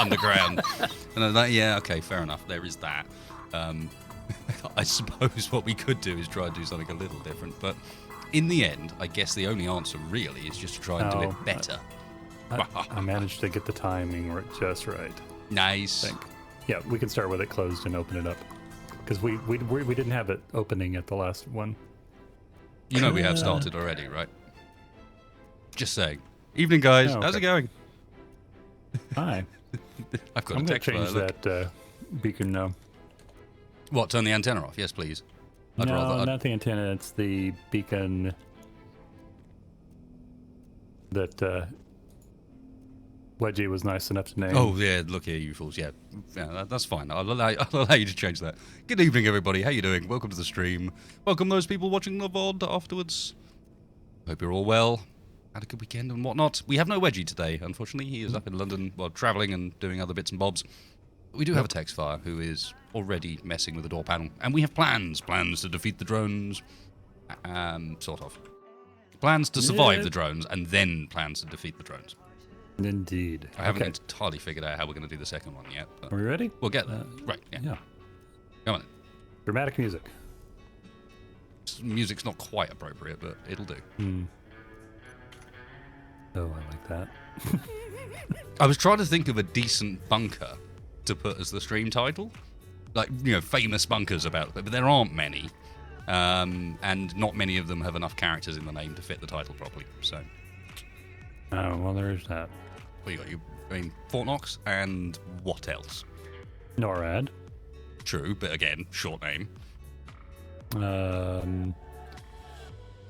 underground. And I'm like, yeah, okay, fair enough. There is that. I suppose what we could do is try and do something a little different, but in the end, I guess the only answer really is just to try and do it better. I managed to get the timing just right. Nice. I think. Yeah, we can start with it closed and open it up. Because we didn't have it opening at the last one. You know we have started already, right? Just saying. Evening, guys. Oh, okay. How's it going? Hi. I've got I'm a going to text change that beacon now. What, turn the antenna off? Yes, please. Not the antenna. It's the beacon that Wedgie was nice enough to name. Oh, yeah, look here, you fools. Yeah, that's fine. I'll allow you to change that. Good evening, everybody. How you doing? Welcome to the stream. Welcome those people watching the VOD afterwards. Hope you're all well. Had a good weekend and whatnot. We have no Wedgie today, unfortunately. He is up in London, well, travelling and doing other bits and bobs. We do have a text fire who is already messing with the door panel. And we have plans to defeat the drones. Sort of. Plans to survive the drones, and then plans to defeat the drones. Indeed. I haven't entirely figured out how we're going to do the second one yet. But are we ready? We'll get there. Right, yeah. Come on in. Dramatic music. Music's not quite appropriate, but it'll do. Oh, I like that. I was trying to think of a decent bunker to put as the stream title. Like, famous bunkers about it, but there aren't many. And not many of them have enough characters in the name to fit the title properly, so... Oh, well, there is that. What you got? Fort Knox and what else? NORAD. True, but again, short name.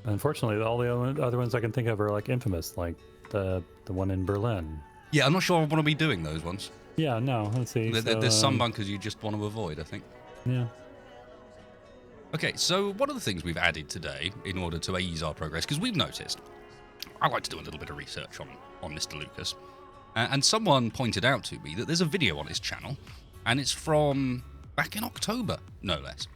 Unfortunately, all the other ones I can think of are like infamous, like the one in Berlin. Yeah, I'm not sure I want to be doing those ones. Yeah, no, let's see. There's some bunkers you just want to avoid, I think. Yeah. Okay, so one of the things we've added today in order to ease our progress, because we've noticed, I like to do a little bit of research on Mr. Lucas, and someone pointed out to me that there's a video on his channel, and it's from back in October, no less.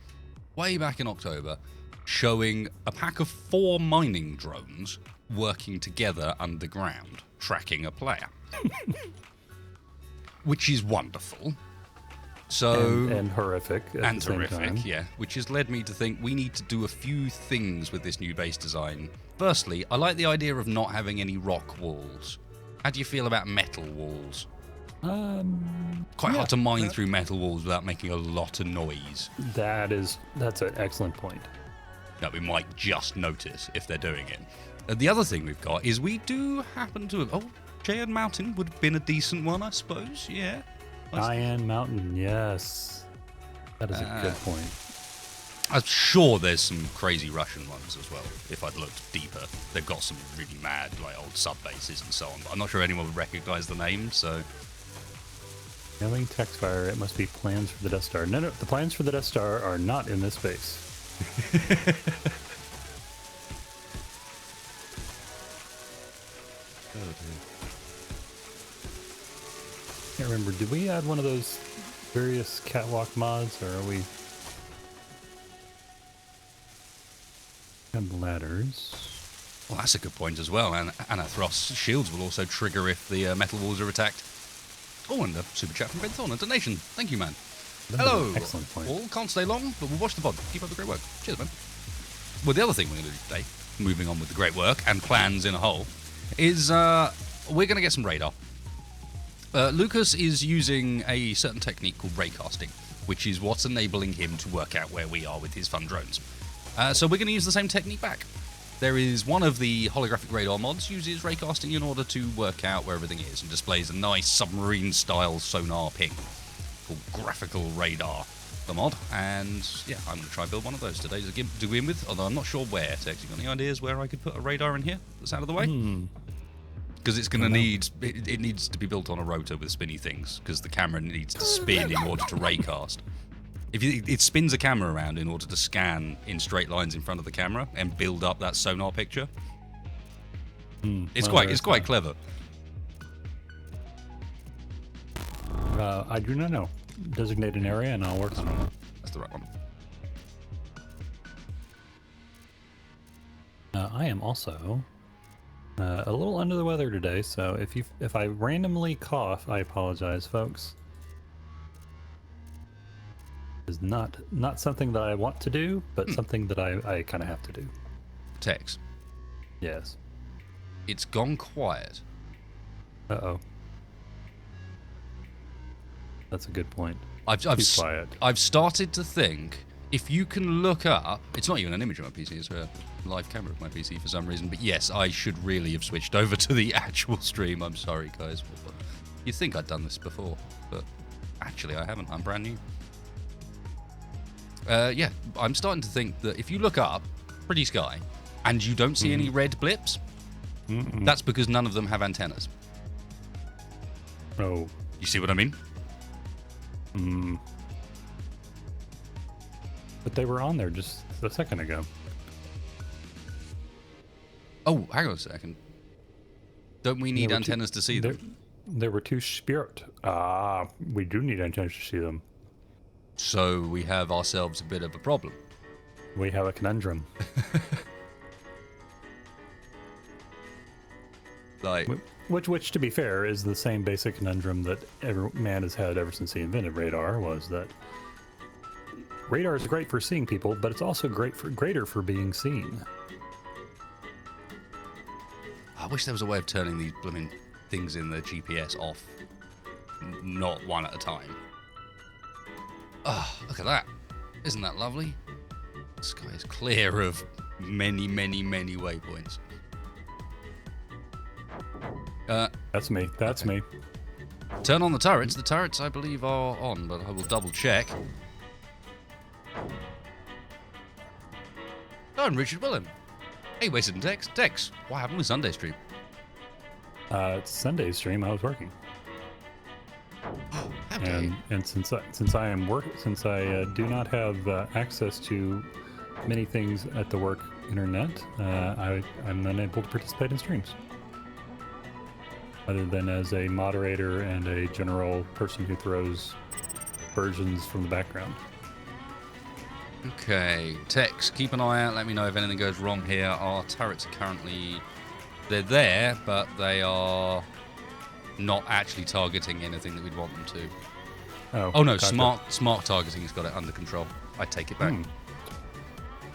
Way back in October, showing a pack of 4 mining drones working together underground, tracking a player. Which is wonderful. So and horrific at the same time. Yeah, which has led me to think we need to do a few things with this new base design. Firstly, I like the idea of not having any rock walls. How do you feel about metal walls? Quite hard to mine through metal walls without making a lot of noise. That's an excellent point. That we might just notice if they're doing it. The other thing we've got is we do happen to have... Oh, Cheyenne Mountain would have been a decent one, I suppose. Yeah. Cheyenne Mountain, yes. That is a good point. I'm sure there's some crazy Russian ones as well, if I'd looked deeper. They've got some really mad, old sub-bases and so on, but I'm not sure anyone would recognize the name, so... Yelling text fire, it must be plans for the Death Star. No, the plans for the Death Star are not in this base. Oh, dear. I can't remember, did we add one of those various catwalk mods, or are we... And ladders. Well, that's a good point as well, and Anathros shields will also trigger if the metal walls are attacked. Oh, and a super chat from Ben Thorne, a donation. Thank you, man. Hello. Excellent point. All can't stay long, but we'll watch the pod. Keep up the great work. Cheers, man. Well, the other thing we're going to do today, moving on with the great work and plans in a whole, is we're going to get some radar. Lucas is using a certain technique called raycasting, which is what's enabling him to work out where we are with his fun drones. So we're going to use the same technique back. There is one of the holographic radar mods uses raycasting in order to work out where everything is and displays a nice submarine-style sonar ping called graphical radar, the mod. And yeah, I'm going to try and build one of those today to begin with, although I'm not sure where. So, you got any ideas where I could put a radar in here that's out of the way? Because it's going to need, it needs to be built on a rotor with spinny things, because the camera needs to spin in order to raycast. It spins a camera around in order to scan in straight lines in front of the camera and build up that sonar picture. It's quite clever. I do not know. Designate an area and I'll work on it. That's the right one. I am also A little under the weather today, so if I randomly cough, I apologize, folks. It's not something that I want to do, but something that I kind of have to do. Tex, Yes. it's gone quiet. Uh-oh. That's a good point. I've quiet. I've started to think if you can look up. It's not even an image of my PC; it's a live camera of my PC for some reason. But yes, I should really have switched over to the actual stream. I'm sorry, guys. You'd think I'd done this before, but actually I haven't. I'm brand new. Yeah, I'm starting to think that if you look up Pretty Sky and you don't see any red blips, that's because none of them have antennas. Oh. You see what I mean? But they were on there just a second ago. Oh, hang on a second. Don't we need antennas to see them? There were two spirit. We do need antennas to see them. So we have ourselves a bit of a problem. We have a conundrum. Like, Which, to be fair, is the same basic conundrum that every man has had ever since he invented radar, was that radar is great for seeing people, but it's also greater for being seen. I wish there was a way of turning these blooming things in the GPS off, not one at a time. Oh, look at that. Isn't that lovely? The sky is clear of many, many, many waypoints. That's me. That's me. Turn on the turrets. The turrets, I believe, are on, but I will double check. Oh, and Richard Willem. Hey, Wasted and Tex. Tex, what happened with Sunday stream? It's Sunday stream. I was working. Okay. And since I do not have access to many things at the work internet, I'm unable to participate in streams, other than as a moderator and a general person who throws versions from the background. Okay, Tex, keep an eye out. Let me know if anything goes wrong here. Our turrets are currently... They're there, but they are not actually targeting anything that we'd want them to. Oh no, gotcha. smart targeting has got it under control. I take it back.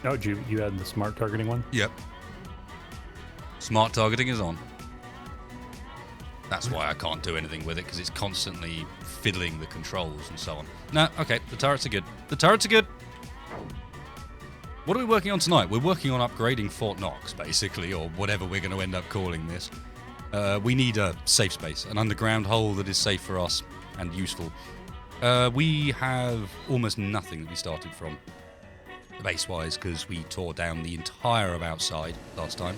Oh, you had the smart targeting one? Yep. Smart targeting is on. That's why I can't do anything with it, because it's constantly fiddling the controls and so on. No, okay, the turrets are good. The turrets are good. What are we working on tonight? We're working on upgrading Fort Knox, basically, or whatever we're going to end up calling this. We need a safe space, an underground hole that is safe for us and useful. We have almost nothing that we started from, base-wise, because we tore down the entire of outside last time.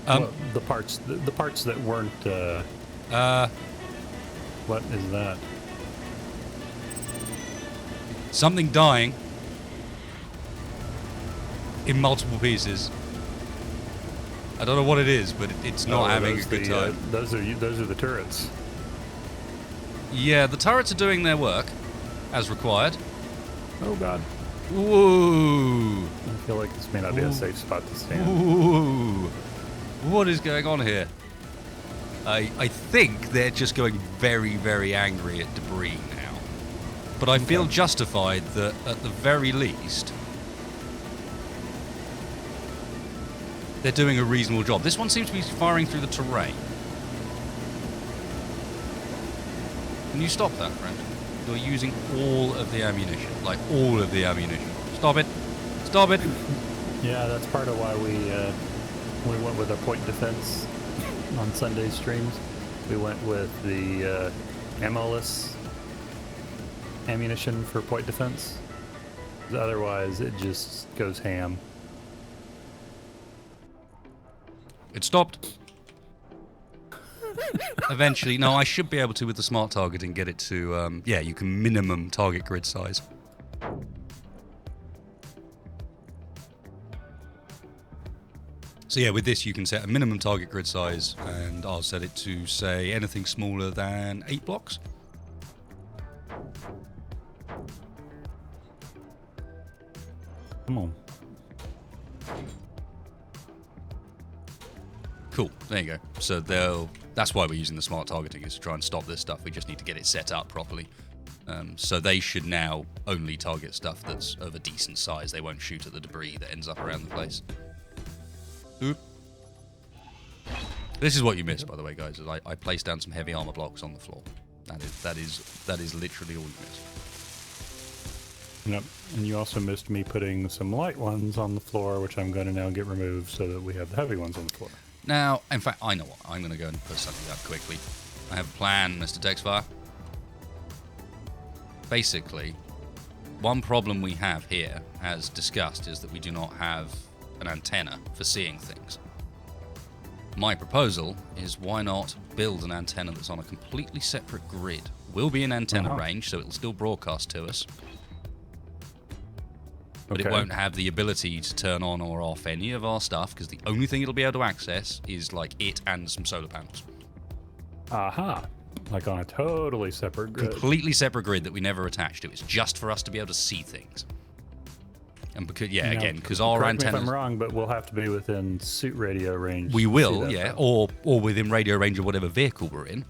Well, the parts that weren't. What is that? Something dying in multiple pieces. I don't know what it is, but it's not having a good time. Those are the turrets. Yeah, the turrets are doing their work as required. Oh god. Whoa! I feel like this may not be a safe spot to stand. Whoa! What is going on here? I think they're just going very, very angry at debris now. But I feel justified that, at the very least, they're doing a reasonable job. This one seems to be firing through the terrain. Can you stop that, friend? You're using all of the ammunition. Like, all of the ammunition. Stop it. Stop it. Yeah, that's part of why we went with our point defense on Sunday streams. We went with the ammo-less ammunition for point defense. Otherwise, it just goes ham. It stopped. Eventually. No, I should be able to, with the smart targeting, get it to, yeah, you can minimum target grid size. So yeah, with this you can set a minimum target grid size, and I'll set it to, say, anything smaller than 8 blocks. Come on. Cool. There you go. So that's why we're using the smart targeting, is to try and stop this stuff. We just need to get it set up properly. So they should now only target stuff that's of a decent size. They won't shoot at the debris that ends up around the place. Oop. This is what you missed, by the way, guys. Is I placed down some heavy armor blocks on the floor. That is literally all you missed. Yep. And you also missed me putting some light ones on the floor, which I'm going to now get removed so that we have the heavy ones on the floor. Now, in fact, I know what. I'm going to go and put something up quickly. I have a plan, Mr. Texfire. Basically, one problem we have here, as discussed, is that we do not have an antenna for seeing things. My proposal is, why not build an antenna that's on a completely separate grid? Will be in antenna range, so it'll still broadcast to us. But it won't have the ability to turn on or off any of our stuff, because the only thing it'll be able to access is like it and some solar panels. Aha. Like on a totally separate grid. Completely separate grid that we never attached to. It's just for us to be able to see things. And because, yeah, now, again, because our antennas... Me if I'm wrong, but we'll have to be within suit radio range. We will, yeah, or within radio range of whatever vehicle we're in.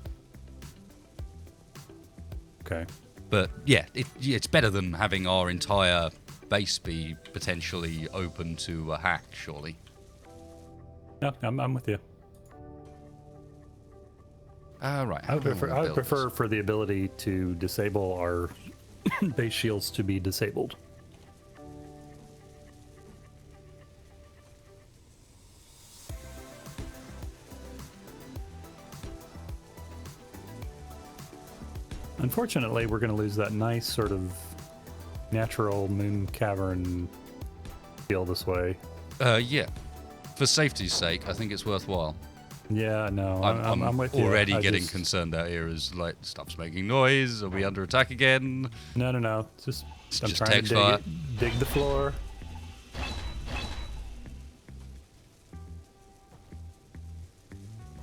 Okay. But yeah, it's better than having our entire base be potentially open to a hack, surely. No, I'm with you. Right. I would prefer for the ability to disable our base shields to be disabled. Unfortunately, we're going to lose that nice sort of natural moon cavern feel this way. Yeah. For safety's sake, I think it's worthwhile. Yeah, no, I'm with you. Already getting concerned out here as like stuff's making noise. Are we under attack again? No. I'm just trying to dig the floor.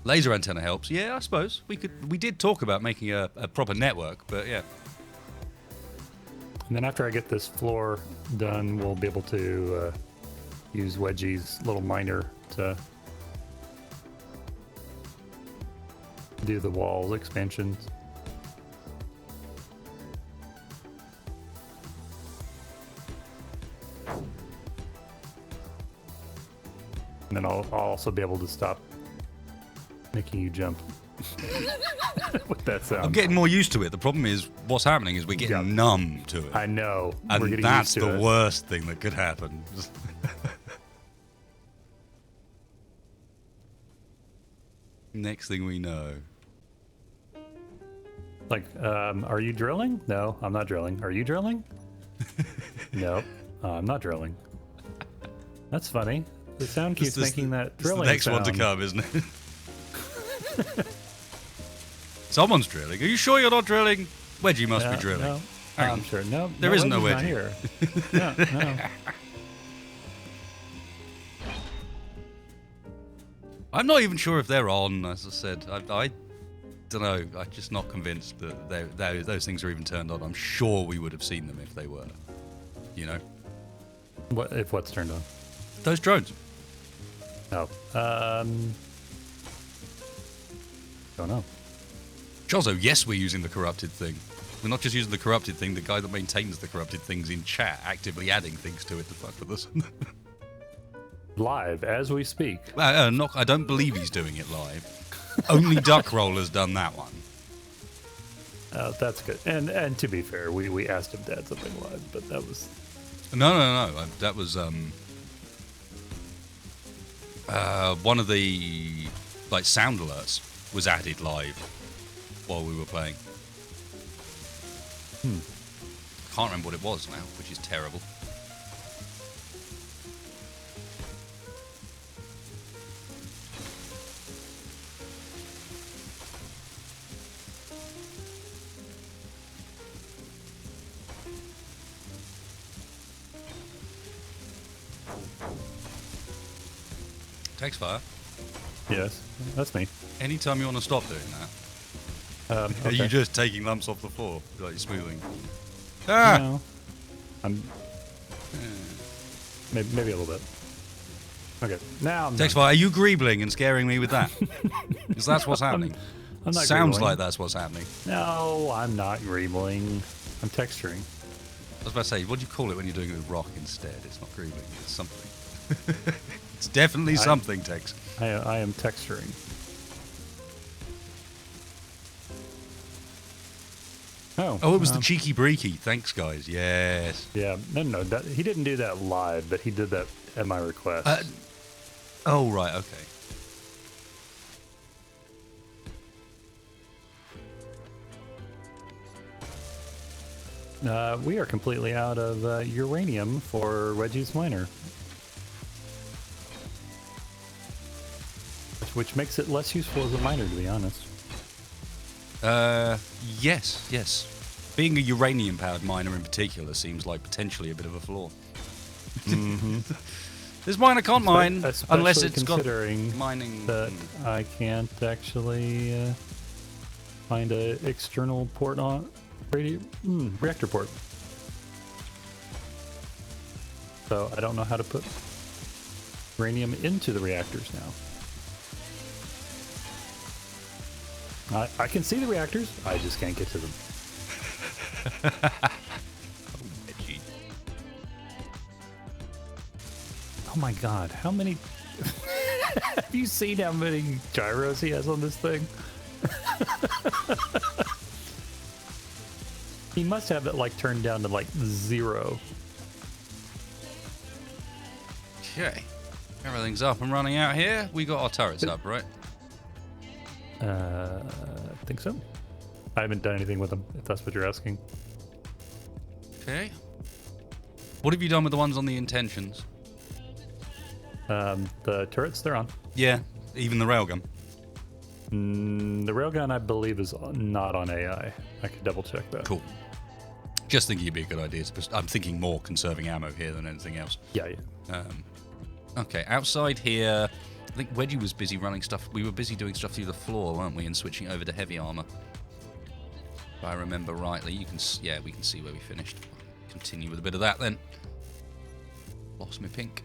Laser antenna helps. Yeah, I suppose we did talk about making a proper network, but yeah. And then after I get this floor done, we'll be able to use Wedgie's little miner to do the walls expansions. And then I'll also be able to stop making you jump with that sound. I'm getting more used to it. The problem is, what's happening is we're getting numb to it. I know. And that's the worst thing that could happen. Next thing we know. Like, are you drilling? No, I'm not drilling. Are you drilling? No, I'm not drilling. That's funny. The sound keeps making that drilling sound. It's the next sound. one to come, isn't it? Someone's drilling. Are you sure you're not drilling? Wedgie must be drilling. No, I'm sure. No, there isn't no Wedgie's Wedgie. not here. No. I'm not even sure if they're on. As I said, I don't know. I'm just not convinced that those things are even turned on. I'm sure we would have seen them if they were. You know. What's turned on? Those drones. No. Don't know. Chozo, yes, we're using the corrupted thing. We're not just using the corrupted thing. The guy that maintains the corrupted things in chat actively adding things to it to fuck with us. Live as we speak. I don't believe he's doing it live. Only Duckroll has done that one. That's good. And to be fair, we asked him to add something live, but that was... No. That was one of the sound alerts was added live while we were playing. Can't remember what it was now, which is terrible. Takes fire. Yes, that's me. Anytime you want to stop doing that, Okay. are you just taking lumps off the floor, like you're smoothing? No. I'm... Maybe a little bit. Okay, now I'm Textfire, done. are you greebling and scaring me with that? Because that's what's happening. I'm not Sounds greebling. like that's what's happening. No, I'm not greebling. I'm texturing. I was about to say, what do you call it when you're doing it with rock instead? It's not greebling, it's something. It's definitely something, Tex. I am texturing. Oh, it was the cheeky breaky. Thanks, guys. Yes. Yeah, no, that, he didn't do that live, but he did that at my request. Oh, right, okay. We are completely out of uranium for Wedgie's miner. Which makes it less useful as a miner, to be honest. Yes. Being a uranium-powered miner in particular seems like potentially a bit of a flaw. Mm-hmm. This miner can't mine unless it's got considering mining. that I can't actually find a external port on reactor port. So I don't know how to put uranium into the reactors now. I can see the reactors, I just can't get to them. Oh my god, how many... Have you seen how many gyros he has on this thing? He must have it like turned down to like 0. Okay. Everything's up and running out here. We got our turrets up, right? I think so. I haven't done anything with them, if that's what you're asking. Okay. What have you done with the ones on the intentions? The turrets, they're on. Yeah, even the railgun. The railgun, I believe, is not on AI. I could double check that. Cool. Just thinking it'd be a good idea. I'm thinking more conserving ammo here than anything else. Yeah. Okay, outside here, I think Wedgie was busy running stuff. We were busy doing stuff through the floor, weren't we? And switching over to heavy armor. If I remember rightly, we can see where we finished. Continue with a bit of that then. Lost me pink.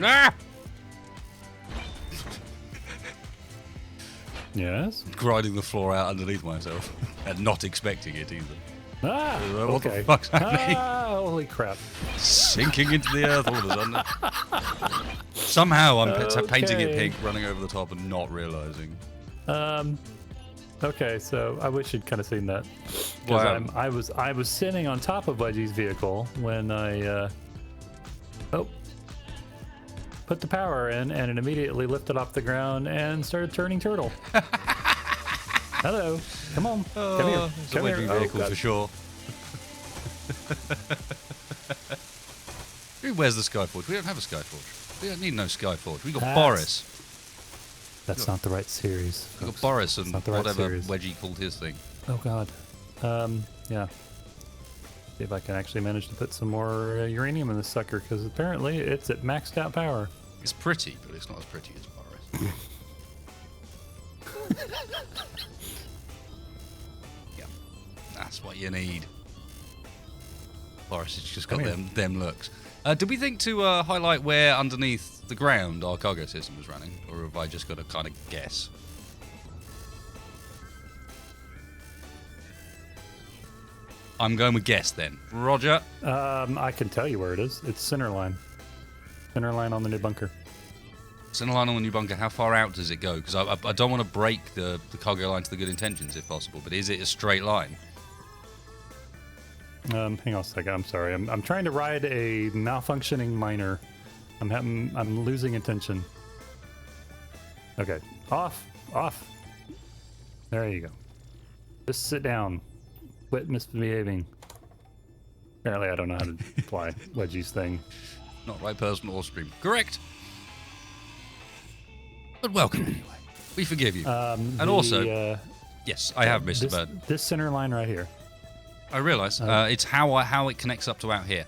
Ah! Yes? Grinding the floor out underneath myself and not expecting it either. Ah, What okay. the fuck's happening? Holy crap. Sinking into the earth all of a sudden. Somehow I'm painting it pink, running over the top and not realizing. Okay, so I wish you'd kind of seen that. Wow. Because I was sitting on top of Wedgie's vehicle when I put the power in, and it immediately lifted off the ground and started turning turtle. Hello, come on, come here. It's a Wedgie vehicle for sure. Who wears the Skyforge? We don't have a Skyforge. We don't need no Skyforge. We got Boris. That's not the right series. We got Boris and whatever series. Wedgie called his thing. Oh god. Yeah. See if I can actually manage to put some more uranium in this sucker, because apparently it's at maxed out power. It's pretty, but it's not as pretty as Boris. Yeah, that's what you need. Boris has just got them looks. Did we think to highlight where underneath the ground our cargo system was running, or have I just got to kind of guess? I'm going with guess then. Roger. I can tell you where it is. It's center line. Center line on the new bunker. Center line on the new bunker. How far out does it go? Because I don't want to break the cargo line to the good intentions if possible, but is it a straight line? Hang on a second. I'm sorry. I'm trying to ride a malfunctioning miner. I'm losing attention. Okay. Off. There you go. Just sit down. Quit misbehaving. Apparently I don't know how to fly Wedgie's thing. Not right person or stream. Correct. But welcome anyway. We forgive you. And also, yes, I have missed a bird. This center line right here. I realise. It's how it connects up to out here.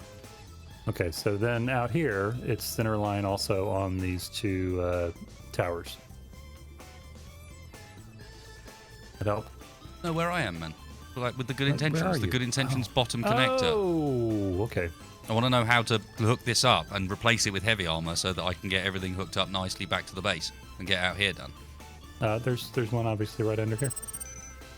Okay, so then out here, it's center line also on these two towers. That help? No, where I am, man. Like with the good Where intentions. are The you? good intentions bottom connector. Oh, okay. I want to know how to hook this up and replace it with heavy armor so that I can get everything hooked up nicely back to the base and get out here done. There's one obviously right under here.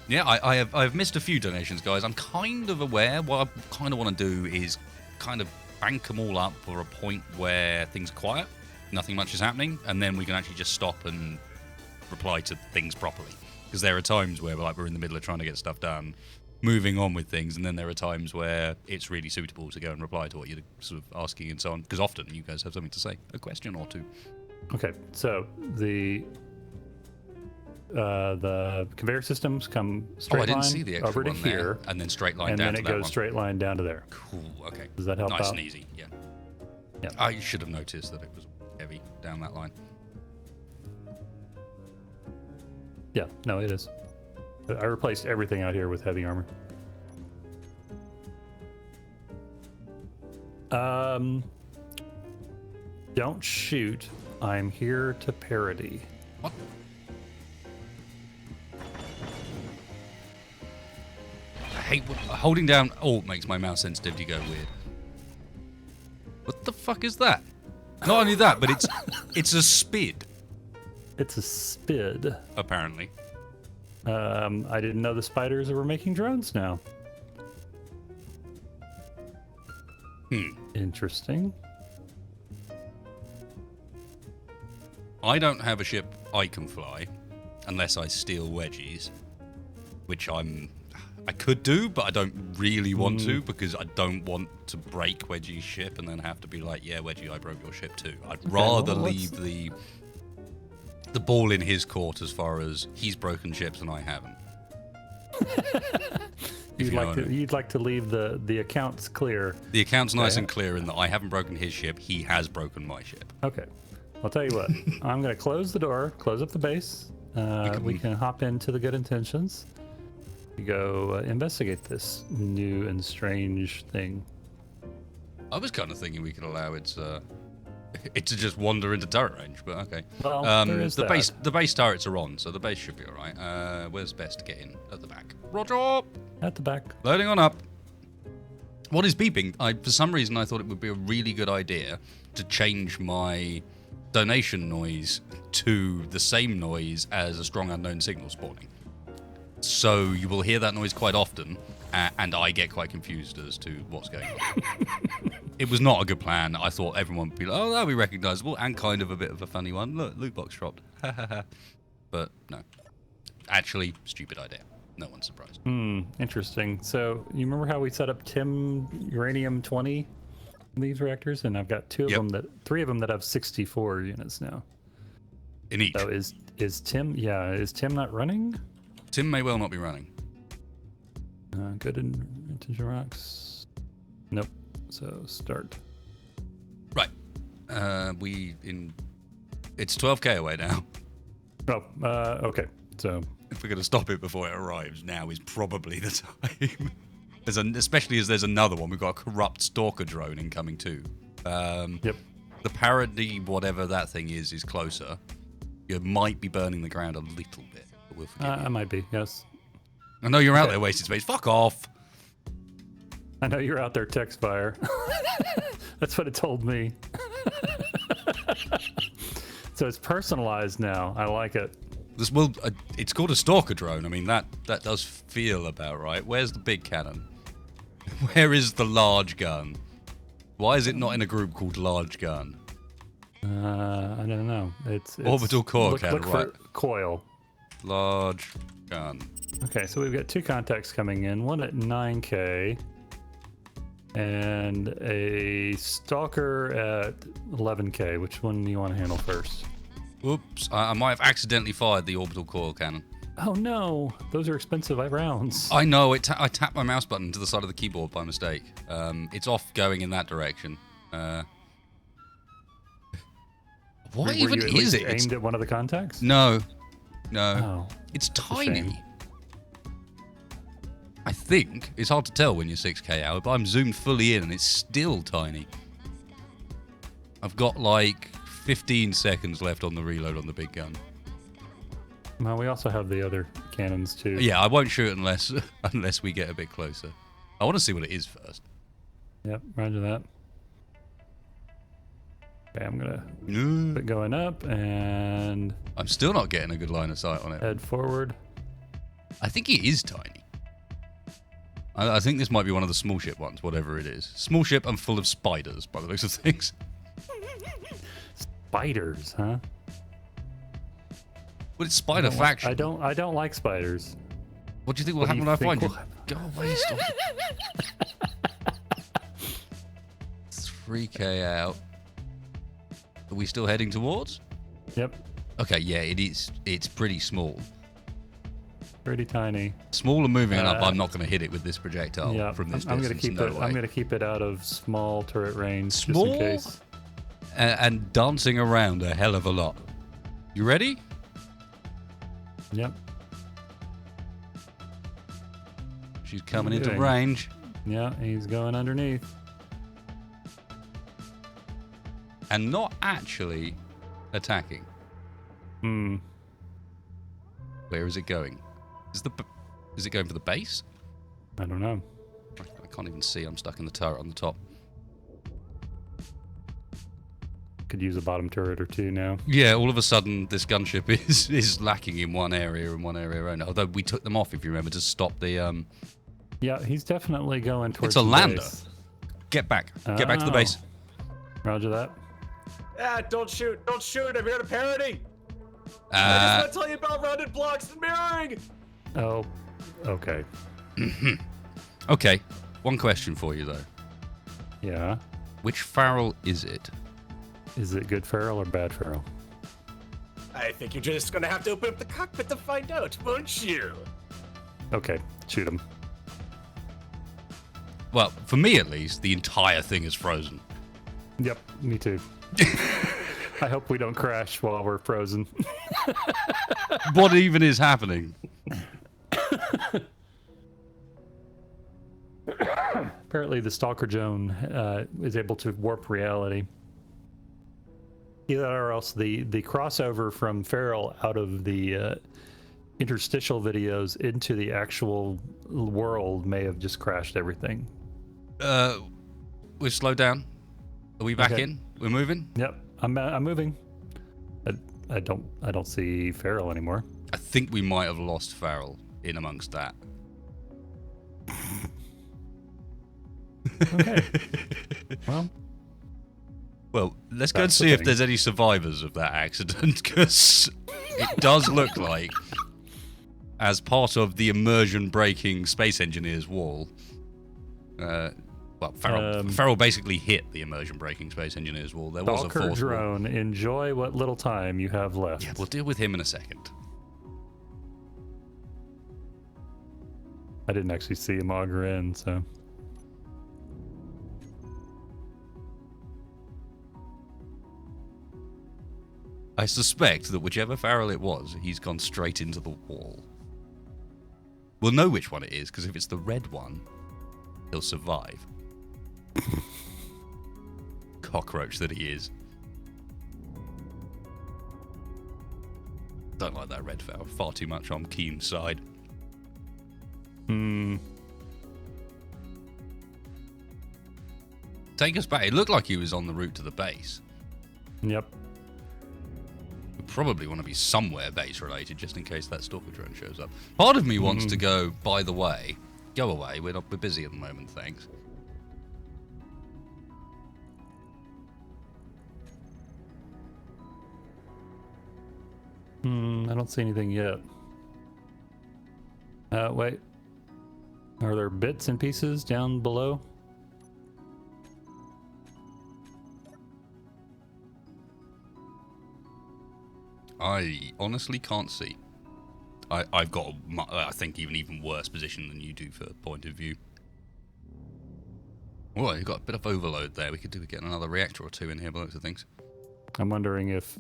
Yeah, I've missed a few donations, guys. I'm kind of aware. What I kind of want to do is kind of bank them all up for a point where things are quiet, nothing much is happening, and then we can actually just stop and reply to things properly. Because there are times where we're in the middle of trying to get stuff done, moving on with things, and then there are times where it's really suitable to go and reply to what you're sort of asking and so on. Because often you guys have something to say, a question or two. Okay, so the conveyor systems come straight I didn't line see the extra over to one here, there, and then straight line and down then to it that goes one. straight line down to there. Cool. Okay. Does that help nice out? and easy. Yeah. Yeah. I should have noticed that it was heavy down that line. Yeah, no, it is. I replaced everything out here with heavy armor. Don't shoot. I'm here to parody. What? I hate holding down Alt makes my mouse sensitivity go weird. What the fuck is that? Not only that, but it's a spid, It's a spid. apparently. I didn't know the spiders were making drones now. Interesting. I don't have a ship I can fly unless I steal wedgies, which I could do, but I don't really want to because I don't want to break Wedgie's ship and then have to be like, yeah, Wedgie, I broke your ship too. I'd rather leave the ball in his court as far as he's broken ships and I haven't. You'd like to leave the accounts clear. The account's nice and clear in that I haven't broken his ship, he has broken my ship. Okay. I'll tell you what. I'm going to close the door, close up the base. We can hop into the good intentions. We go investigate this new and strange thing. I was kind of thinking we could allow it to just wander into turret range, but okay. Well, there is the base turrets are on, so the base should be all right. Where's best to get in? At the back. Roger. At the back. Loading on up. What is beeping? For some reason, I thought it would be a really good idea to change my donation noise to the same noise as a strong unknown signal spawning. So you will hear that noise quite often, and I get quite confused as to what's going on. It was not a good plan. I thought everyone would be like, oh, that'll be recognizable, and kind of a bit of a funny one. Look, loot box dropped. But no. Actually, stupid idea. No one's surprised. Interesting. So you remember how we set up TIM uranium-20 in these reactors, and I've got three of them that have 64 units now. In each. So is TIM? Yeah, is TIM not running? Tim may well not be running. Good intention rocks. Nope. So start. Right. It's 12k away now. Oh, okay. So If we're going to stop it before it arrives, now is probably the time. Especially as there's another one. We've got a corrupt stalker drone incoming too. yep. The parody, whatever that thing is closer. You might be burning the ground a little bit, but we'll forgive you. I might be. Yes. I know you're out there wasting space. Fuck off. I know you're out there text fire. That's what it told me. So it's personalized now. I like it. It's called a stalker drone. I mean, that does feel about right. Where's the big cannon? Where is the large gun? Why is it not in a group called large gun? I don't know. It's Orbital core cannon, look right? for coil. Large gun. Okay, so we've got two contacts coming in. One at 9k, and a stalker at 11k. Which one do you want to handle first? Oops, I might have accidentally fired the orbital coil cannon. Oh no, those are expensive rounds. I know, I tapped my mouse button to the side of the keyboard by mistake. It's off going in that direction. What even is it? Aimed at one of the contacts? No. Oh, It's a tiny. shame. think it's hard to tell when you're 6K out, but I'm zoomed fully in and it's still tiny. I've got like 15 seconds left on the reload on the big gun. Well, we also have the other cannons too. Yeah, I won't shoot unless unless we get a bit closer. I want to see what it is first. Yep, roger that. Okay, I'm gonna quit going up and I'm still not getting a good line of sight on it. head forward. I think it is tiny. I think this might be one of the small ship ones, whatever it is. Small ship and full of spiders, by the looks of things. Spiders, huh? Well, it's spider faction. I don't like spiders. What do you think will What do happen you when I think find you? will happen? Go away, stop. 3K out. Are we still heading towards? Yep, Okay, yeah, it is. It's pretty small. pretty tiny. Small and moving enough. I'm not going to hit it with this projectile Yeah, from this I'm distance. gonna keep no it. way. I'm gonna keep it out of small turret range, Small? just in case. And dancing around a hell of a lot. You ready? Yep. She's coming into Doing? range. Yeah, he's going underneath. And not actually attacking. Hmm. Where is it going? Is it going for the base? I don't know. I can't even see. I'm stuck in the turret on the top. Could use a bottom turret or two now. Yeah, all of a sudden this gunship is lacking in one area and one area only. Although we took them off, if you remember, to stop the. Yeah, he's definitely going towards. It's a the lander. base. Get back. Get back to the Oh. base. Roger that. Ah, don't shoot! Don't shoot! I'm here to parody! I just want to tell you about rounded blocks and mirroring! Oh, okay. Okay, one question for you though. Yeah. Which Farrell is it? Is it good feral or bad feral? I think you're just gonna have to open up the cockpit to find out, won't you? Okay, shoot him. Well, for me at least, the entire thing is frozen. Yep, me too. I hope we don't crash while we're frozen. What even is happening? Apparently, the Stalker drone is able to warp reality. Either or else the crossover from Feral out of the interstitial videos into the actual world may have just crashed everything. We've slowed down. Are we back Okay. in? We're moving? Yep, I'm moving. I don't see Feral anymore. I think we might have lost Farrell in amongst that. Okay. Well, let's go and That's the see if thing. there's any survivors of that accident, because it does look like, as part of the immersion breaking Space Engineers wall, Farrell basically hit the immersion breaking Space Engineers wall. There was a Stalker fourth wall. drone, enjoy what little time you have left. Yeah, we'll deal with him in a second. I didn't actually see him auger in, so. I suspect that whichever Farrell it was, he's gone straight into the wall. We'll know which one it is, because if it's the red one, he'll survive. Cockroach that he is. Don't like that red Farrell. Far too much on Keen's side. Hmm. Take us back. It looked like he was on the route to the base. Yep. We probably want to be somewhere base related, just in case that stalker drone shows up. Part of me wants to go, by the way, go away. We're busy at the moment, thanks. I don't see anything yet. Wait. Are there bits and pieces down below? I honestly can't see. I've got, I think, even worse position than you do for point of view. Well, you've got a bit of overload there. We could do with getting another reactor or two in here, by the looks of things. I'm wondering if...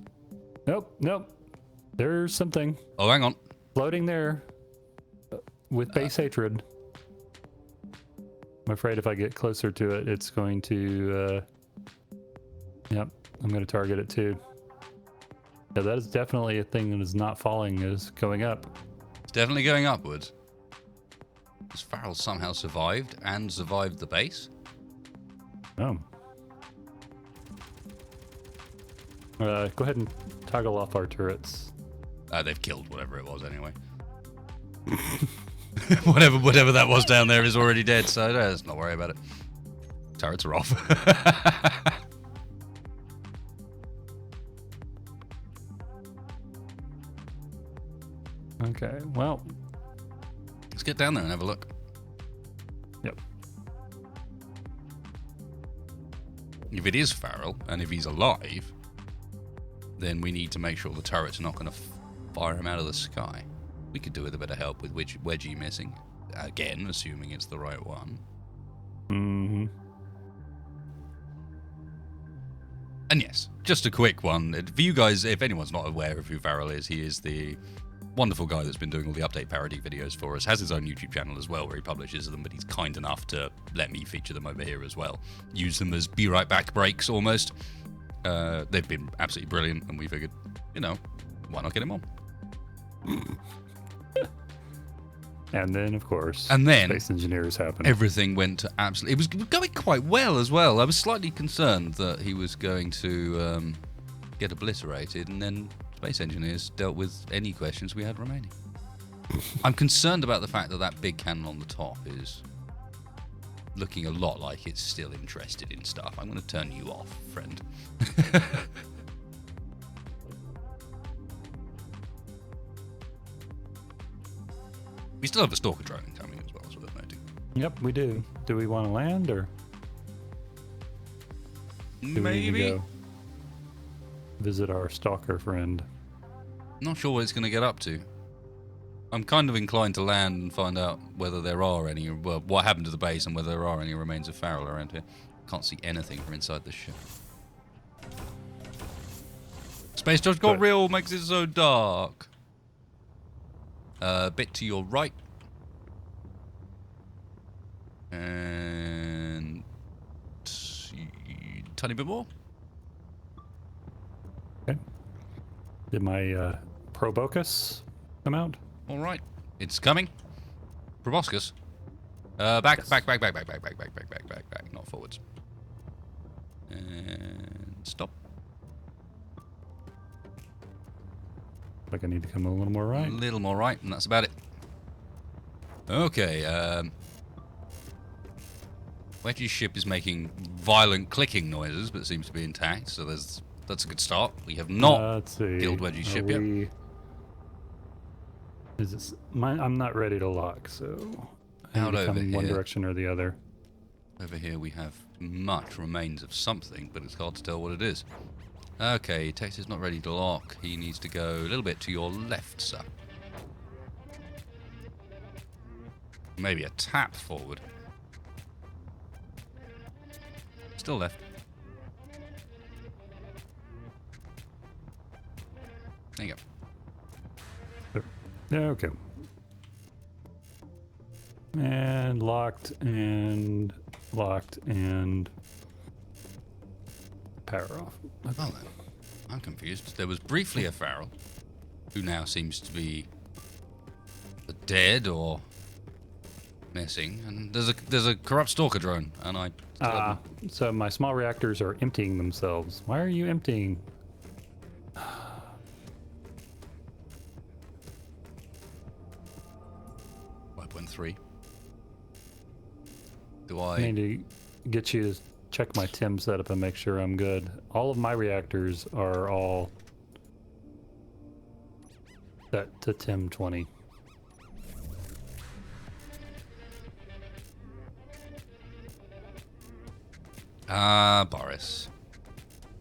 Nope. There's something Oh, hang on. floating there with base hatred. I'm afraid if I get closer to it, it's going to. Yep, I'm going to target it too. Yeah, that is definitely a thing that is not falling, is going up. It's definitely going upwards. This Farrell somehow survived and survived the base. Oh. Go ahead and toggle off our turrets. They've killed whatever it was anyway. whatever that was down there is already dead, so let's not worry about it. Turrets are off. Okay, well. Let's get down there and have a look. Yep. If it is Farrell, and if he's alive, then we need to make sure the turret's not going to fire him out of the sky. We could do with a bit of help with Wedgie missing. Again, assuming it's the right one. Mm-hmm. And yes, just a quick one. For you guys, if anyone's not aware of who Farrell is, he is the wonderful guy that's been doing all the update parody videos for us. Has his own YouTube channel as well where he publishes them, but he's kind enough to let me feature them over here as well. Use them as be right back breaks almost. They've been absolutely brilliant, and we figured, why not get him on? And then, of course, Space Engineers happened. Everything went to absolutely... It was going quite well as well. I was slightly concerned that he was going to get obliterated, and then Space Engineers dealt with any questions we had remaining. I'm concerned about the fact that that big cannon on the top is looking a lot like it's still interested in stuff. I'm going to turn you off, friend. We still have a stalker drone coming as well, so worth noting. Yep, we do. Do we want to land, or do we need to go visit our stalker friend? Not sure what it's going to get up to. I'm kind of inclined to land and find out whether there are any, well, what happened to the base and whether there are any remains of Farrell around here. Can't see anything from inside the ship. Space Dodge got real, makes it so dark. A bit to your right. And tiny bit more. Okay. Did my proboscis come out? All right, it's coming. Proboscis. Back, Yes. back, not forwards. And stop. Like I need to come a little more right. A little more right, and that's about it. Okay, Wedgie's ship is making violent clicking noises, but seems to be intact, so that's a good start. We have not Let's see. killed Wedgie's ship yet. Is this mine? I'm not ready to lock, so I Out need to come over in one here. direction or the other. Over here we have much remains of something, but it's hard to tell what it is. Okay, Tex is not ready to lock. He needs to go a little bit to your left, sir. Maybe a tap forward. Still left. There you go. Yeah, okay. And locked and power off. Well then, I'm confused. There was briefly a Farrell, who now seems to be dead or missing, and there's a corrupt stalker drone, and I. So my small reactors are emptying themselves. Why are you emptying? 5.3. Do I I? need to get you to check my TIM setup and make sure I'm good. All of my reactors are all set to TIM 20. Boris.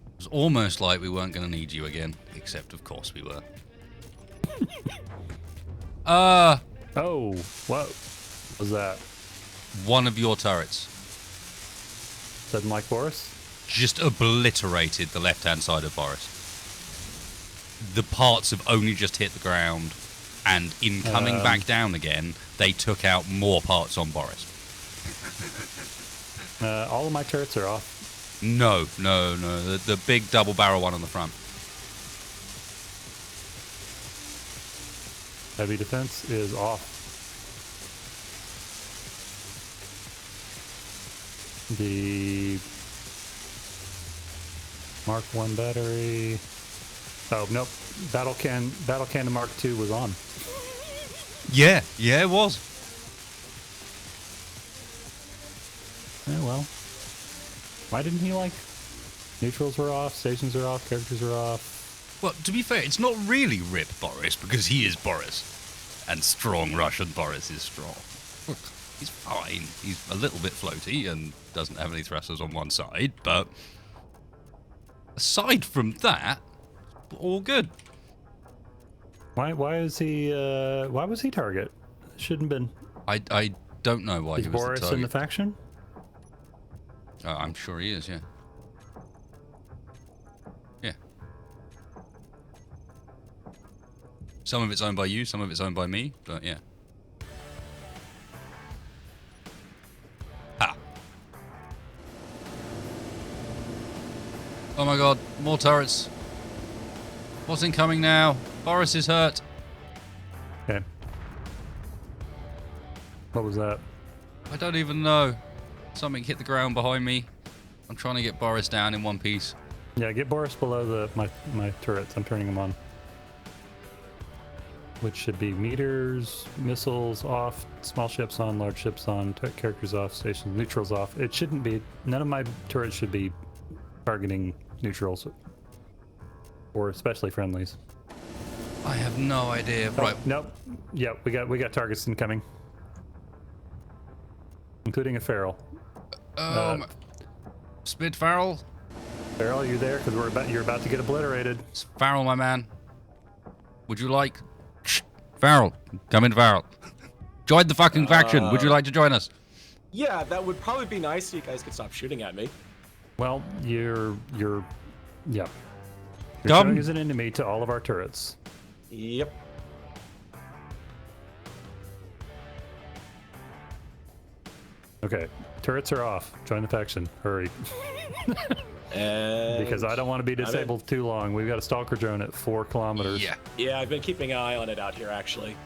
It was almost like we weren't going to need you again, except of course we were. Oh, what was that? One of your turrets Doesn't like Boris? just obliterated the left-hand side of Boris. The parts have only just hit the ground, and in coming back down again, they took out more parts on Boris. All of my turrets are off. No. The big double barrel one on the front. Heavy defense is off. The Mark 1 battery. Oh, nope. Battle cannon Mark 2 was on. Yeah, it was. Yeah, well. Why didn't he like? Neutrals were off, stations are off, characters are off. Well, to be fair, it's not really Rip Boris, because he is Boris. And strong Russian Boris is strong. Look, he's fine. He's a little bit floaty and doesn't have any thrusters on one side, but aside from that, all good. Why was he target? Shouldn't have been. I don't know why Is he was Boris the target. in the faction? I'm sure he is, yeah. Yeah. Some of it's owned by you, some of it's owned by me, but yeah. Ha! Oh my god, more turrets. What's incoming now? Boris is hurt. Okay. What was that? I don't even know. Something hit the ground behind me. I'm trying to get Boris down in one piece. Yeah, get Boris below my turrets. I'm turning them on. Which should be meters, missiles off, small ships on, large ships on, characters off, stations, neutrals off. It shouldn't be. None of my turrets should be targeting neutrals, or especially friendlies. I have no idea. Oh, Right. nope. Yeah, we got targets incoming, including a feral. Spid Farrell? Feral, you there? Because you're about to get obliterated. It's Farrell, my man. Would you like... Shh. Farrell. Come in, Farrell. Join the fucking faction. Would you like to join us? Yeah, that would probably be nice so you guys could stop shooting at me. Well, you're yeah. You're Come. showing as an enemy to all of our turrets. Yep. Okay, turrets are off. Join the faction. Hurry. And Because I don't want to be disabled too long. We've got a stalker drone at 4 kilometers. Yeah. Yeah, I've been keeping an eye on it out here, actually.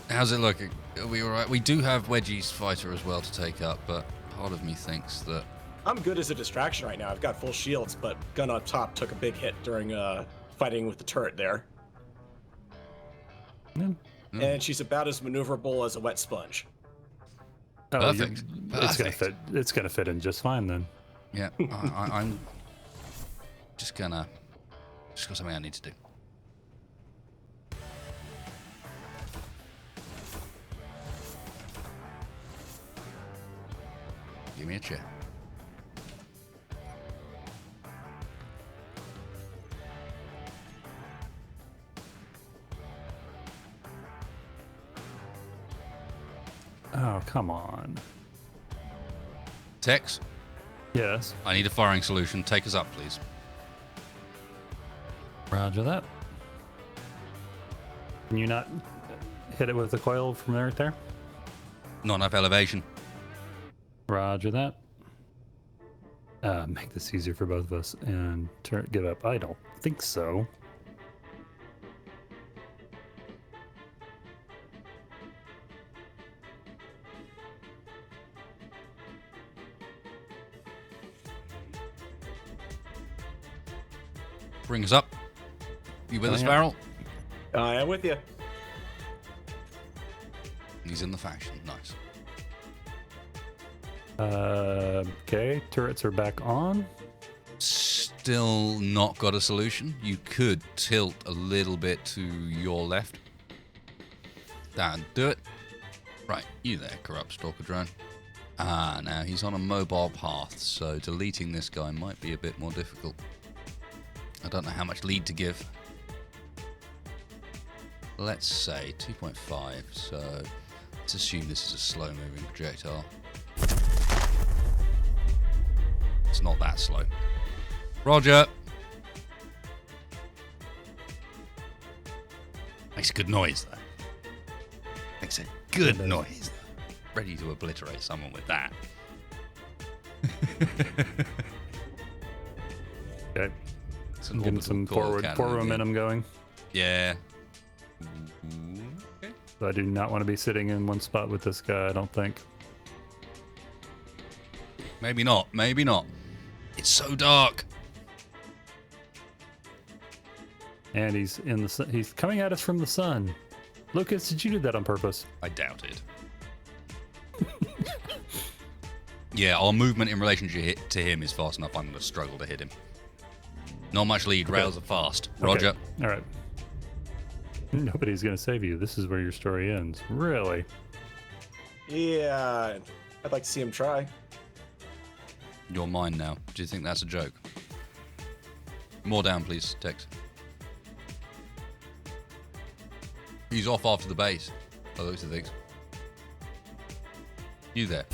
How's it looking? Are we alright? We do have Wedgie's fighter as well to take up, but part of me thinks that... I'm good as a distraction right now. I've got full shields, but gun on top took a big hit during fighting with the turret there. Yeah. And she's about as maneuverable as a wet sponge. Oh, Perfect. It's gonna Perfect. fit. It's gonna fit in just fine then. Yeah, I'm just got something I need to do. Give me a chair. Oh, come on. Tex, Yes. I need a firing solution. Take us up, please. Roger that. Can you not hit it with the coil from right there? Not enough elevation. Roger that. Make this easier for both of us and give up. I don't think so. Bring us up. You with Oh, us, yeah. Farrell? I am with you. He's in the faction. Nice. Okay, turrets are back on. Still not got a solution. You could tilt a little bit to your left. That'd do it. Right, you there, corrupt stalker drone. Now he's on a mobile path, so deleting this guy might be a bit more difficult. I don't know how much lead to give. Let's say 2.5, so let's assume this is a slow-moving projectile. It's not that slow. Roger. Makes a good noise, though. Makes a good noise. ready to obliterate someone with that. Okay. It's an Getting orbital some coil forward cannon, momentum going. Yeah. Okay. So I do not want to be sitting in one spot with this guy, I don't think. Maybe not. Maybe not. It's so dark. And he's in the sun. He's coming at us from the sun. Lucas, did you do that on purpose? I doubt it. Yeah, our movement in relationship to him is fast enough. I'm going to struggle to hit him. Not much lead. Okay. Rails are fast. Roger. Okay. All right. Nobody's going to save you. This is where your story ends. Really? Yeah, I'd like to see him try. You're mine now. Do you think that's a joke? More down, please, Tex. He's off after the base. By those things. You there?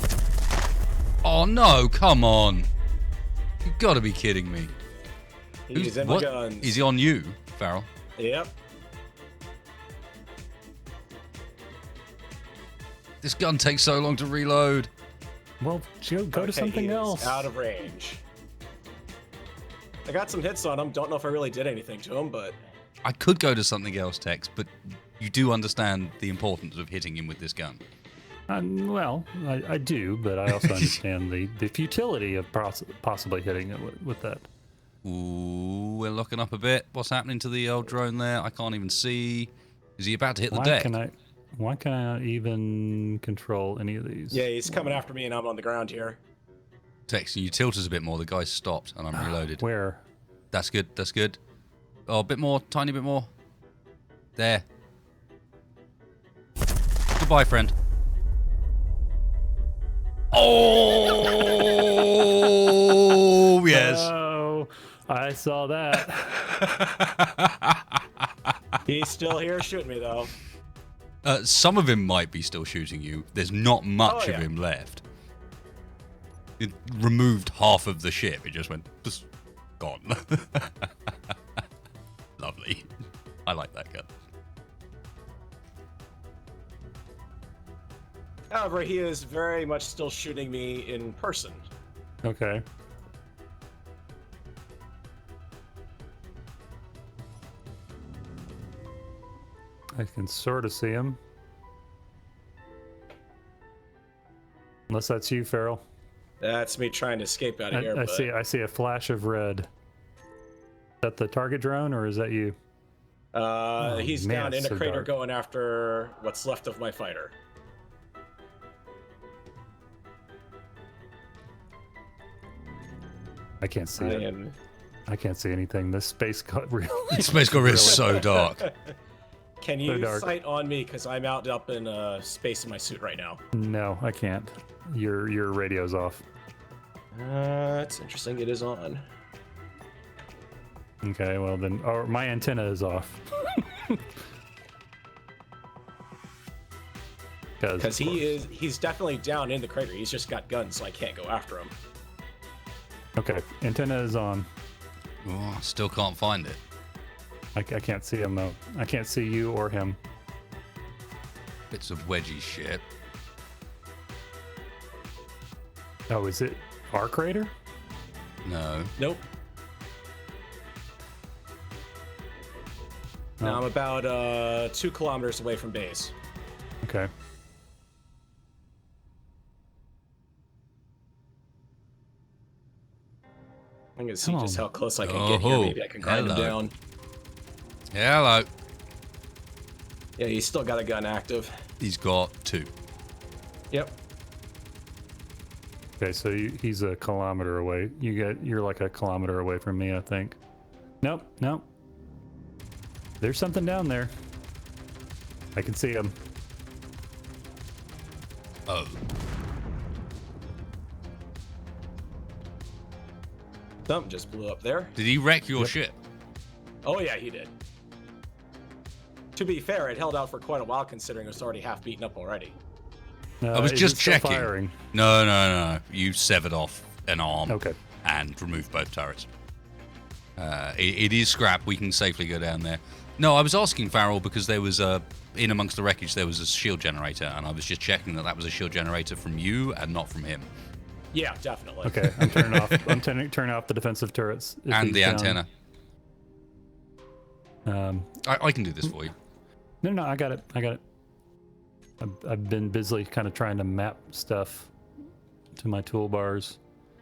Oh no! Come on! You've got to be kidding me. He's in my guns. Is he on you, Farrell? Yep. This gun takes so long to reload. Well, go to something he is else. out of range. I got some hits on him. Don't know if I really did anything to him, but I could go to something else, Tex, but you do understand the importance of hitting him with this gun. Well, I do, but I also understand the futility of possibly hitting it with that. Ooh, we're locking up a bit. What's happening to the old drone there? I can't even see. Is he about to hit the deck? Why can I not even control any of these? yeah, he's coming after me and I'm on the ground here. Tex, can you tilt us a bit more? The guy's stopped and I'm reloaded. Where? That's good. That's good. Oh, a bit more. Tiny bit more. There. Goodbye, friend. Oh, yes. Oh, I saw that. He's still here shooting me, though. Some of him might be still shooting you. There's not much Oh, of yeah. him left. It removed half of the ship. It just went, just gone. Lovely. I like that gun. However, he is very much still shooting me in person. Okay. I can sort of see him. Unless that's you, Farrell. That's me trying to escape out of here. I But see a flash of red. Is that the target drone, or is that you? he's man, down in it's a so crater dark. going after what's left of my fighter. I can't see I it. am... I can't see anything. This space got real. Space Gorilla is so dark. Can So you dark. sight on me? Because I'm out up in space in my suit right now. No, I can't. Your radio's off. It's interesting. It is on. Okay, well then, or my antenna is off. Because he's definitely down in the crater. He's just got guns, so I can't go after him. Okay, antenna is on. Oh, still can't find it. I can't see him though. I can't see you or him. Bits of wedgie shit. Oh, is it our crater? No. Nope. Now I'm about 2 kilometers away from base. Okay. I'm gonna see Come just on. how close I can get here. Oh, Maybe I can grind him hello. down. Hello. Yeah, he's still got a gun active. He's got 2. Yep. Okay, so he's a kilometer away. You're like a kilometer away from me, I think. Nope, nope. There's something down there. I can see him. Oh. Something just blew up there. Did he wreck your ship? Oh yeah, he did. To be fair, it held out for quite a while considering it was already half beaten up already. I was is just it still checking. Firing? No. You severed off an arm Okay. and removed both turrets. It is scrap. We can safely go down there. No, I was asking Farrell because there was in amongst the wreckage there was a shield generator, and I was just checking that was a shield generator from you and not from him. Yeah, definitely. Okay, I'm turning off. I'm turning off the defensive turrets if And he's the down. antenna. I can do this for you. No, I got it. I've been busily kind of trying to map stuff to my toolbars.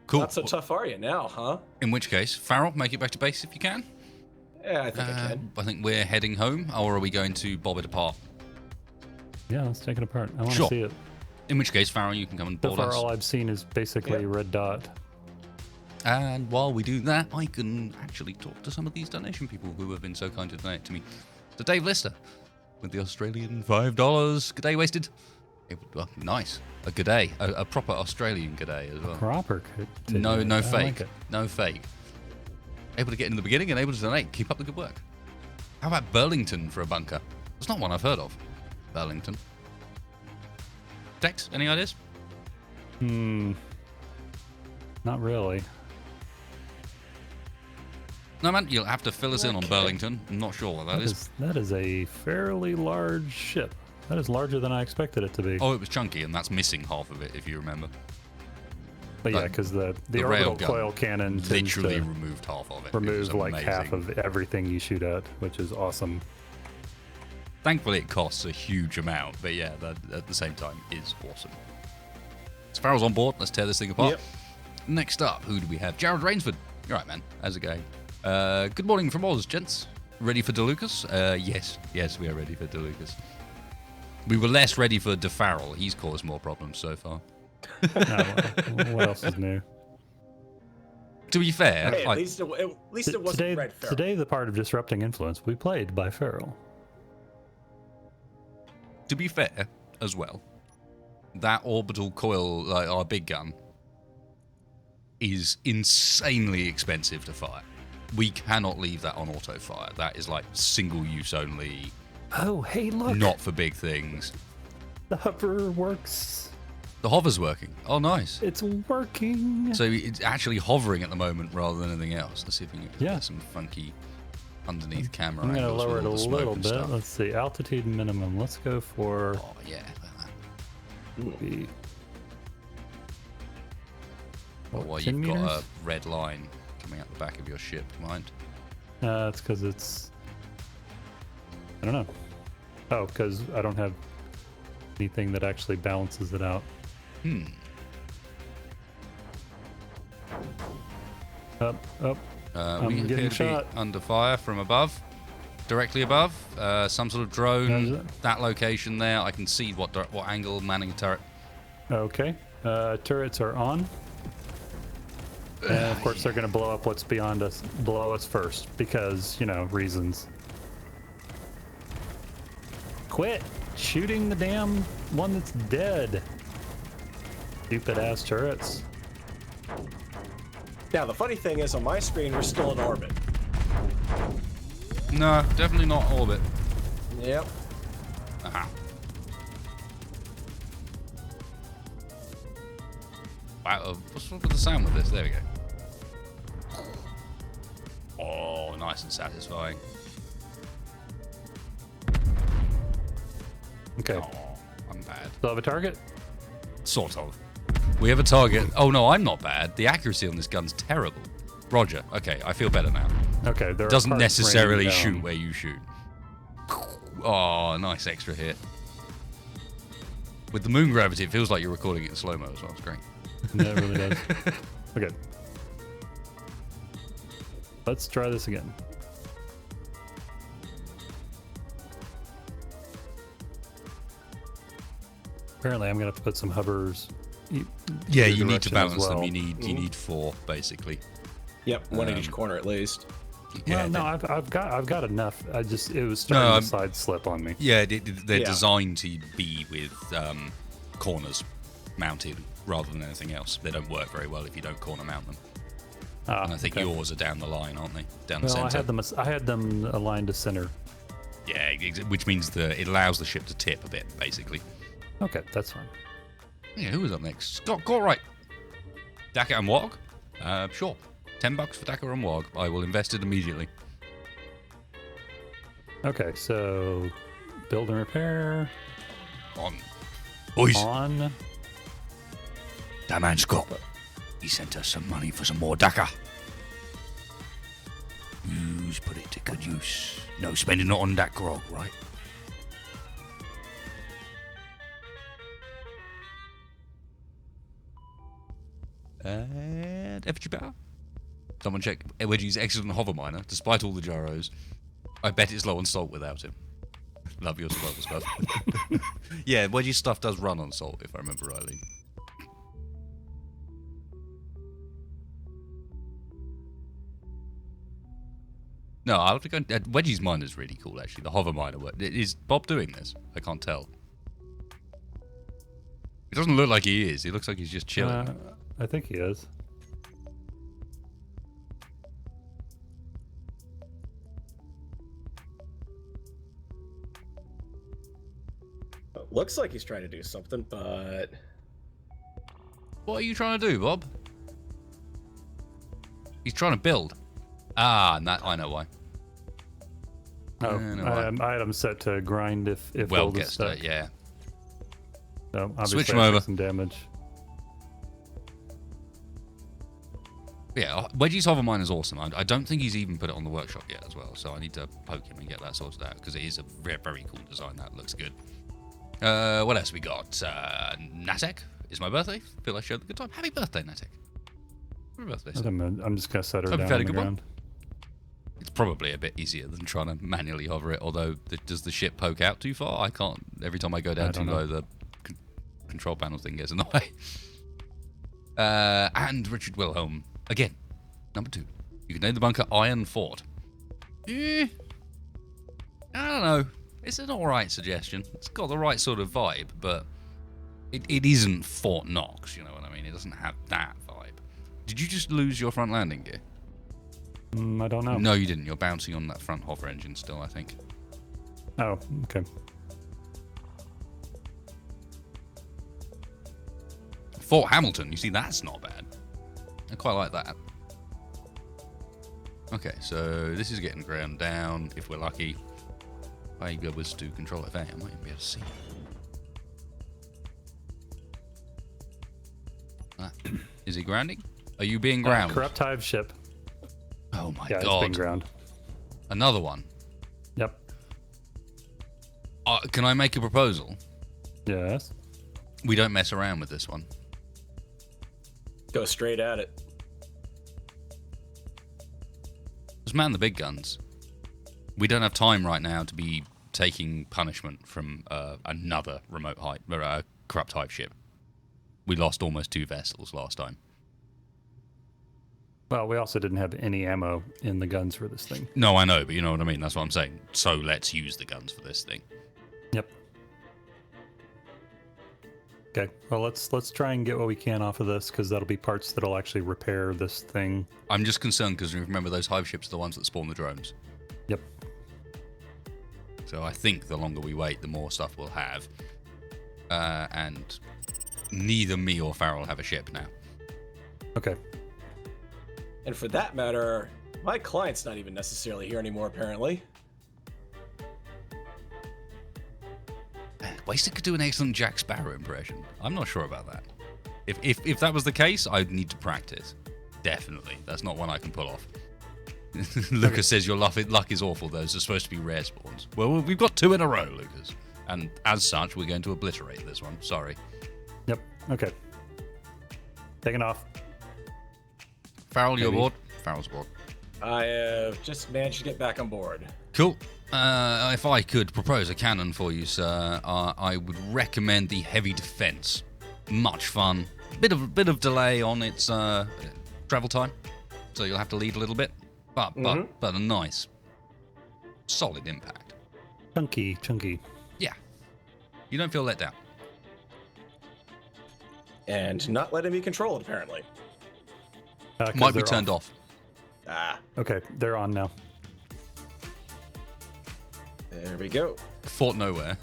Cool. Not so tough are you now, huh? In which case, Farrell, make it back to base if you can. Yeah, I think I can. I think we're heading home, or are we going to bob it apart? Yeah, let's take it apart. I want to Sure. see it. In which case, Farrell, you can come and So board far, us. all I've seen is basically a red dot. And while we do that, I can actually talk to some of these donation people who have been so kind to donate to me. So Dave Lister, with the Australian $5. Good day, wasted. Nice. A good day. A proper Australian good day as well. Proper. No I fake. like it. No fake. Able to get in the beginning and able to donate. Keep up the good work. How about Burlington for a bunker? It's not one I've heard of. Burlington. Dex, any ideas? Not really. No, man, you'll have to fill us in on Okay. Burlington. I'm not sure what that is. That is a fairly large ship. That is larger than I expected it to be. Oh, it was chunky, and that's missing half of it, if you remember. But yeah, like, because the the orbital railgun coil cannon tends Literally to removed half of it. It remove was like half amazing. of everything you shoot at, which is awesome. Thankfully, it costs a huge amount, but yeah, that at the same time is awesome. So Farrell's on board. Let's tear this thing apart. Yep. Next up, who do we have? Jared Rainsford. You're right, man. How's it going? Good morning from Oz, gents. Ready for DeLucas? Yes, we are ready for DeLucas. We were less ready for DeFarrell. He's caused more problems so far. What else is new? To be fair, Hey, at least it wasn't Today, Red Pharaoh. today, the part of Disrupting Influence we played by Feral. to be fair as well, that orbital coil, like our big gun, is insanely expensive to fire. We cannot leave that on auto fire. That is like single use only, Oh, hey, look! not for big things. The hover works. The hover's working. Oh, nice. It's working. So it's actually hovering at the moment rather than anything else. Let's see if we can Yeah. get some funky underneath camera I'm gonna angles with lower it a all the smoke little and bit. stuff. Let's see, altitude minimum. Let's go for Oh, yeah. the. Well, 10 you've got meters? a red line coming out the back of your ship, mind. It's because it's. I don't know. Oh, because I don't have anything that actually balances it out. Up. We getting appear to shot. be under fire from above, directly above. Some sort of Is drone. it? That location there, I can see what angle manning a turret. Okay. Turrets are on. And of course, they're going to blow up what's beyond us, below us first, because, reasons. Quit shooting the damn one that's dead. Stupid ass turrets. Now, the funny thing is, on my screen, we're still in orbit. No, definitely not orbit. Yep. Aha. Wow, what's wrong with the sound with this? There we go. Oh, nice and satisfying. Okay. Oh, I'm bad. Still have a target? Sort of. We have a target. Oh no, I'm not bad. The accuracy on this gun's terrible. Roger. Okay, I feel better now. Okay. There Doesn't are parts necessarily raining shoot down. where you shoot. Oh, nice extra hit. With the moon gravity, it feels like you're recording it in slow-mo as well. It's great. Yeah, it really does. Okay. Let's try this again. Apparently, I'm gonna have to put some hovers. Yeah, either you need to direction as balance them. well. You need 4 basically. Yep, one at each corner at least. Yeah, Well, no, I've got enough. It was starting I'm- to side slip on me. yeah, they're Yeah. designed to be with corners mounted rather than anything else. They don't work very well if you don't corner mount them. And I think okay. yours are down the line, aren't they? Down the Well, center. I had them aligned to center. Yeah, which means it allows the ship to tip a bit, basically. Okay, that's fine. Yeah, who was up next? Scott Gorright. Dakar and Wog? Sure. $10 for Dakar and Wog. I will invest it immediately. Okay, so build and repair. On. Boys. On. That man Scott. He sent us some money for some more DACA. Use, put it to good use. No spending it on that grog, right? And effigy power. Someone check Wedgie's excellent hover miner, despite all the gyros. I bet it's low on salt without him. Love your survival stuff. Yeah, Wedgie's stuff does run on salt, if I remember rightly. No, I'll have to go. Wedgie's miner is really cool, actually. The hover miner work. Is Bob doing this? I can't tell. It doesn't look like he is. He looks like he's just chilling. I think he is. Looks like he's trying to do something, but... What are you trying to do, Bob? He's trying to build. Ah, and that I know why. Oh, item set to grind if Well, gold is gets stuck. that, yeah. So obviously Switch him I took over. some damage. Yeah, Wedgie's hover mine is awesome. I don't think he's even put it on the workshop yet as well, so I need to poke him and get that sorted out because it is a very, very cool design. That looks good. What else we got? Natek. It's my birthday. Feel I shared a good time. Happy birthday, Natek. Happy birthday. Sir. I'm just gonna set her Hope you've down had on a the good one. ground. It's probably a bit easier than trying to manually hover it, although does the ship poke out too far? I can't. Every time I go down too low, the control panel thing gets in the way. And Richard Wilhelm, again, number 2. You can name the bunker Iron Fort. I don't know. It's an alright suggestion. It's got the right sort of vibe, but it isn't Fort Knox, you know what I mean? It doesn't have that vibe. Did you just lose your front landing gear? I don't know. No, you didn't. You're bouncing on that front hover engine still, I think. Oh, okay. Fort Hamilton, you see, that's not bad. I quite like that. Okay, so this is getting ground down. If we're lucky, I was to control FA, I might even be able to see. Is he grounding? Are you being ground? Corrupt Hive ship. Oh my Yeah, god. it's been ground. Another one. Yep. Can I make a proposal? Yes. We don't mess around with this one. Go straight at it. Let's man the big guns. We don't have time right now to be taking punishment from another remote hive, or corrupt hive ship. We lost almost 2 vessels last time. Well, we also didn't have any ammo in the guns for this thing. No, I know, but you know what I mean. That's what I'm saying. So let's use the guns for this thing. Yep. Okay. Well, let's try and get what we can off of this because that'll be parts that'll actually repair this thing. I'm just concerned because remember those hive ships are the ones that spawn the drones. Yep. So I think the longer we wait, the more stuff we'll have. And neither me or Farrell have a ship now. Okay. And for that matter, my client's not even necessarily here anymore, apparently. Wasted could do an excellent Jack Sparrow impression. I'm not sure about that. If that was the case, I'd need to practice. Definitely. That's not one I can pull off. Lucas says your luck is awful. Those are supposed to be rare spawns. Well, we've got 2 in a row, Lucas. And as such, we're going to obliterate this one. Sorry. Yep. Okay. Taking off. Farrell, you aboard? Farrell's aboard. I have just managed to get back on board. Cool. If I could propose a cannon for you, sir, I would recommend the heavy defense. Much fun. Bit of delay on its travel time, so you'll have to lead a little bit. But a nice, solid impact. Chunky. Yeah. You don't feel let down. And not letting me control it, apparently. Might be turned off. Ah, Okay, they're on now. there we go. Fort nowhere.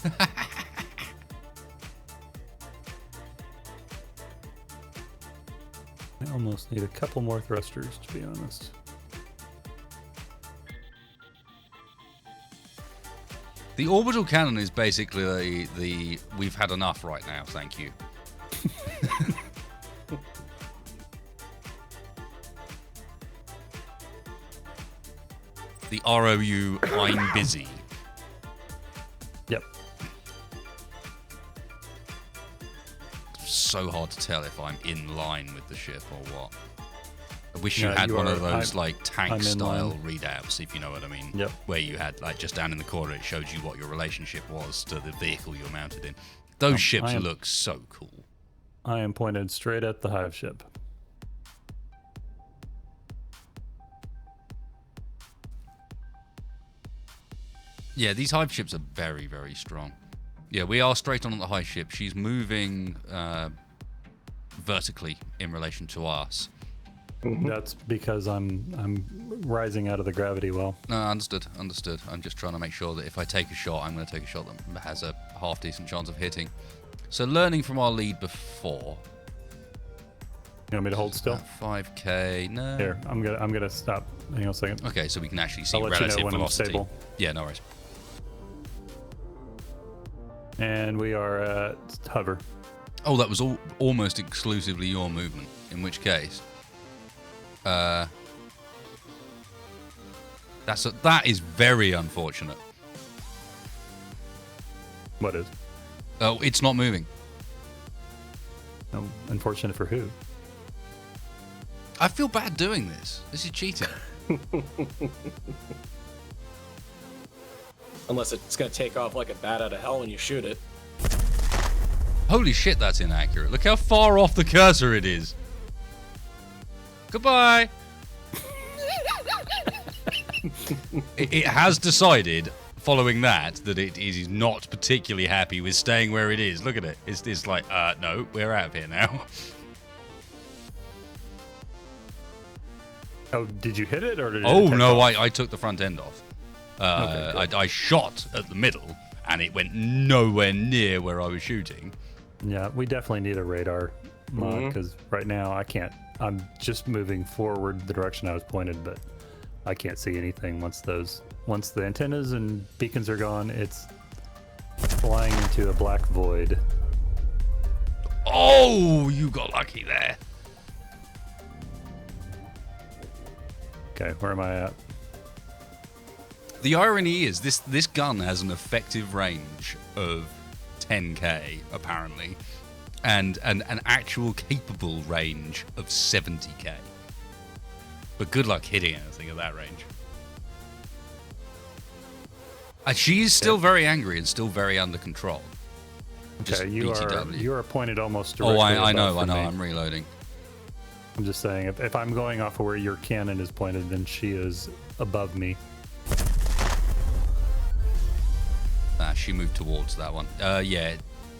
I almost need a couple more thrusters, to be honest. The orbital cannon is basically the we've had enough right now, thank you. The ROU, I'm busy. Yep. So hard to tell if I'm in line with the ship or what. I wish you No, had you one are- of those I'm- like I'm tank in style line. readouts, if you know what I mean. Yep. Where you had like just down in the corner, it showed you what your relationship was to the vehicle you're mounted in. Those ships I am- look so cool. I am pointed straight at the hive ship. Yeah, these hive ships are very, very strong. Yeah, we are straight on the hive ship. She's moving vertically in relation to us. That's because I'm rising out of the gravity well. No, understood. I'm just trying to make sure that if I take a shot, I'm going to take a shot that has a half decent chance of hitting. So learning from our lead before. You want me to hold still? 5k, no. Here, I'm gonna stop. Hang on a second. Okay, so we can actually see I'll let you know relative when I'm velocity. stable. Yeah, no worries. And we are at hover. Oh, that was almost exclusively your movement. In which case, that is very unfortunate. What is? Oh, it's not moving. Oh, unfortunate for who? I feel bad doing this. This is cheating. Unless it's gonna take off like a bat out of hell when you shoot it. Holy shit, that's inaccurate. Look how far off the cursor it is. Goodbye. It has decided, following that it is not particularly happy with staying where it is. Look at it. It's like, no, we're out of here now. Oh, did you hit it or did it? Oh, take no, off? I took the front end off. Okay, good. I shot at the middle, and it went nowhere near where I was shooting. Yeah, we definitely need a radar mod because right now I can't. I'm just moving forward the direction I was pointed, but I can't see anything once the antennas and beacons are gone. It's flying into a black void. Oh, you got lucky there. Okay, where am I at? The irony is this gun has an effective range of 10k apparently, and an actual capable range of 70k. But good luck hitting anything at that range. She's still very angry and still very under control. Just Okay, BTW. you are pointed almost directly. Oh, I know. above from me. I'm reloading. I'm just saying, if I'm going off of where your cannon is pointed, then she is above me. She moved towards that one. Yeah,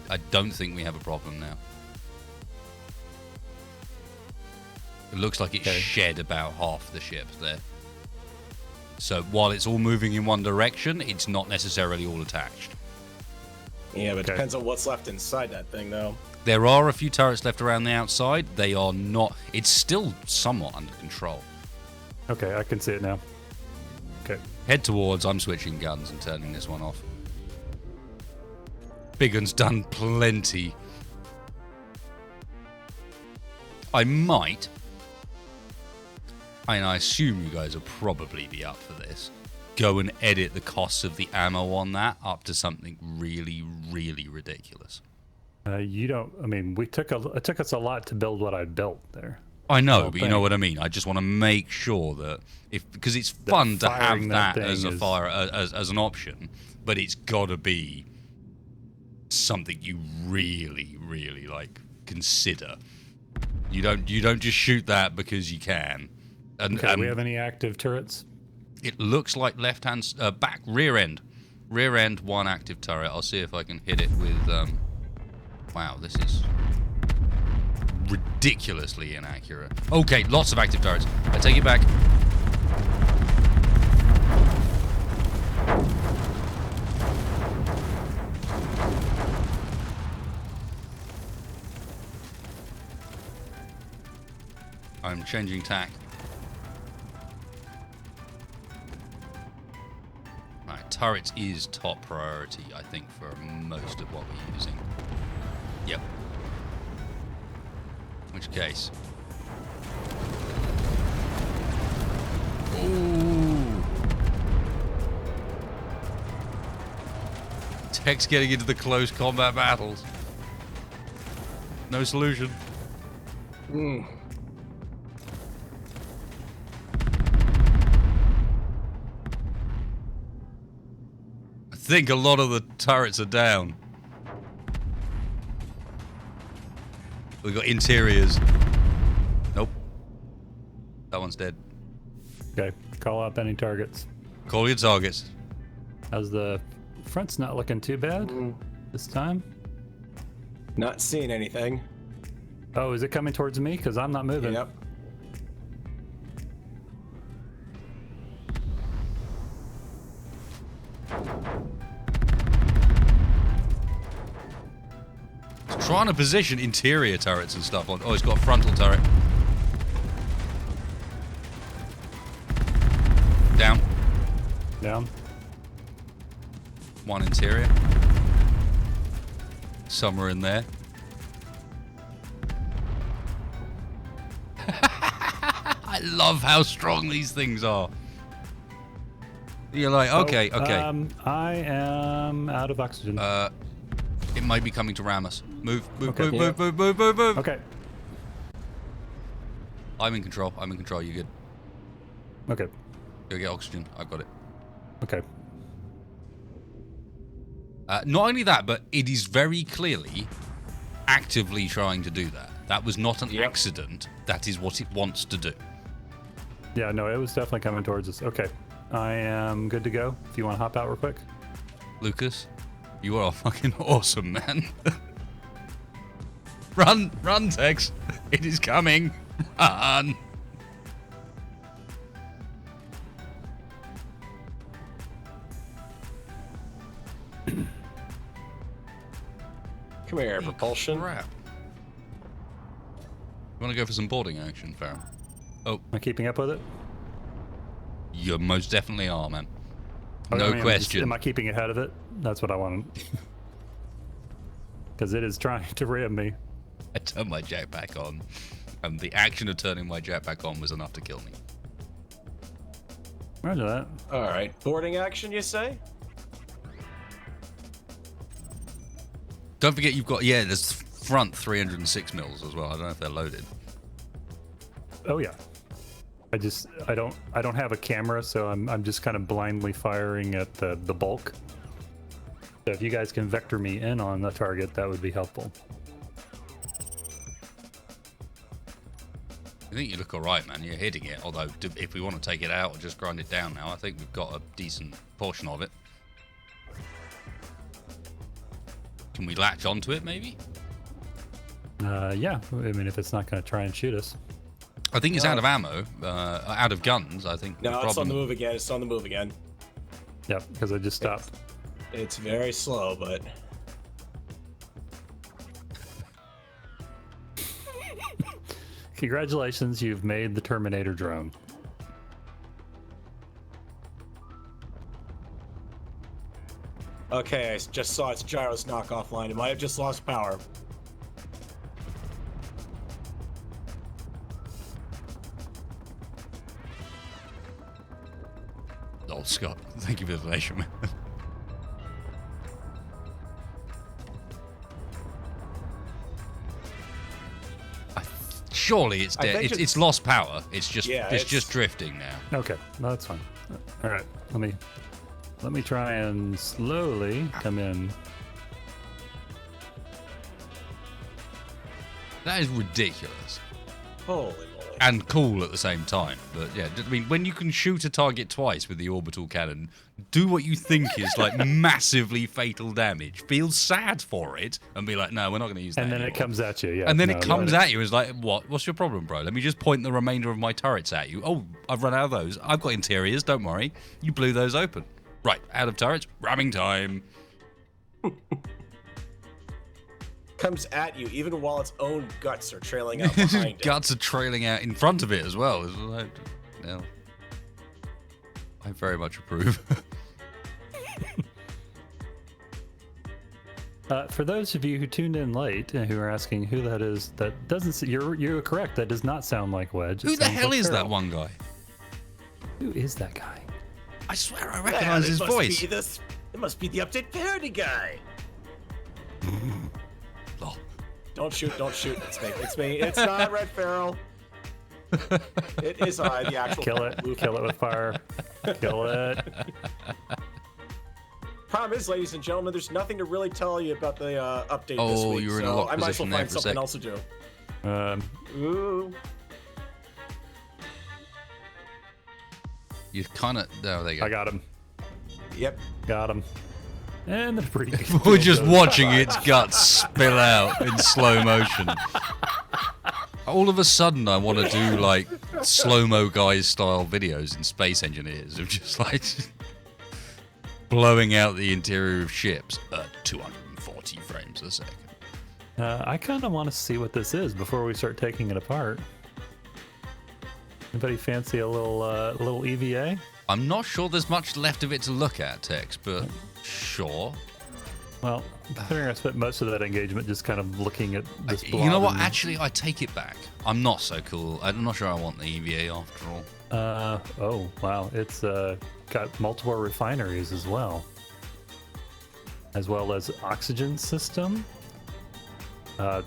I don't think we have a problem now. It looks like it Okay. shed about half the ship there. So while it's all moving in one direction, it's not necessarily all attached. Yeah, but it Okay. depends on what's left inside that thing, though. There are a few turrets left around the outside. They are not... It's still somewhat under control. Okay, I can see it now. Okay. Head towards. I'm switching guns and turning this one off. Big Un's done plenty. I might, and I assume you guys will probably be up for this, go and edit the costs of the ammo on that up to something really, really ridiculous. You don't. I mean, it took us a lot to build what I built there. I know, Whole but you know thing. what I mean. I just want to make sure that because it's fun to have firing that that as thing a is- fire as an option, but it's got to be something you really, really like consider. You don't just shoot that because you can. And Okay, do we have any active turrets? it looks like left hand back rear end one active turret. I'll see if I can hit it with. Wow, this is ridiculously inaccurate. Okay, lots of active turrets. I take it back. I'm changing tack. Right, turrets is top priority, I think, for most of what we're using. Yep. In which case... Ooh! Tech's getting into the close combat battles. No solution. Hmm. I think a lot of the turrets are down. We got interiors. Nope. That one's dead. Okay, call up any targets. Call your targets. How's the front's not looking too bad this time? Not seeing anything. Oh, is it coming towards me? Because I'm not moving. Yep. It's trying to position interior turrets and stuff on. Oh, it's got a frontal turret. Down. Down. One interior. Somewhere in there. I love how strong these things are. You're like, okay, okay. I am out of oxygen. It might be coming to ram us. Move, move, Okay. move. Okay. I'm in control. I'm in control. You good? Okay. Go get oxygen. I've got it. Okay. Not only that, but it is very clearly actively trying to do that. That was not an accident. That is what it wants to do. Yeah, no, it was definitely coming towards us. Okay. I am good to go. If you want to hop out real quick. Lucas, you are fucking awesome, man. Run, run, Tex. It is coming. Run. Come here, propulsion. Crap. You want to go for some boarding action, Farron? Oh, Am I keeping up with it? you most definitely are, man. I No mean, question. Am I keeping ahead of it? That's what I want. Because it is trying to ram me. I turned my jetpack on, and the action of turning my jetpack on was enough to kill me. Roger that. All right, boarding action, you say? Don't forget you've got, yeah, there's front 306 mils as well. I don't know if they're loaded. Oh yeah. I don't have a camera, so I'm just kind of blindly firing at the bulk. So if you guys can vector me in on the target, that would be helpful. I think you look all right, man. You're hitting it. Although, if we want to take it out or just grind it down now, I think we've got a decent portion of it. Can we latch onto it, maybe? Yeah. I mean, if it's not going to try and shoot us. I think it's out of ammo, out of guns. I think. No, the it's on problem... the move again. It's on the move again. Yep, because I just stopped. It's very slow, but... Congratulations, you've made the Terminator drone. Okay, I just saw its gyros knock offline. It might have just lost power. Oh, Scott, thank you for the donation, man. Surely it's dead. It's lost power. It's just it's just drifting now. Okay, no, that's fine. All right, let me try and slowly come in. That is ridiculous. Holy moly. And cool at the same time. But yeah, I mean, when you can shoot a target twice with the orbital cannon, do what you think is like massively fatal damage. Feel sad for it and be like, no, we're not going to use that And then anymore. it comes at you, yeah. And then it comes at you. It's like, what? What's your problem, bro? Let me just point the remainder of my turrets at you. Oh, I've run out of those. I've got interiors. Don't worry. You blew those open. Right, out of turrets. Ramming time. Comes at you even while its own guts are trailing out behind it. Guts are trailing out in front of it as well. It's like, no. I very much approve. For those of you who tuned in late and who are asking who that is, that doesn't. You're correct. That does not sound like Wedge. It Who the sounds hell like is Farrell. that one guy? Who is that guy? I swear I recognize his voice. It must be the update parody guy. Oh. Don't shoot, don't shoot. It's me. It's me. It's not Red Farrell. It is I, the actual. Kill it. Kill it with fire. Kill it. Problem is, ladies and gentlemen, there's nothing to really tell you about the update this week. You were in a so locked I might as well position there find for a something sec. else to do. Ooh. You kind of. Oh, there you go. I got him. Yep. Got him. And the pretty good. We're just watching its guts spill out in slow motion. All of a sudden, I want to do like slow-mo guys style videos in Space Engineers of just like blowing out the interior of ships at 240 frames a second. I kind of want to see what this is before we start taking it apart. Anybody fancy a little EVA? I'm not sure there's much left of it to look at, Tex, but sure. Well, considering I spent most of that engagement just kind of looking at this blob. You know what? and- Actually, I take it back. I'm not so cool. I'm not sure I want the EVA after all. Oh, wow. It's got multiple refineries as well as oxygen system.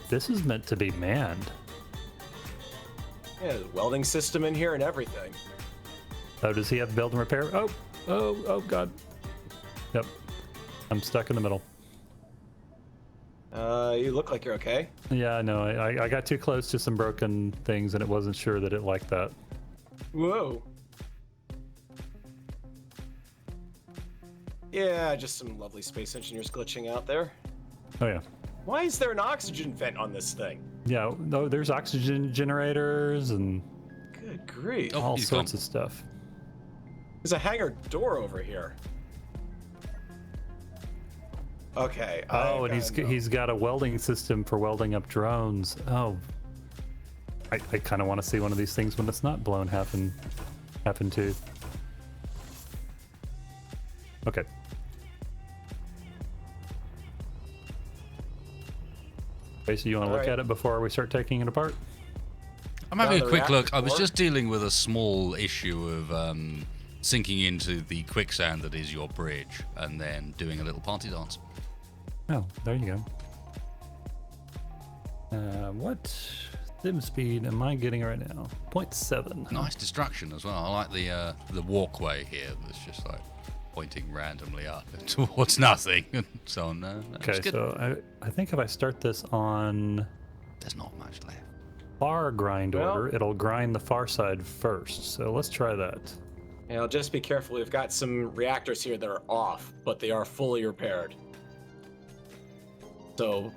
This is meant to be manned. Yeah, there's a welding system in here and everything. Oh, does he have build and repair? Oh, God. Yep. I'm stuck in the middle. You look like you're okay. Yeah, no, I got too close to some broken things and it wasn't sure that it liked that. Whoa. Yeah, just some lovely space engineers glitching out there. Oh, yeah. Why is there an oxygen vent on this thing? Yeah, no, there's oxygen generators and Good grief. Oh, all he's sorts gone. of stuff. There's a hangar door over here. Okay. Oh, and he's got a welding system for welding up drones. Oh, I kind of want to see one of these things when it's not blown half in two. Okay. Basically, you want to look Alright. at it before we start taking it apart? I'm having Down a the quick look. reactor I was core? just dealing with a small issue of sinking into the quicksand that is your bridge and then doing a little party dance. Oh, there you go. What sim speed am I getting right now? 0.7. Nice distraction as well. I like the walkway here that's just like pointing randomly up towards nothing. So no, that's Okay, good. so I think if I start this on There's not much left. far grind Well- order, it'll grind the far side first. So let's try that. Yeah, just be careful. We've got some reactors here that are off, but they are fully repaired. So,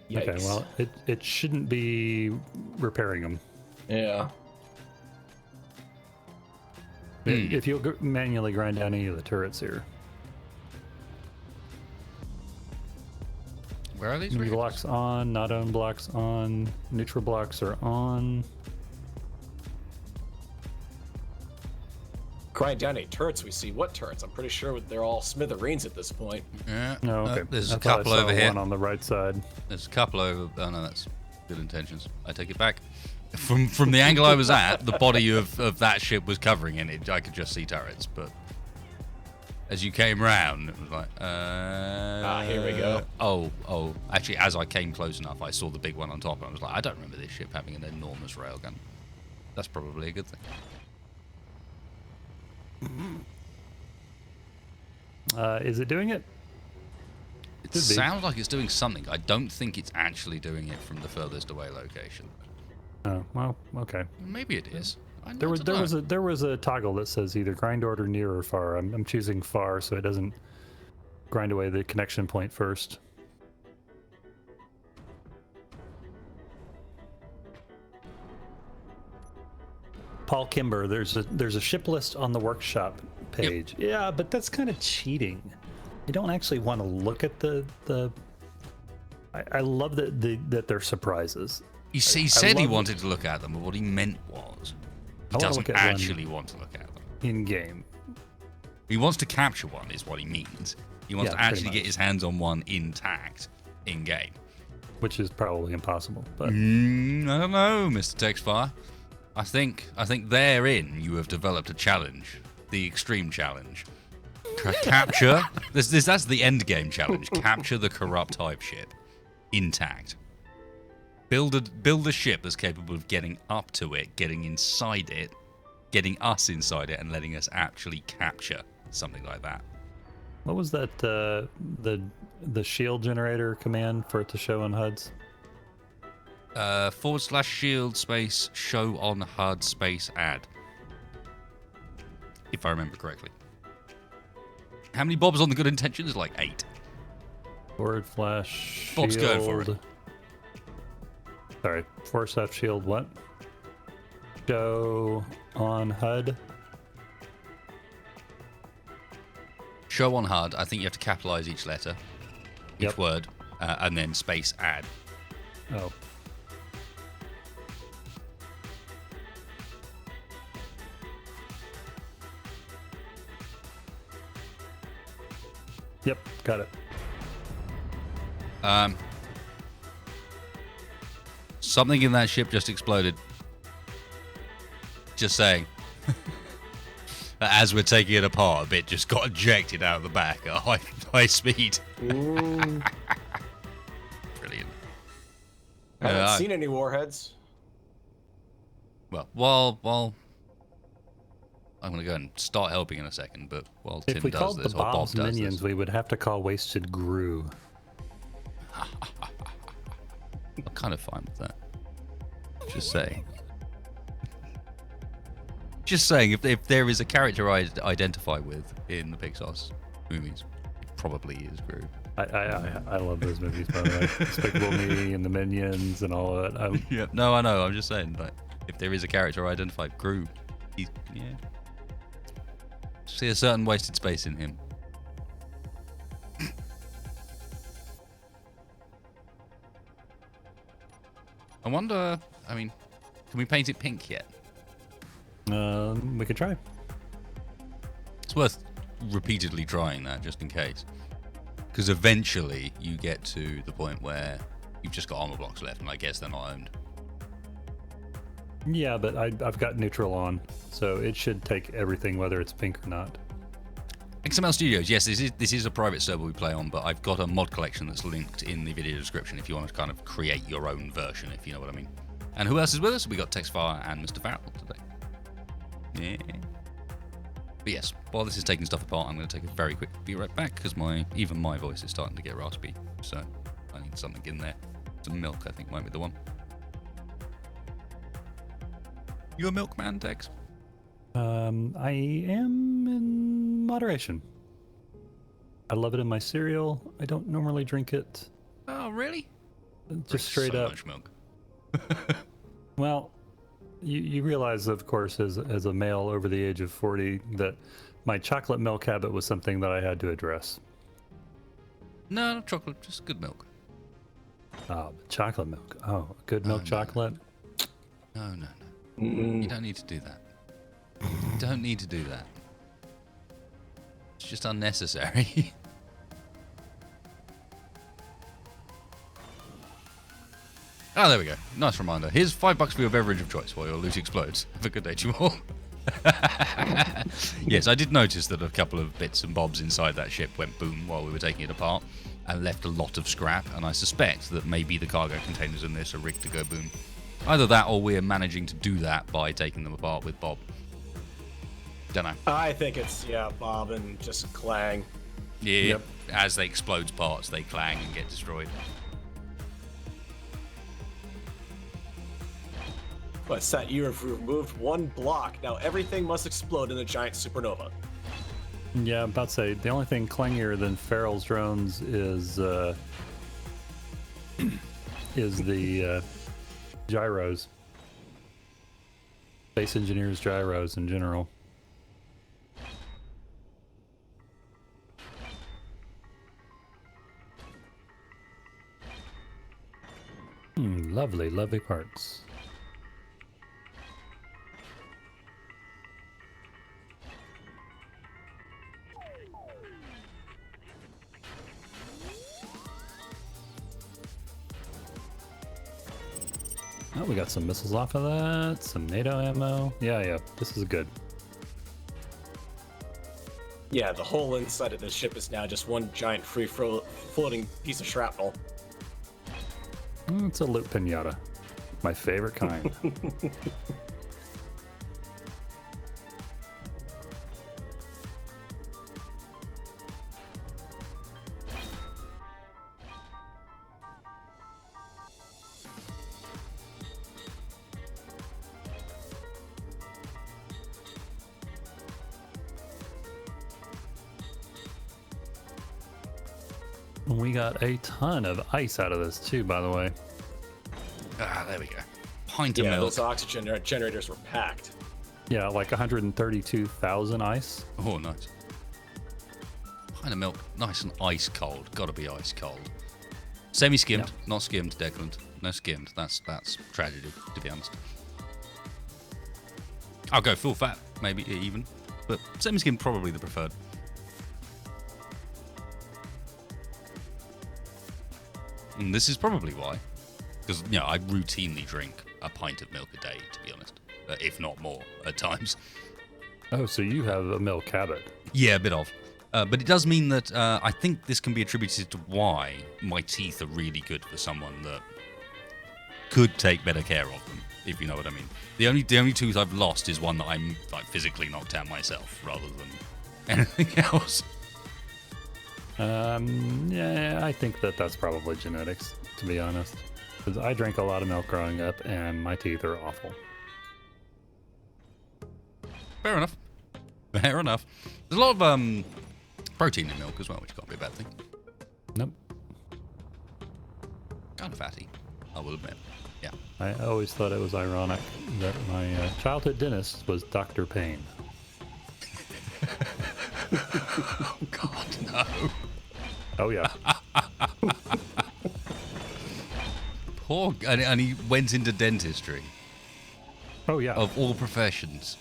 yikes. Okay, well, it shouldn't be repairing them. Yeah. If you'll manually grind down any of the turrets here. Where are these? New reactors? blocks on, not own blocks on, neutral blocks are on. Grind down any turrets we see. What turrets? I'm pretty sure they're all smithereens at this point. Yeah. No, okay. There's I a thought I couple saw over here. one on the right side. There's a couple over. Oh no, that's good intentions. I take it back. From the angle I was at, the body of that ship was covering it. I could just see turrets, but as you came round, it was like. Here we go. Oh. Actually, as I came close enough, I saw the big one on top, and I was like, I don't remember this ship having an enormous railgun. That's probably a good thing. Is it doing it? It Could be. sounds like it's doing something. I don't think it's actually doing it from the furthest away location. Oh, well, okay. Maybe it is. There was a toggle that says either grind order near or far. I'm choosing far so it doesn't grind away the connection point first. Paul Kimber, there's a ship list on the workshop page. Yeah, but that's kind of cheating. You don't actually want to look at the. I love that they're surprises. He said he love- wanted to look at them, but what he meant was he I wanna doesn't look at one. actually want to look at them. In game. He wants to capture one, is what he means. He wants Yeah, to pretty actually get much. his hands on one intact in game. Which is probably impossible, but I don't know, Mr. Texfire. I think therein you have developed a challenge, the extreme challenge. Capture that's the end game challenge. Capture the corrupt hype ship intact. Build a ship that's capable of getting up to it, getting inside it, getting us inside it, and letting us actually capture something like that. what was that? The shield generator command for it to show on HUDs? /shield space show on HUD space add. If I remember correctly. How many Bobs on the good intentions? Like 8. / shield. Bob's going for it. Sorry, / shield what? Show on HUD. Show on HUD. I think you have to capitalize each letter, each Yep. word, and then space add. Oh. Yep, got it. Something in that ship just exploded. Just saying. As we're taking it apart, a bit just got ejected out of the back at high speed. Ooh. Brilliant. I haven't I- seen any warheads. Well, while I'm going to go and start helping in a second, but while Tim If we does called this, the or Bob Bob's does minions, this, we would have to call Wasted Gru. I'm kind of fine with that. Just saying. Just saying, if there is a character I identify with in the Pixar's movies, it probably is Gru. I love those movies, by the way. Despicable Me and the Minions and all of that. Yeah, no, I know. I'm just saying, like, if there is a character I identify, Gru, he's see a certain wasted space in him. I wonder. I mean, can we paint it pink yet? We could try. It's worth repeatedly trying that just in case. Because eventually you get to the point where you've just got armor blocks left, and I guess they're not owned. Yeah, but I've got neutral on, so it should take everything, whether it's pink or not. XML Studios, yes, this is a private server we play on, but I've got a mod collection that's linked in the video description if you want to kind of create your own version, if you know what I mean. And who else is with us? We got Texfire and Mr. Farrell today. Yeah. But yes, while this is taking stuff apart, I'm going to take a very quick be right back because even my voice is starting to get raspy, so I need something in there. Some milk, I think, might be the one. You a milkman, Tex? I am in moderation. I love it in my cereal. I don't normally drink it. Oh, really? Just straight so up. much milk. Well, you realize, of course, as a male over the age of 40, that my chocolate milk habit was something that I had to address. No, not chocolate, just good milk. Oh, chocolate milk. Oh, good milk no. chocolate. No. You don't need to do that. You don't need to do that. It's just unnecessary. Oh, there we go. Nice reminder. Here's $5 for your beverage of choice while your loot explodes. Have a good day to you all. Yes, I did notice that a couple of bits and bobs inside that ship went boom while we were taking it apart and left a lot of scrap, and I suspect that maybe the cargo containers in this are rigged to go boom. Either that or we're managing to do that by taking them apart with Bob. Don't know. I think it's, Bob and just clang. Yeah, Yep. As they explode parts, they clang and get destroyed. What's that? You have removed one block. Now everything must explode in a giant supernova. Yeah, I'm about to say, the only thing clingier than Farrell's drones is the gyros. Space Engineers gyros in general. Lovely, lovely parts. Oh, we got some missiles off of that. Some NATO ammo. Yeah. This is good. Yeah, the whole inside of this ship is now just one giant floating piece of shrapnel. It's a loot pinata. My favorite kind. We got a ton of ice out of this too, by the way. Ah, there we go. Pint of Yeah, milk. those oxygen generators were packed. Yeah, like 132,000 ice. Oh, nice. Pint of milk, nice and ice cold. Gotta be ice cold. Semi-skimmed, not skimmed, Declan. No skimmed. That's tragedy, to be honest. I'll go full fat, maybe even, but semi-skimmed probably the preferred. And this is probably why, because I routinely drink a pint of milk a day, to be honest, if not more at times. Oh, so you have a milk habit. Yeah, a bit of. But it does mean that I think this can be attributed to why my teeth are really good for someone that could take better care of them, if you know what I mean. The only tooth I've lost is one that I'm physically knocked out myself, rather than anything else. Yeah, I think that's probably genetics, to be honest. Because I drank a lot of milk growing up, and my teeth are awful. Fair enough. Fair enough. There's a lot of protein in milk as well, which can't be a bad thing. Nope. Kind of fatty, I will admit. Yeah. I always thought it was ironic that my childhood dentist was Dr. Payne. Oh, God, no. Oh, yeah. Poor... And he went into dentistry. Oh, yeah. Of all professions.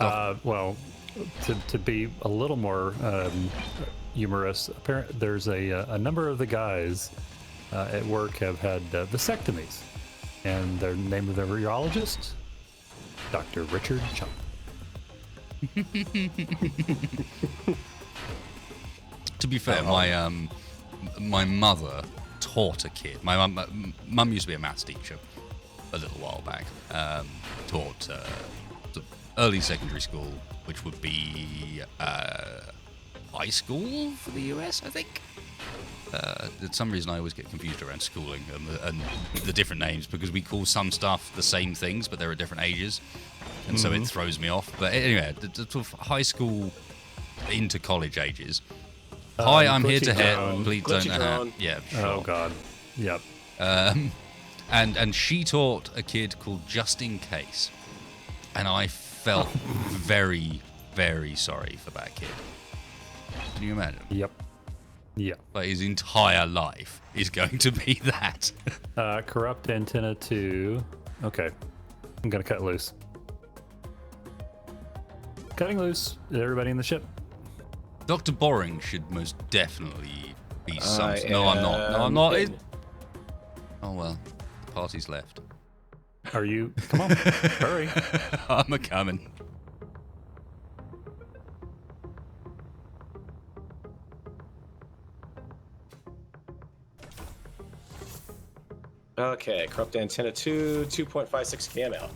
Well, to be a little more humorous, there's a number of the guys at work have had vasectomies, and the name of their urologist, Dr. Richard Chump. To be fair, my mother taught a kid. My mum used to be a maths teacher a little while back. Taught early secondary school, which would be high school for the US, I think. For some reason, I always get confused around schooling and the different names, because we call some stuff the same things, but they're at different ages, and so it throws me off. But anyway, the sort of high school into college ages. Hi, I'm here to help. Please don't know. Yeah, sure. Oh, God. Yep. And she taught a kid called Just In Case, and I felt very, very sorry for that kid. Can you imagine? Yep. Yeah. Like his entire life is going to be that. Corrupt antenna 2. Okay. I'm going to cut loose. Cutting loose. Everybody in the ship. Dr. Boring should most definitely be some... No, I'm not. No, I'm not. Oh, well. The party's left. Are you? Come on. Hurry. I'm a-coming. Okay, corrupt antenna 2, 2.56 cam out.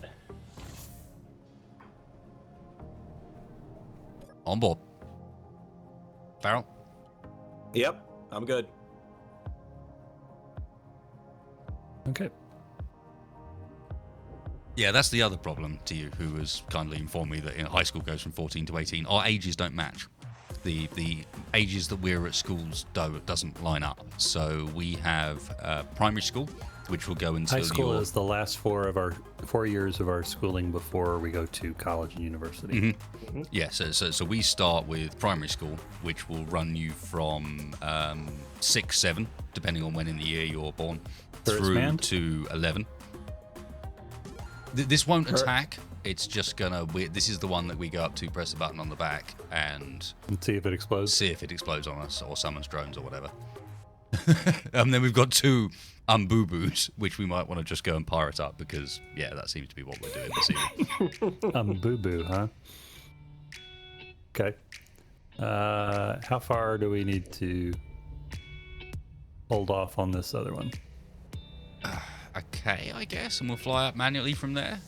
On board. Farrell? Yep, I'm good. Okay. Yeah, that's the other problem to you, who has kindly informed me that high school goes from 14 to 18. Our ages don't match. The ages that we're at schools doesn't line up. So we have primary school, which will go until high school is the last 4 years of our schooling before we go to college and university. Mm-hmm. Yeah, so we start with primary school, which will run you from 6, 7, depending on when in the year you're born, through to 11. This won't attack. It's just gonna. This is the one that we go up to, press a button on the back, and see if it explodes. See if it explodes on us or summons drones or whatever. And then we've got 2 Boo-Boos, which we might want to just go and pirate up because, yeah, that seems to be what we're doing this evening. Boo-Boo, huh? Okay. How far do we need to hold off on this other one? Okay, I guess, and we'll fly up manually from there.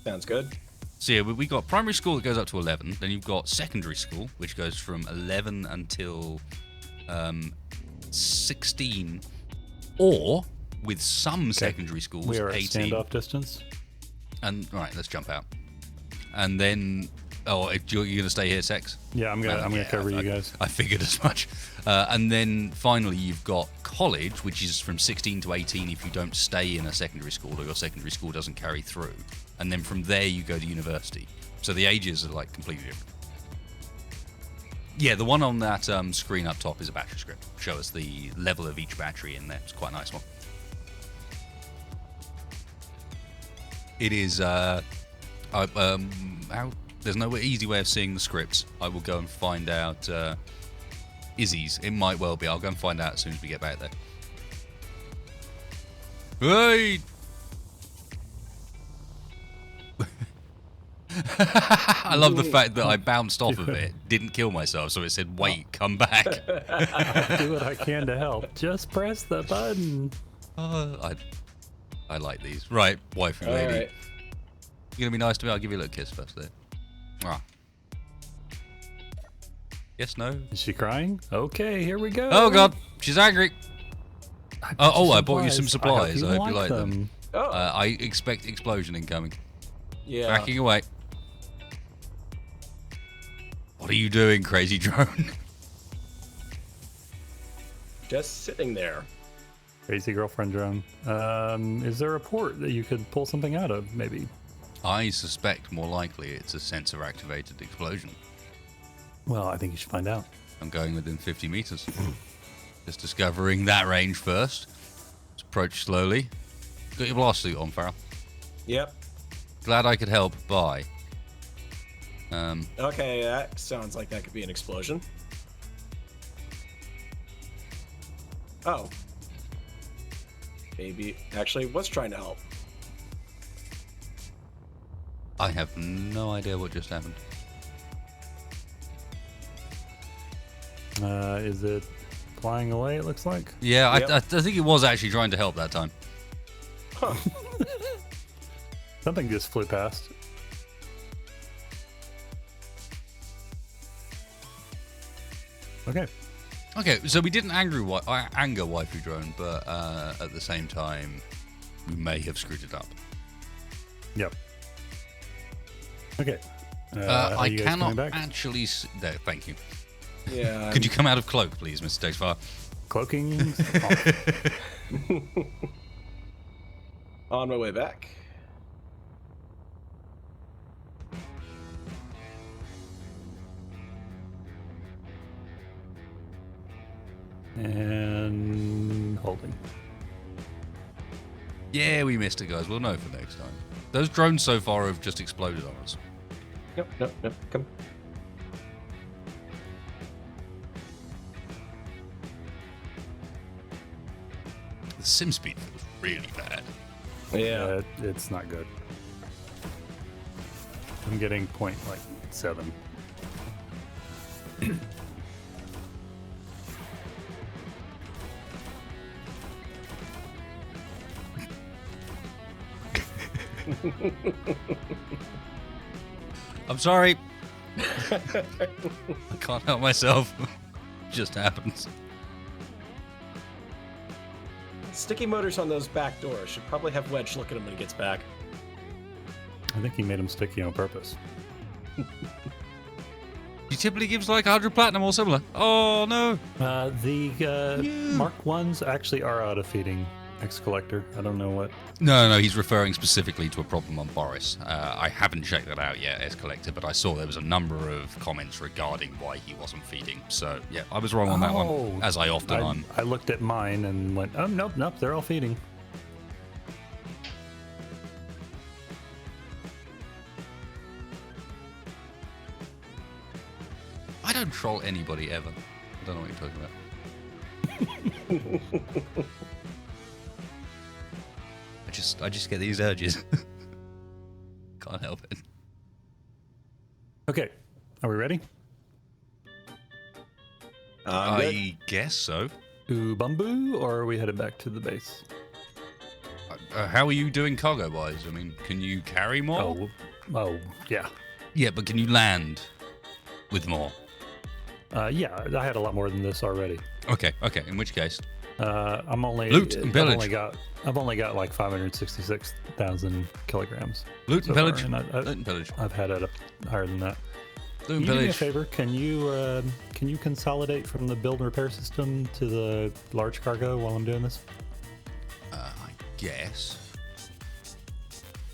Sounds good. So yeah, we got primary school that goes up to 11. Then you've got secondary school, which goes from 11 until 16, or with some secondary schools, We are at 18. standoff distance. And right, let's jump out. And then, you're going to stay here, Sex? Yeah, I'm gonna cover you guys. I figured as much. And then finally, you've got college, which is from 16 to 18 if you don't stay in a secondary school or your secondary school doesn't carry through. And then from there, you go to university. So the ages are like completely different. Yeah, the one on that screen up top is a battery script. Show us the level of each battery in there. It's quite a nice one. It is, there's no easy way of seeing the scripts. I will go and find out Izzy's. It might well be. I'll go and find out as soon as we get back there. Hey! I love the fact that I bounced off of it, didn't kill myself, so it said, wait, come back. I'll do what I can to help. Just press the button. I like these. Right, waifu lady. All right. You gonna be nice to me? I'll give you a little kiss first there. Ah. Yes, no? Is she crying? Okay, here we go. Oh god, she's angry. I bought you supplies. some supplies. I hope you like them. them. Oh. I expect explosion incoming. Yeah. Backing away. What are you doing, crazy drone? Just sitting there. Crazy girlfriend drone. Is there a port that you could pull something out of, maybe? I suspect more likely it's a sensor-activated explosion. Well, I think you should find out. I'm going within 50 meters. Just discovering that range first. Let's approach slowly. Got your blast suit on, Farrell. Yep. Glad I could help. Bye. Okay, that sounds like that could be an explosion. Oh. Maybe. Actually, what's trying to help? I have no idea what just happened. Is it flying away, it looks like? Yeah, Yep. I think it was actually trying to help that time. Huh. Something just flew past. Okay. Okay, so we didn't anger waifu drone, but at the same time, we may have screwed it up. Yep. Okay. I are you guys coming cannot back? actually... No, thank you. Yeah. Could you come out of cloak, please, Mr. Dexfar? Cloaking. On my way back. And holding. Yeah, we missed it, guys. We'll know for next time. Those drones so far have just exploded on us. Yep. Come. The sim speed feels really bad. Yeah. It's not good. I'm getting 0.7. I'm sorry. I can't help myself. Just happens. Sticky motors on those back doors. Should probably have Wedge look at him when he gets back. I think he made them sticky on purpose. He typically gives like 100 platinum or similar. Oh no. The Mark 1s actually are out of feeding X-Collector. I don't know what. No, he's referring specifically to a problem on Boris. I haven't checked that out yet as collector, but I saw there was a number of comments regarding why he wasn't feeding. So yeah, I was wrong on that one, as I often am. I looked at mine and went, oh, nope, they're all feeding. I don't troll anybody ever. I don't know what you're talking about. I just get these urges. Can't help it. Okay, are we ready? I guess so. Bamboo, or are we headed back to the base? How are you doing cargo-wise? I mean, can you carry more? Oh, yeah. Yeah, but can you land with more? Yeah, I had a lot more than this already. Okay. In which case, I'm only loot and pillage. I've only got like 566,000 kilograms. Loot and so pillage. Far, Loot and pillage. I've had it up higher than that. Loot and Can you do me a pillage. favor? Can you consolidate from the build and repair system to the large cargo while I'm doing this? I guess.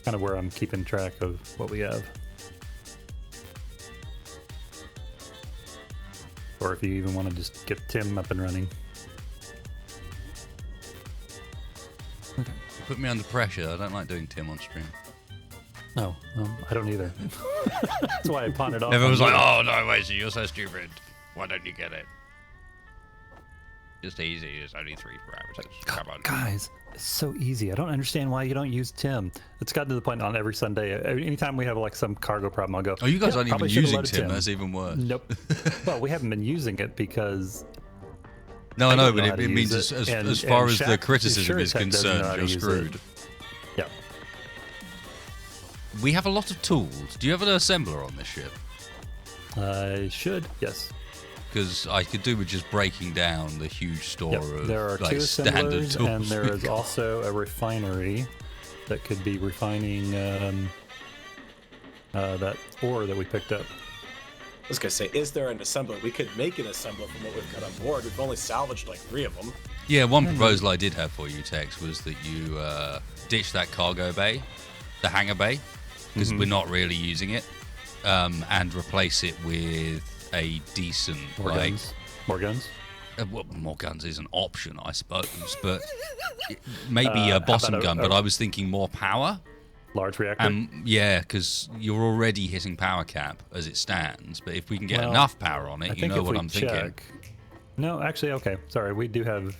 Kind of where I'm keeping track of what we have. Or if you even want to just get Tim up and running. Okay. Put me under pressure. I don't like doing Tim on stream. No, I don't either. That's why I pawned it off. Everyone's like, "Oh no, Wesley, you're so stupid. Why don't you get it? Just easy. It's only 3 parameters. Come on." Guys, it's so easy. I don't understand why you don't use Tim. It's gotten to the point on every Sunday. Anytime we have like some cargo problem, I'll go. Oh, you guys aren't even probably should've using let it Tim. That's even worse. Nope. Well, we haven't been using it because. No, I know, don't but know how to it means use it. as far And as the Shaq criticism sure is as heck doesn't know how concerned, to you're use it. screwed. Yeah. We have a lot of tools. Do you have an assembler on this ship? I should. Yes. Because I could do with just breaking down the huge store Yep. of There are like two standard assemblers, tools. and there we've is got. also a refinery that could be refining that ore that we picked up. I was gonna say, is there an assembler? We could make an assembler from what we've got on board. We've only salvaged like 3 of them. Yeah, one proposal I did have for you, Tex, was that you ditch that cargo bay, the hangar bay, because we're not really using it, and replace it with a decent More guns. More guns. Well, more guns is an option, I suppose, but maybe a bottom gun. But I was thinking more power. Large reactor. Yeah, because you're already hitting power cap as it stands. But if we can get Well, enough power on I it, you think know if what we I'm thinking. check- No, actually, okay. Sorry, we do have,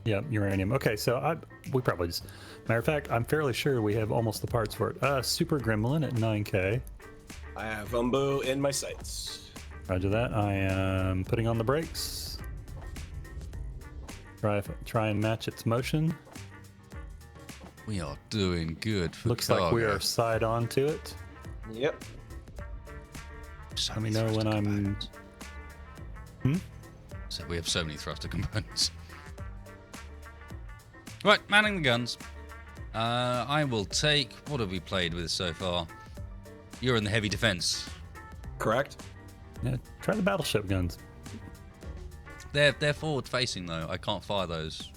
uranium. Okay, so we probably just. Matter of fact, I'm fairly sure we have almost the parts for it. Super Gremlin at 9K. I have Umbu in my sights. Roger that. I am putting on the brakes. Try and match its motion. We are doing good for Looks like we cargo. are side on to it. Yep. So Let me many know when thruster I'm. components. So we have so many thruster components. Right, manning the guns. I will take. What have we played with so far? You're in the heavy defense. Correct. Yeah, try the battleship guns. They're forward facing though. I can't fire those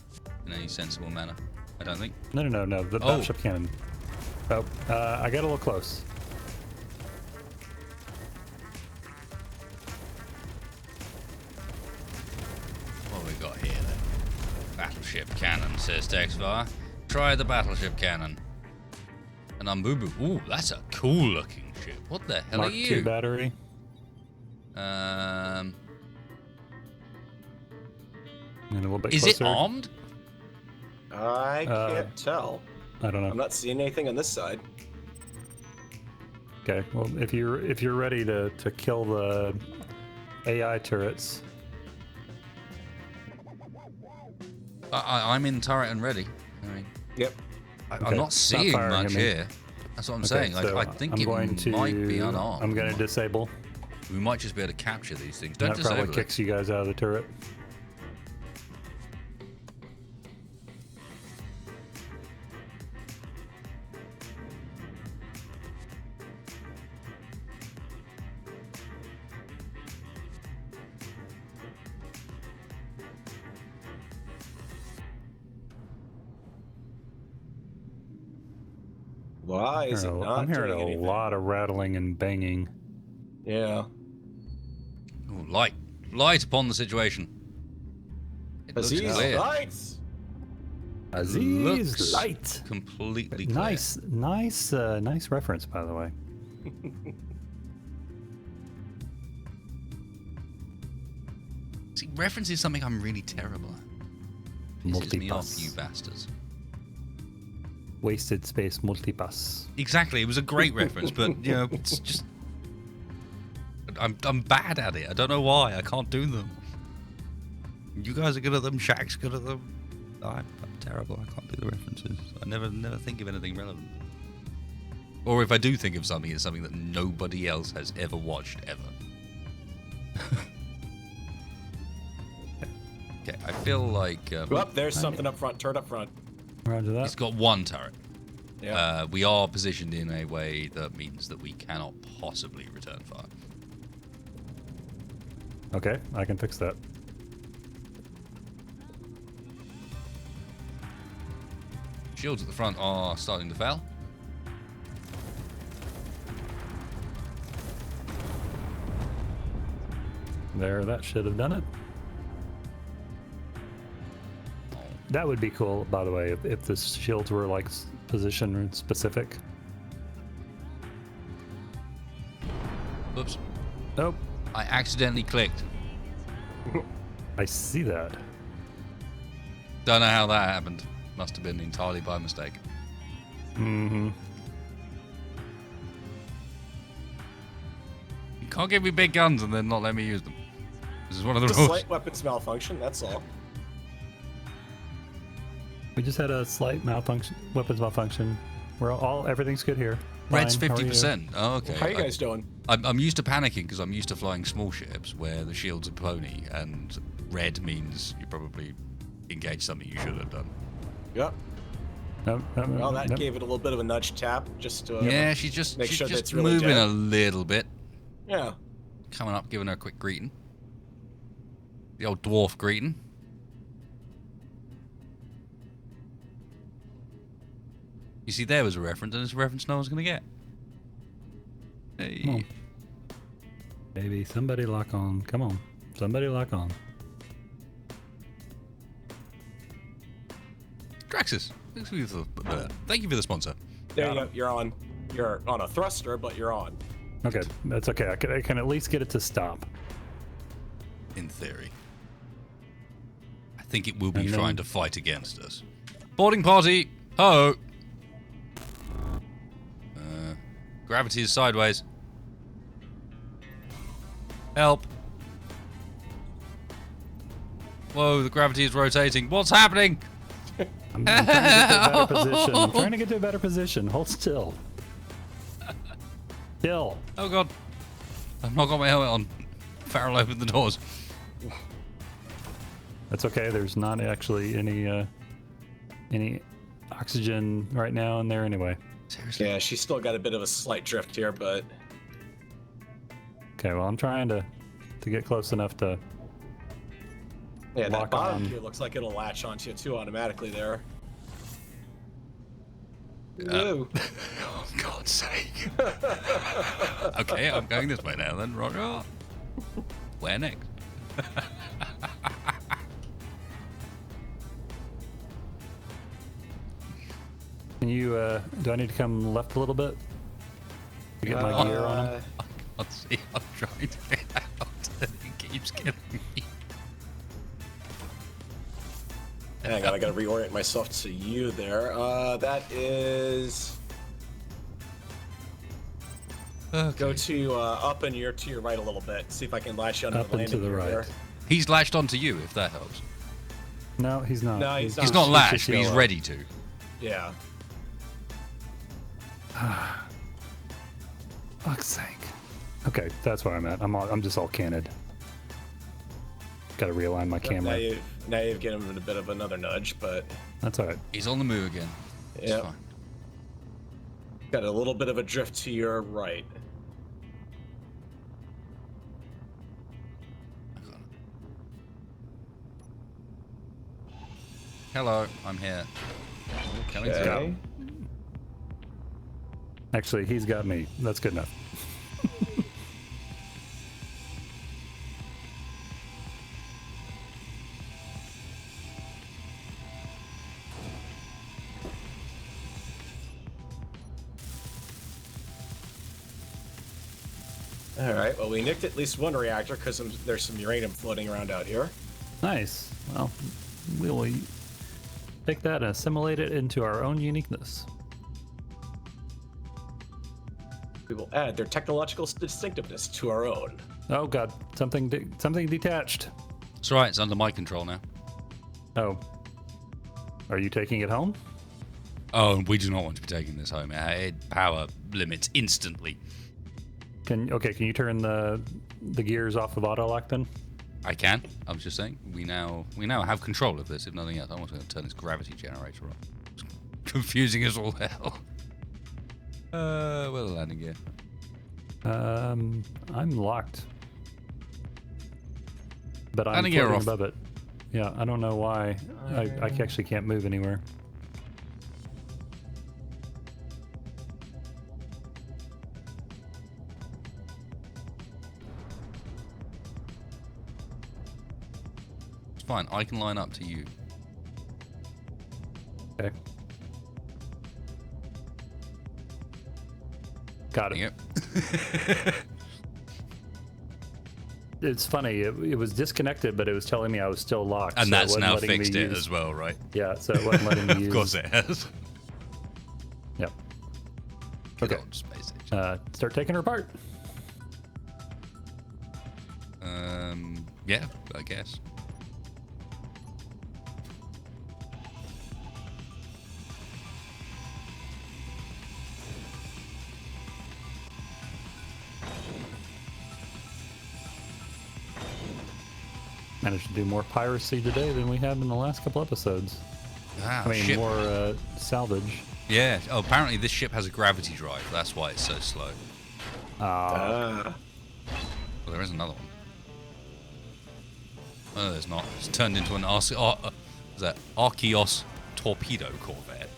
in any sensible manner. I don't think. No. The battleship cannon. Oh, I got a little close. What have we got here then? Battleship cannon, says Texfire. Try the battleship cannon. And I'm boo boo. Ooh, that's a cool looking ship. What the hell Mark are II you? battery. Um, And a little bit is closer. it armed? I can't tell. I don't know. I'm not seeing anything on this side. Okay. Well, if you're ready to kill the AI turrets, I'm in turret and ready. I mean, Yep. I'm Okay, not not seeing firing at much me. here. That's what I'm okay, saying. so I think I'm it going to, might be unarmed. I'm going to disable. We might just be able to capture these things. Don't That disable probably it. kicks you guys out of the turret. Why is it not I'm hearing doing a anything? lot of rattling and banging. Yeah. Ooh, light upon the situation. It looks Aziz, clear. lights! Aziz Looks light. completely clear. Nice reference, by the way. See, reference is something I'm really terrible at. Pisses me off, Multipass. you bastards. Wasted space multipass. Exactly, it was a great reference, but you know, it's just I'm bad at it. I don't know why. I can't do them. You guys are good at them. Shaq's good at them. I'm terrible. I can't do the references. I never think of anything relevant. Or if I do think of something, it's something that nobody else has ever watched ever. Okay, I feel like Oh, there's something up front. Turret up front. Roger that. it's got one turret. Yeah. We are positioned in a way that means that we cannot possibly return fire. Okay, I can fix that. Shields at the front are starting to fail. There, that should have done it. That would be cool, by the way, if the shields were like position specific. Oops. Nope, I accidentally clicked. I see that. Don't know how that happened. Must have been entirely by mistake. Mm-hmm. You can't give me big guns and then not let me use them. This is one of the It's a rules. slight weapons malfunction. That's all. We just had a slight malfunction, weapons malfunction. Everything's good here. Red's Fine, how are you? 50%. Oh, okay. How you guys doing? I'm used to panicking because I'm used to flying small ships where the shield's a pony, and red means you probably engaged something you should have done. Yep. Nope, nope, Well, that nope. gave it a little bit of a nudge tap, just to Yeah, she's just make she's sure that just it's really moving dead. a little bit. Yeah. Coming up, giving her a quick greeting. The old dwarf greeting. You see, there was a reference, and it's a reference no one's going to get. Hey. Come on. Baby, somebody lock on. Come on. Somebody lock on. Draxus, thank you for the sponsor. There you go. You're on. You're on a thruster, but you're on. Okay, that's okay. I can at least get it to stop. In theory. I think it will be And then- trying to fight against us. Boarding party! Ho! Gravity is sideways. Help. Whoa, the gravity is rotating. What's happening? I'm trying to get to a better position. I'm trying to get to a better position. Hold still. Still. Oh god. I've not got my helmet on. Farrell opened the doors. That's okay. There's not actually any oxygen right now in there anyway. Seriously? Yeah, she's still got a bit of a slight drift here, but Okay, well I'm trying to get close enough to yeah, that lock bottom on. here looks like it'll latch onto you too automatically there. Oh, God's sake. Okay, I'm going this way now then, Roger. Where next? Can you do I need to come left a little bit to get my gear on him? Let's see, I'm trying to get out. It keeps killing me. Hang on, I gotta reorient myself to you there. That is Okay. go to up and you're to your right a little bit. See if I can latch you onto Up the and to landing the gear right. there. He's latched onto you, if that helps. No, he's not. No, he's He's not. not latched, just but he's yellow. ready to. Yeah. Fuck's sake. Okay, that's where I'm at. I'm just all canted. Got to realign my Now camera. you've given him a bit of another nudge, but That's all right. He's on the move again. It's Yep. fine. got a little bit of a drift to your right. I got it. Hello, I'm here. Coming through. Okay. Actually, he's got me. That's good enough. All right. Well, we nicked at least one reactor because there's some uranium floating around out here. Nice. Well, we'll eat. take that and assimilate it into our own uniqueness. We will add their technological distinctiveness to our own. Oh god, something detached. It's alright, it's under my control now. Oh. Are you taking it home? Oh, we do not want to be taking this home. It power limits instantly. Can you turn the gears off of auto lock then? I can. I was just saying, we now have control of this, if nothing else. I'm also going to turn this gravity generator on. It's confusing as all hell. Where's the landing gear? I'm locked. But I'm Landing gear floating off. above it. Yeah, I don't know why. I actually can't move anywhere. It's fine. I can line up to you. Okay. Got it. Yep. It's funny. It was disconnected, but it was telling me I was still locked. And so that's wasn't now letting me fixed it use- as well, right? Yeah, so it wasn't letting me use. Of course it has. Yep. Good Okay. old space age. Start taking her apart. Yeah, I guess. Managed to do more piracy today than we have in the last couple episodes. Wow, I mean, ship. more salvage. Yeah. Oh, apparently this ship has a gravity drive. That's why it's so slow. Ah. Well, there is another one. Oh, there's not. It's turned into an Archeos torpedo corvette.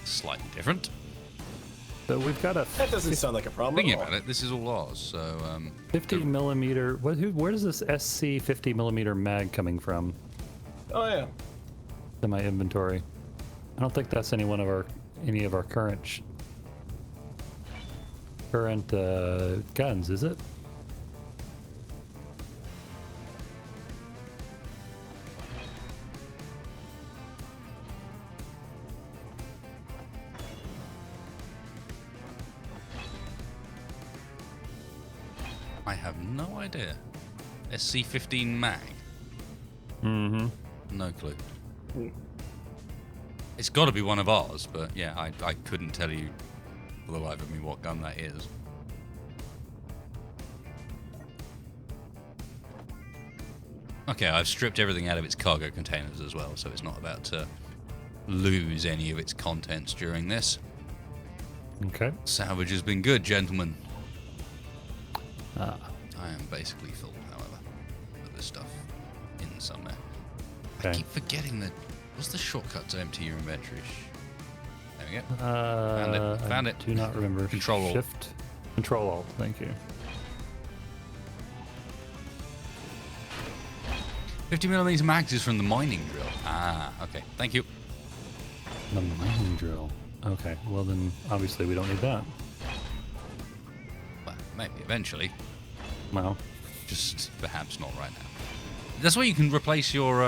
Slightly different. So we've got a That doesn't sound like a problem. Thinking at all. about it, this is all ours. So, 50 millimeter. Where does this SC 50 millimeter mag coming from? Oh yeah. In my inventory. I don't think that's any of our current guns, is it? I have no idea. SC-15 mag. Mm-hmm. No clue. It's got to be one of ours, but yeah, I couldn't tell you for the life of me what gun that is. Okay, I've stripped everything out of its cargo containers as well, so it's not about to lose any of its contents during this. Okay. Salvage has been good, gentlemen. Ah. I am basically full, however, with this stuff in somewhere. I Okay. keep forgetting that. What's the shortcut to empty your inventory? There we go. Found it. I do not remember. Control Alt. Shift. Control Alt. Thank you. 50mm mags is from the mining drill. Ah, okay. Thank you. The mining drill. Okay. Well then, obviously we don't need that. Well, maybe eventually. Well, Just perhaps not right now. That's what you can replace your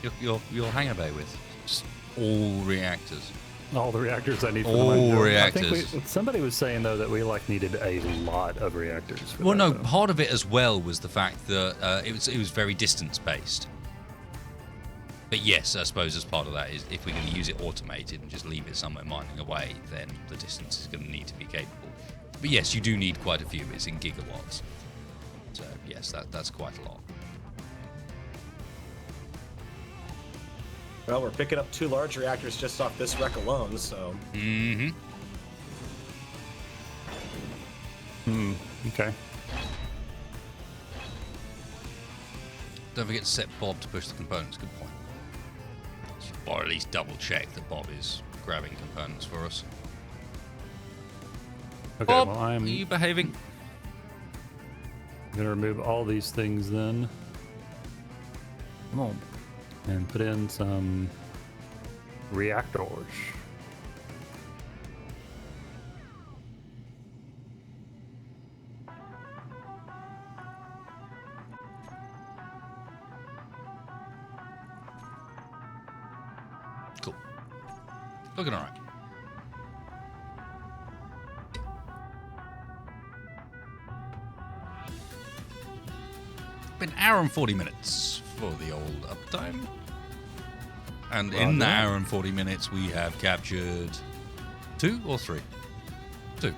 hangar bay with. Just all reactors. all the reactors I need for the All mining drill. reactors. I think somebody was saying though that we needed a lot of reactors. For Well, that, no. though. Part of it as well was the fact that it was very distance based. But yes, I suppose as part of that is if we're going to use it automated and just leave it somewhere mining away, then the distance is going to need to be capable. But yes, you do need quite a few. It's in gigawatts. So yes, that's quite a lot. Well, we're picking up 2 large reactors just off this wreck alone, so. Mm-hmm. Okay. Don't forget to set Bob to push the components. Good point. Or at least double check that Bob is grabbing components for us. Okay. Bob, Well, I'm are you behaving? gonna remove all these things then. Come on. And put in some reactors. Looking all right. Been an hour and 40 minutes for the old uptime. And in that hour and 40 minutes, we have captured 2 or 3? 2.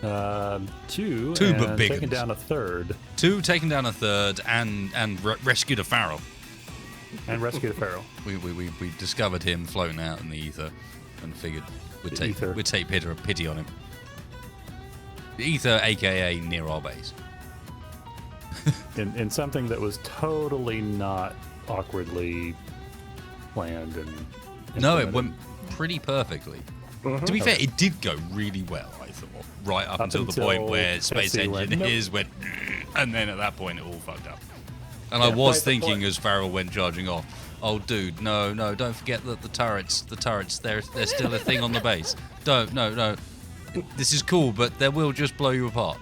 2, Two, and but big taken ones. down a third. 2, taken down a third, and rescued a Pharaoh. And rescued a Pharaoh. We discovered him floating out in the ether and figured we'd The ether. take pity on him. The ether, aka near our base. In something that was totally not awkwardly planned and No, it implemented. went pretty perfectly. To be fair, it did go really well, I thought. Right up until the point where Space SC went, Engineers went, and then at that point it all fucked up. And I Yeah, was right, the thinking point- as Farrell went charging off, oh dude, no, don't forget that the turrets, they're still a thing on the base. No. This is cool, but they will just blow you apart.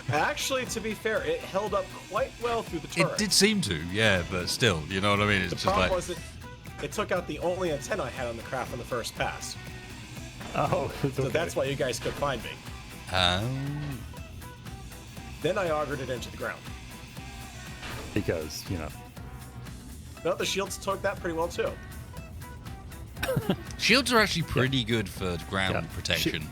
Actually, to be fair, it held up quite well through the turret. It did seem to, yeah, but still, you know what I mean? It's The just problem like, was that it took out the only antenna I had on the craft on the first pass. Oh, it's So okay. that's why you guys could find me. Then I augured it into the ground. Because, No, the shields took that pretty well too. shields are actually pretty good for ground Yeah. protection.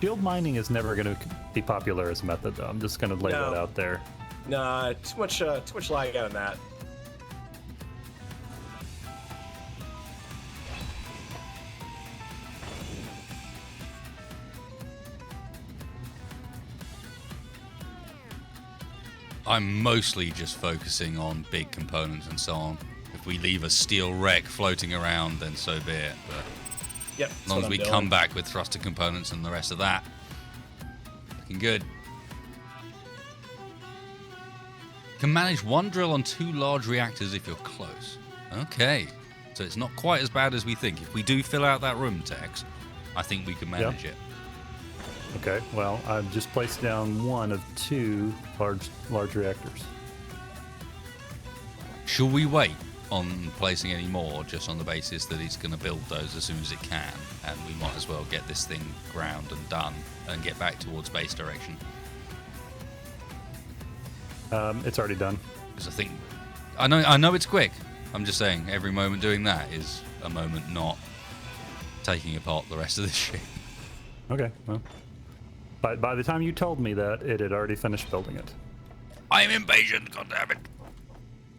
shield mining is never going to be popular as a method, though. I'm just going to lay No. that out there. Nah, too much lag out on that. I'm mostly just focusing on big components and so on. If we leave a steel wreck floating around, then so be it. But Yep. as long as we come back with thruster components and the rest of that, looking good. Can manage 1 drill on 2 large reactors if you're close. Okay, so it's not quite as bad as we think. If we do fill out that room, Tex, I think we can manage it. Okay, well, I've just placed down 1 of 2 large reactors. Should we wait on placing any more just on the basis that it's going to build those as soon as it can, and we might as well get this thing ground and done and get back towards base direction? It's already done. Because I think I know it's quick. I'm just saying every moment doing that is a moment not taking apart the rest of the ship. Okay, well. By the time you told me that, it had already finished building it. I'm impatient, goddammit.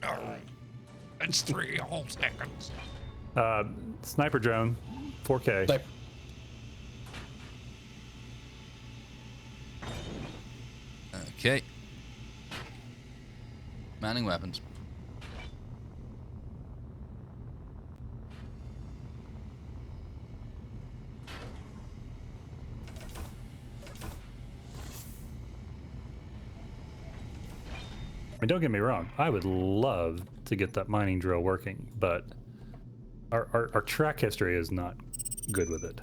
Oh, it's 3 whole seconds. Sniper drone, 4K. Sniper. Okay. Manning weapons. I mean, don't get me wrong. I would love to get that mining drill working, but our track history is not good with it.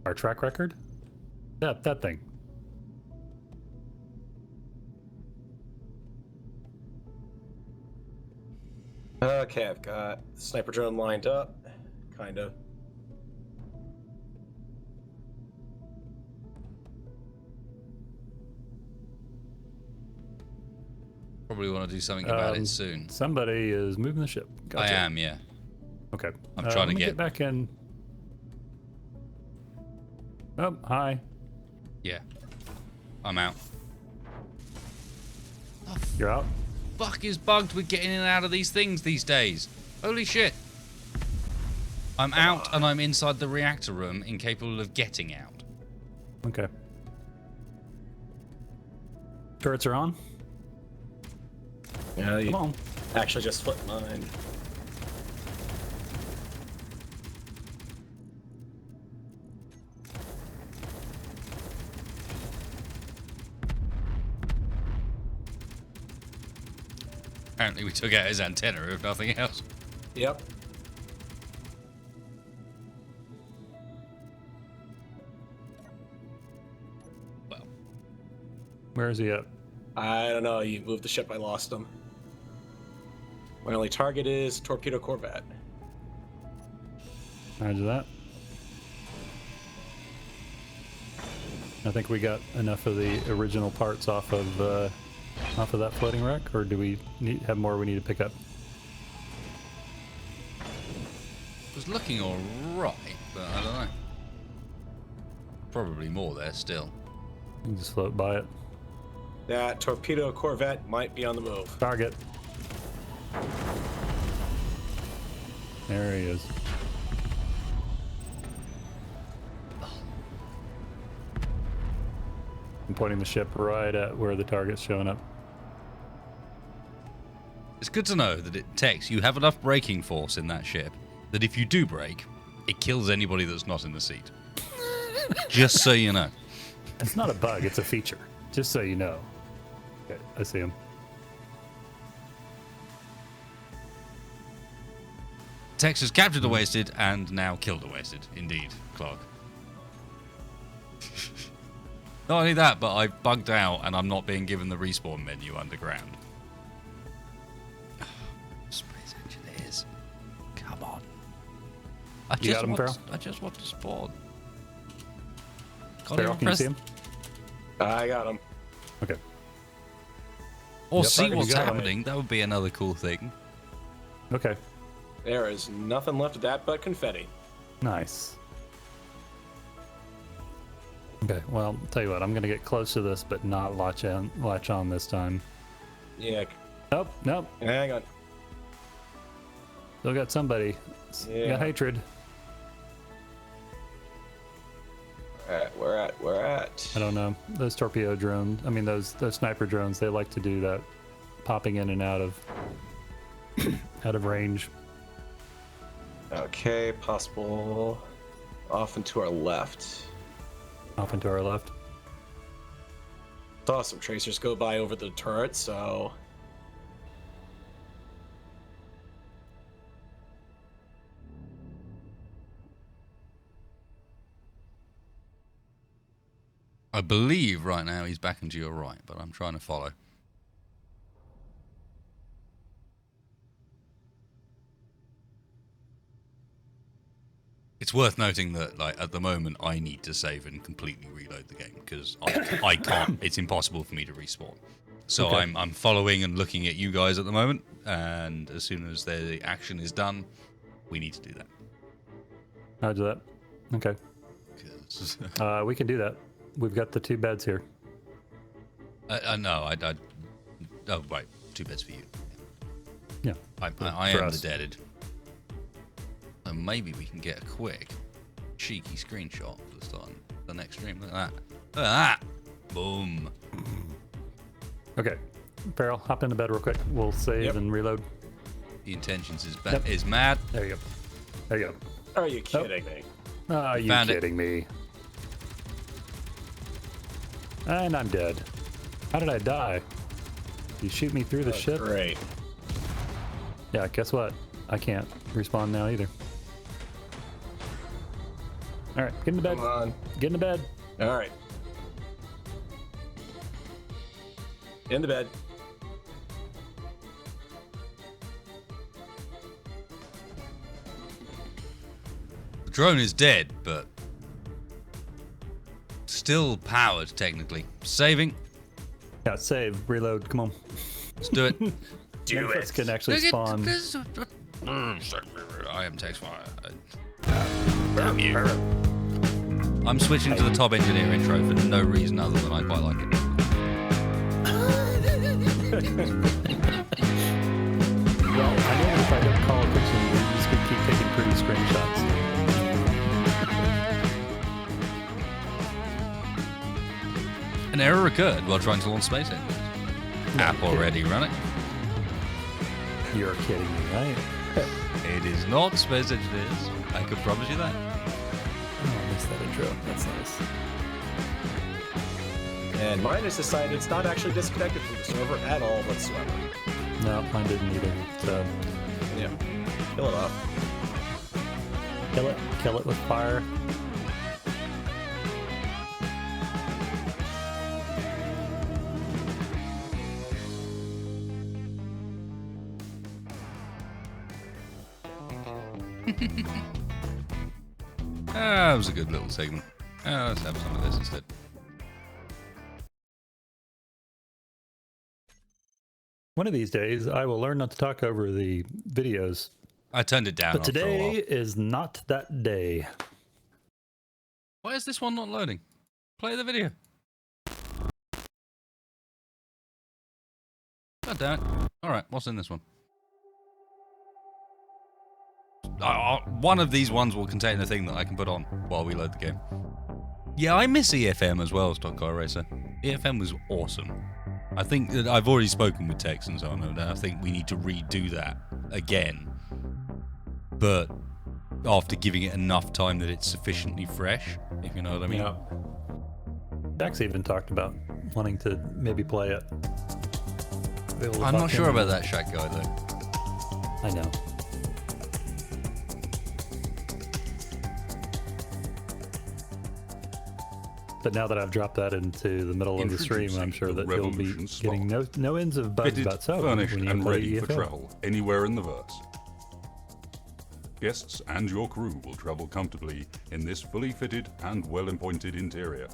Our track record? That thing. Okay, I've got the sniper drone lined up, kind of. Probably want to do something about it soon. Somebody is moving the ship. Gotcha. I am, yeah. Okay. I'm trying to let me get- back in. Oh, hi. Yeah. I'm out. You're out? Fuck is bugged with getting in and out of these things these days. Holy shit. I'm out and I'm inside the reactor room, incapable of getting out. Okay. Turrets are on? Yeah, Come on. actually just flipped mine. Apparently we took out his antenna, if nothing else. Yep. Well, Where is he at? I don't know. You moved the ship. I lost them. My only target is torpedo corvette. Roger that. I think we got enough of the original parts off of that floating wreck, or do we have more we need to pick up? It was looking all right, but I don't know. Probably more there still. You can just float by it. That torpedo corvette might be on the move. Target. There he is. I'm pointing the ship right at where the target's showing up. It's good to know that you have enough braking force in that ship that if you do brake, it kills anybody that's not in the seat. Just so you know. It's not a bug, it's a feature. Just so you know. Okay, I see him. Tex has captured a wasted and now killed a wasted. Indeed, Clark. Not only that, but I bugged out and I'm not being given the respawn menu underground. Space engineers. Come on. I just want to spawn. Farrell, can you see him? I got him. Okay. Or Yep, see you what's got it. happening. That would be another cool thing. Okay. There is nothing left of that but confetti. Nice. Okay, well, tell you what, I'm gonna get close to this, but not latch on this time. Yeah. Nope. Hang on. Still got somebody. Yeah. Got hatred. Where at? I don't know. Those torpedo drones, I mean those sniper drones, they like to do that, popping in and out of out of range. Okay, possible. Off and to our left. Off and to our left. Saw some tracers go by over the turret, so I believe right now he's back into your right, but I'm trying to follow. It's worth noting that, like, at the moment, I need to save and completely reload the game because I can't. It's impossible for me to respawn. So Okay. I'm following and looking at you guys at the moment, and as soon as the action is done, we need to do that. Roger that. Okay. 'Cause We can do that. We've got the 2 beds here. no, oh, right, 2 beds for you. Yeah. I For am us. the deaded. So maybe we can get a quick, cheeky screenshot just on the next stream. Look at that. Look at that. Boom. Okay. Farrell, hop into bed real quick. We'll save Yep. and reload. The intentions Yep. is mad. There you go. There you are you kidding me? go. Are you Found it. kidding me? And I'm dead. How did I die? You shoot me through the ship? Great. Yeah, guess what? I can't respawn now either. Alright, get into bed. Come on. Get into bed. All right. In the bed. The drone is dead, but still powered technically. Saving. Yeah, save, reload, come on. Let's do it. None of us can actually spawn. I am text fire. Damn you. I'm switching to the top engineer intro for no reason other than I quite like it. Well, I know if I don't call attention, we're just gonna keep taking pretty screenshots. An error occurred while trying to launch space engines. App already running. You're kidding me, right? It is not space engineers. I could promise you that. Oh, I missed that intro. That's nice. And mine has decided it's not actually disconnected from the server at all whatsoever. No, mine didn't either. So, Yeah. Kill it off. kill it with fire. That was a good little segment. Let's have some of this instead. One of these days, I will learn not to talk over the videos. I turned it down But after a today while. is not that day. Why is this one not loading? Play the video. God damn it. Alright, what's in this one? One of these ones will contain a thing that I can put on while we load the game. Yeah, I miss EFM as well, Stock Car Racer. EFM was awesome. I think that I've already spoken with Tex and so on, and I think we need to redo that again. But after giving it enough time that it's sufficiently fresh, if you know what I mean. Yeah. Jack's even talked about wanting to maybe play it. I'm not sure about that Shack guy though. I know. But now that I've dropped that into the middle of the stream, I'm sure that he'll be getting no ends of buzz Fitted, about so furnished, when you and play ready for EFL. travel anywhere in the verse. Guests and your crew will travel comfortably in this fully fitted and well-appointed interior.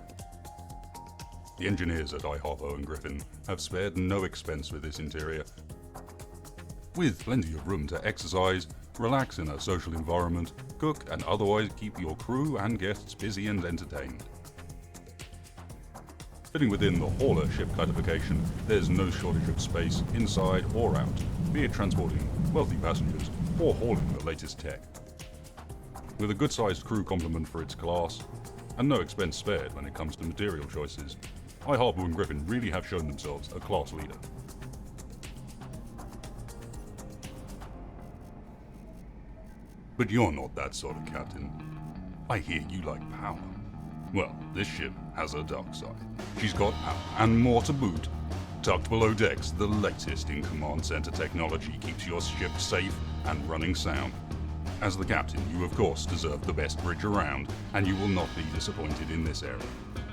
The engineers at iHarpo and Griffin have spared no expense with this interior. With plenty of room to exercise, relax in a social environment, cook and otherwise keep your crew and guests busy and entertained. Fitting within the hauler ship classification, there's no shortage of space inside or out, be it transporting wealthy passengers or hauling the latest tech. With a good-sized crew complement for its class, and no expense spared when it comes to material choices, iHarpo and Griffin really have shown themselves a class leader. But you're not that sort of captain. I hear you like power. Well, this ship has a dark side. She's got power, and more to boot. Tucked below decks, the latest in command center technology keeps your ship safe and running sound. As the captain, you of course deserve the best bridge around, and you will not be disappointed in this era.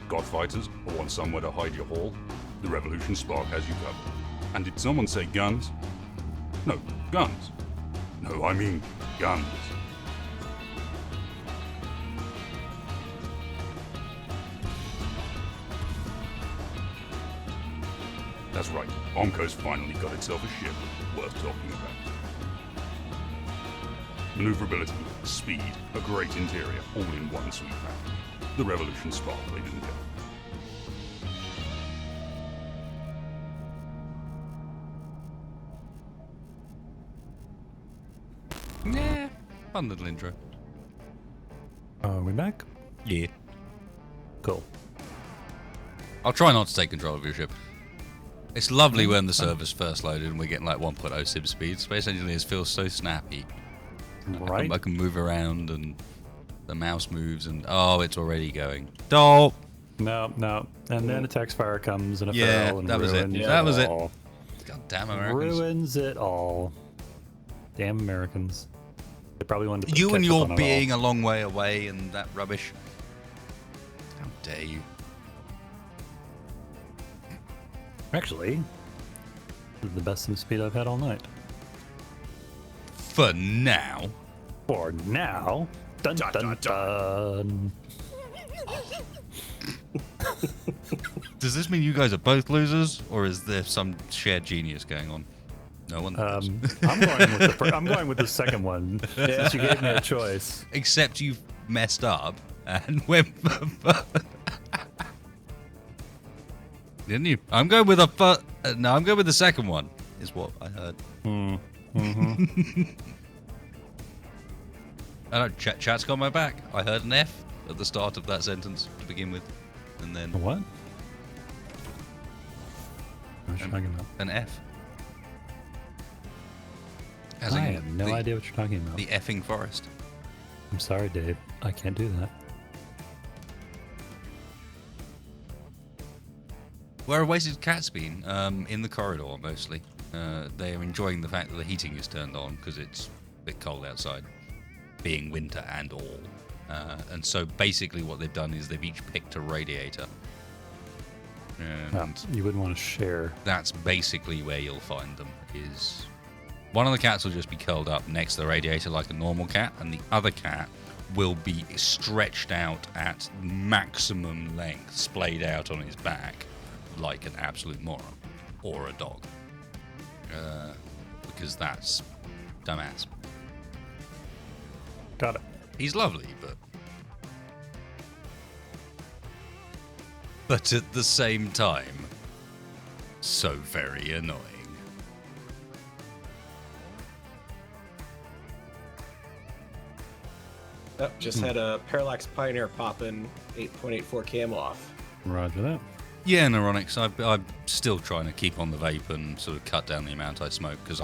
Got fighters, or want somewhere to hide your haul? The Revolution Spark has you covered. And did someone say guns? No, guns. No, I mean guns. That's right, Onco's finally got itself a ship worth talking about. Maneuverability, speed, a great interior, all in one sweet pack. The Revolution Spark, ladies and gentlemen. Yeah, fun little intro. Are we back? Yeah. Cool. I'll try not to take control of your ship. It's lovely when the server's first loaded and we're getting like 1.0 sim speed. Space Engineers feels so snappy. Right. I can move around and the mouse moves and oh, it's already going. Dope. No. And then a text fire comes and a Yeah, feral and that was it. ruins That was it. all. God damn Americans. Ruins it all. Damn Americans. They probably wanted to put You and ketchup your on it being a long way away and that rubbish. How dare you? all. Actually, this is the best sim speed I've had all night. For now. For now. Dun dun dun. dun. Does this mean you guys are both losers, or is there some shared genius going on? No one knows. I'm going with the second one. Since you gave me a choice. Except you've messed up and went for... Didn't you? I'm going with no, I'm going with the second one, is what I heard. Mm-hmm. I know, chat's got my back. I heard an F at the start of that sentence to begin with. And then... What? What are you talking about? An F. I have no idea what you're talking about. The effing forest. I'm sorry, Dave. I can't do that. Where have wasted cats been? In the corridor, mostly. They are enjoying the fact that the heating is turned on because it's a bit cold outside, being winter and all. And so basically what they've done is they've each picked a radiator. And You wouldn't want to share. that's basically where you'll find them, is One of the cats will just be curled up next to the radiator like a normal cat, and the other cat will be stretched out at maximum length, splayed out on his back like an absolute moron. Or a dog. Because that's dumbass. Got it. He's lovely, but at the same time, so very annoying. Oh, just had a Parallax Pioneer pop in 8.84 cam off. Roger that. Yeah, Neuronics, I'm still trying to keep on the vape and sort of cut down the amount I smoke, because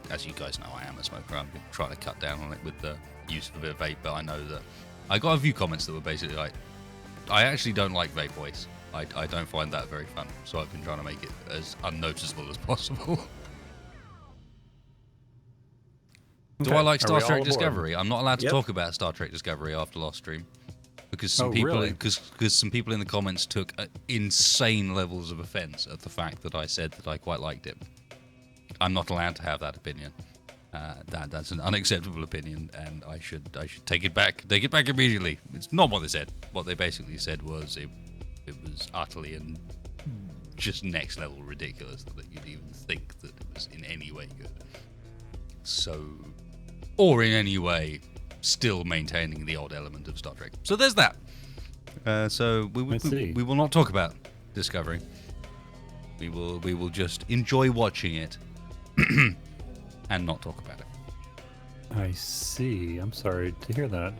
as you guys know, I am a smoker. I'm trying to cut down on it with the use of a bit of vape, but I know that I got a few comments that were basically like, I actually don't like vape voice. I don't find that very fun, so I've been trying to make it as unnoticeable as possible. Do I like Star Trek Discovery? I'm not allowed to talk about Star Trek Discovery after last stream because some people, because some people in the comments took insane levels of offense at the fact that I said that I quite liked it. I'm not allowed to have that opinion. That's an unacceptable opinion, and I should take it back. Take it back immediately. It's not what they said. What they basically said was it was utterly and just next level ridiculous that you'd even think that it was in any way good. So, or in any way, still maintaining the odd element of Star Trek. So there's that. So we will not talk about Discovery. We will just enjoy watching it and not talk about it. I see. I'm sorry to hear that.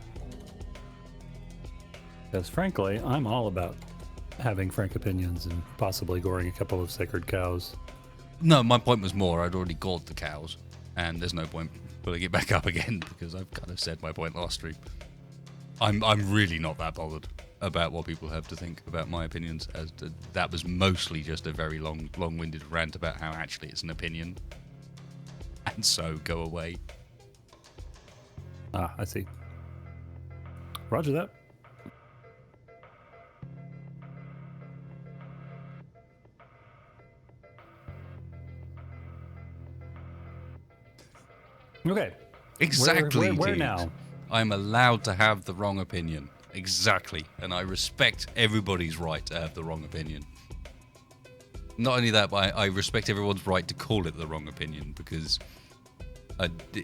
Because frankly, I'm all about having frank opinions and possibly goring a couple of sacred cows. No, my point was more, I'd already gored the cows, and there's no point putting it back up again because I've kind of said my point last stream. I'm really not that bothered about what people have to think about my opinions, as that was mostly just a very long-winded rant about how actually it's an opinion. And so, go away. Ah, I see. Roger that. Okay. Exactly. Where now? I'm allowed to have the wrong opinion. Exactly. And I respect everybody's right to have the wrong opinion. Not only that, but I respect everyone's right to call it the wrong opinion, because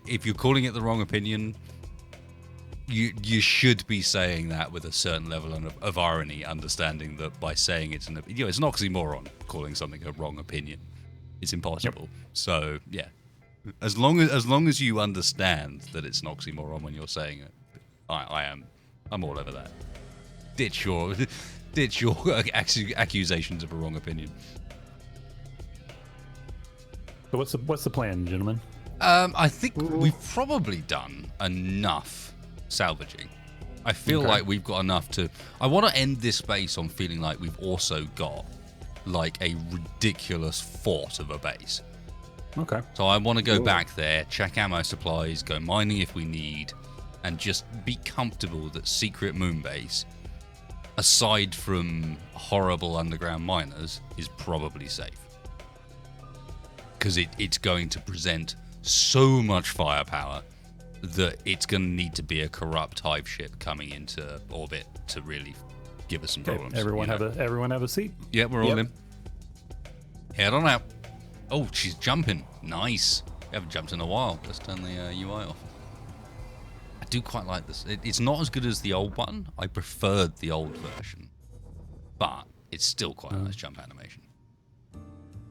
if you're calling it the wrong opinion, you should be saying that with a certain level of irony, understanding that by saying it's an oxymoron calling something a wrong opinion. It's impossible. Yep. So yeah, as long as you understand that it's an oxymoron when you're saying it, I'm all over that. Ditch your accusations of a wrong opinion. So what's the plan, gentlemen? I think we've probably done enough salvaging. I feel like we've got enough to... I want to end this base on feeling like we've also got like a ridiculous fort of a base. Okay. So I want to go back there, check ammo supplies, go mining if we need, and just be comfortable that Secret Moon Base, aside from horrible underground miners, is probably safe. Because it's going to present so much firepower that it's going to need to be a corrupt hive ship coming into orbit to really give us some problems. Everyone have a seat? Yeah, we're all in. Head on out. Oh, she's jumping. Nice. We haven't jumped in a while. Let's turn the UI off. I do quite like this. It's not as good as the old one. I preferred the old version. But it's still quite a nice jump animation.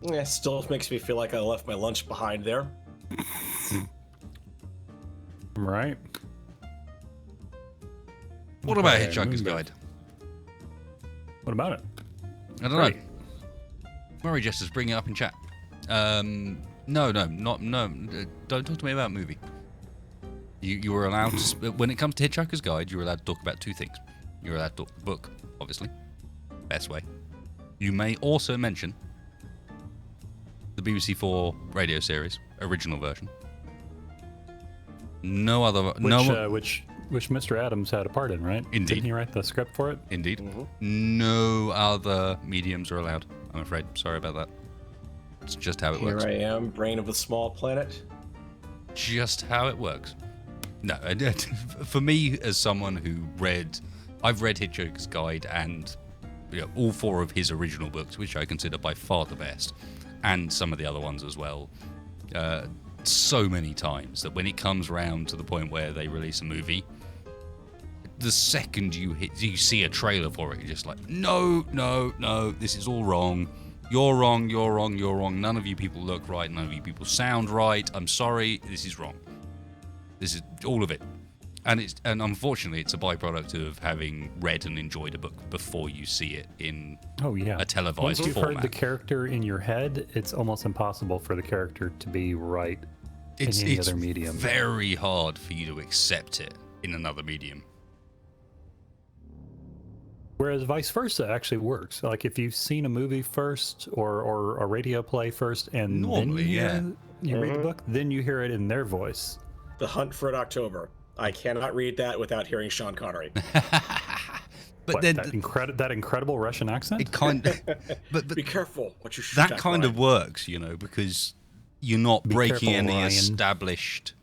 Yeah, still makes me feel like I left my lunch behind there. Right. What about Hitchhiker's Guide? What about it? I don't know. Murray just is bringing it up in chat. No. Don't talk to me about movie. You were allowed to, when it comes to Hitchhiker's Guide, you're allowed to talk about two things. You're allowed to talk the book, obviously. Best way. You may also mention the BBC4 radio series, original version. No other... Which Mr. Adams had a part in, right? Indeed. Didn't he write the script for it? Indeed. No other mediums are allowed, I'm afraid. Sorry about that. It's just how it works. Here I am, brain of a small planet. just how it works. No, for me, as someone who I've read Hitchhiker's Guide and all 4 of his original books, which I consider by far the best, and some of the other ones as well, so many times that when it comes round to the point where they release a movie, the second you see a trailer for it, you're just like, no, this is all wrong. You're wrong. None of you people look right. None of you people sound right. I'm sorry. This is wrong. This is all of it. And unfortunately, it's a byproduct of having read and enjoyed a book before you see it in a televised Once you've format. heard the character in your head, it's almost impossible for the character to be right in any other medium. It's very hard for you to accept it in another medium. Whereas vice versa actually works. Like if you've seen a movie first or a radio play first, and normally, then you read the book, then you hear it in their voice. The Hunt for Red October. I cannot read that without hearing Sean Connery. But then that incredible Russian accent. It kind of, but be careful what you shoot. That kind of works, because you're not breaking any established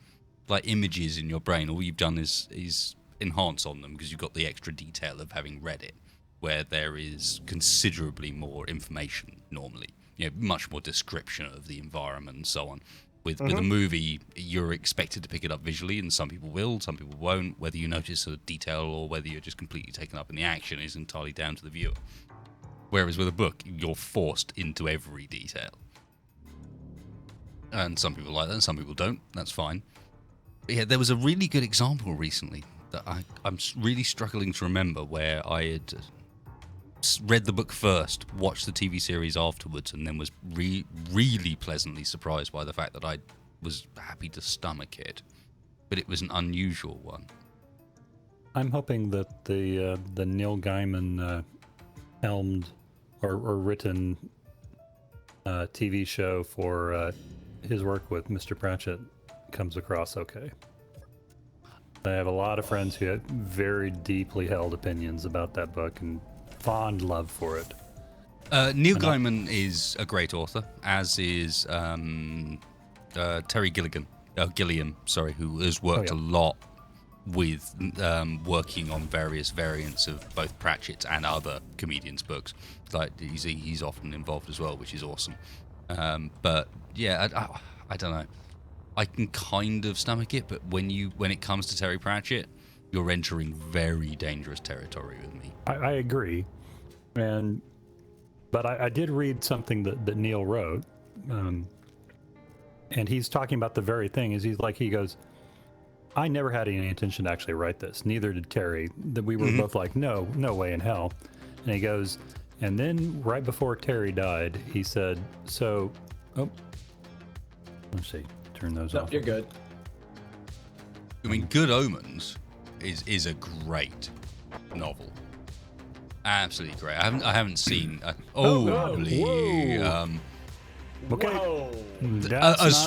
images in your brain. All you've done is enhance on them because you've got the extra detail of having read it, where there is considerably more information normally. Much more description of the environment and so on. With a movie, you're expected to pick it up visually, and some people will, some people won't. Whether you notice a detail or whether you're just completely taken up in the action is entirely down to the viewer. Whereas with a book, you're forced into every detail. And some people like that, and some people don't. That's fine. But yeah, there was a really good example recently that I'm really struggling to remember, where I had read the book first, watched the TV series afterwards, and then was really pleasantly surprised by the fact that I was happy to stomach it. But it was an unusual one. I'm hoping that the Neil Gaiman helmed or written TV show for his work with Mr. Pratchett comes across okay. I have a lot of friends who have very deeply held opinions about that book and fond love for it. Neil Gaiman is a great author, as is Terry Gilliam, who has worked a lot with working on various variants of both Pratchett's and other comedians' books. He's often involved as well, which is awesome. But yeah, I don't know. I can kind of stomach it, but when it comes to Terry Pratchett, you're entering very dangerous territory with me. I agree, but I did read something that Neil wrote, and he's talking about the very thing. He goes, I never had any intention to actually write this. Neither did Terry. That we were both like, no way in hell. And he goes, and then right before Terry died, he said, let's see, turn those off. You're good. I mean, Good Omens is a great novel. Absolutely great. I haven't seen. Okay. As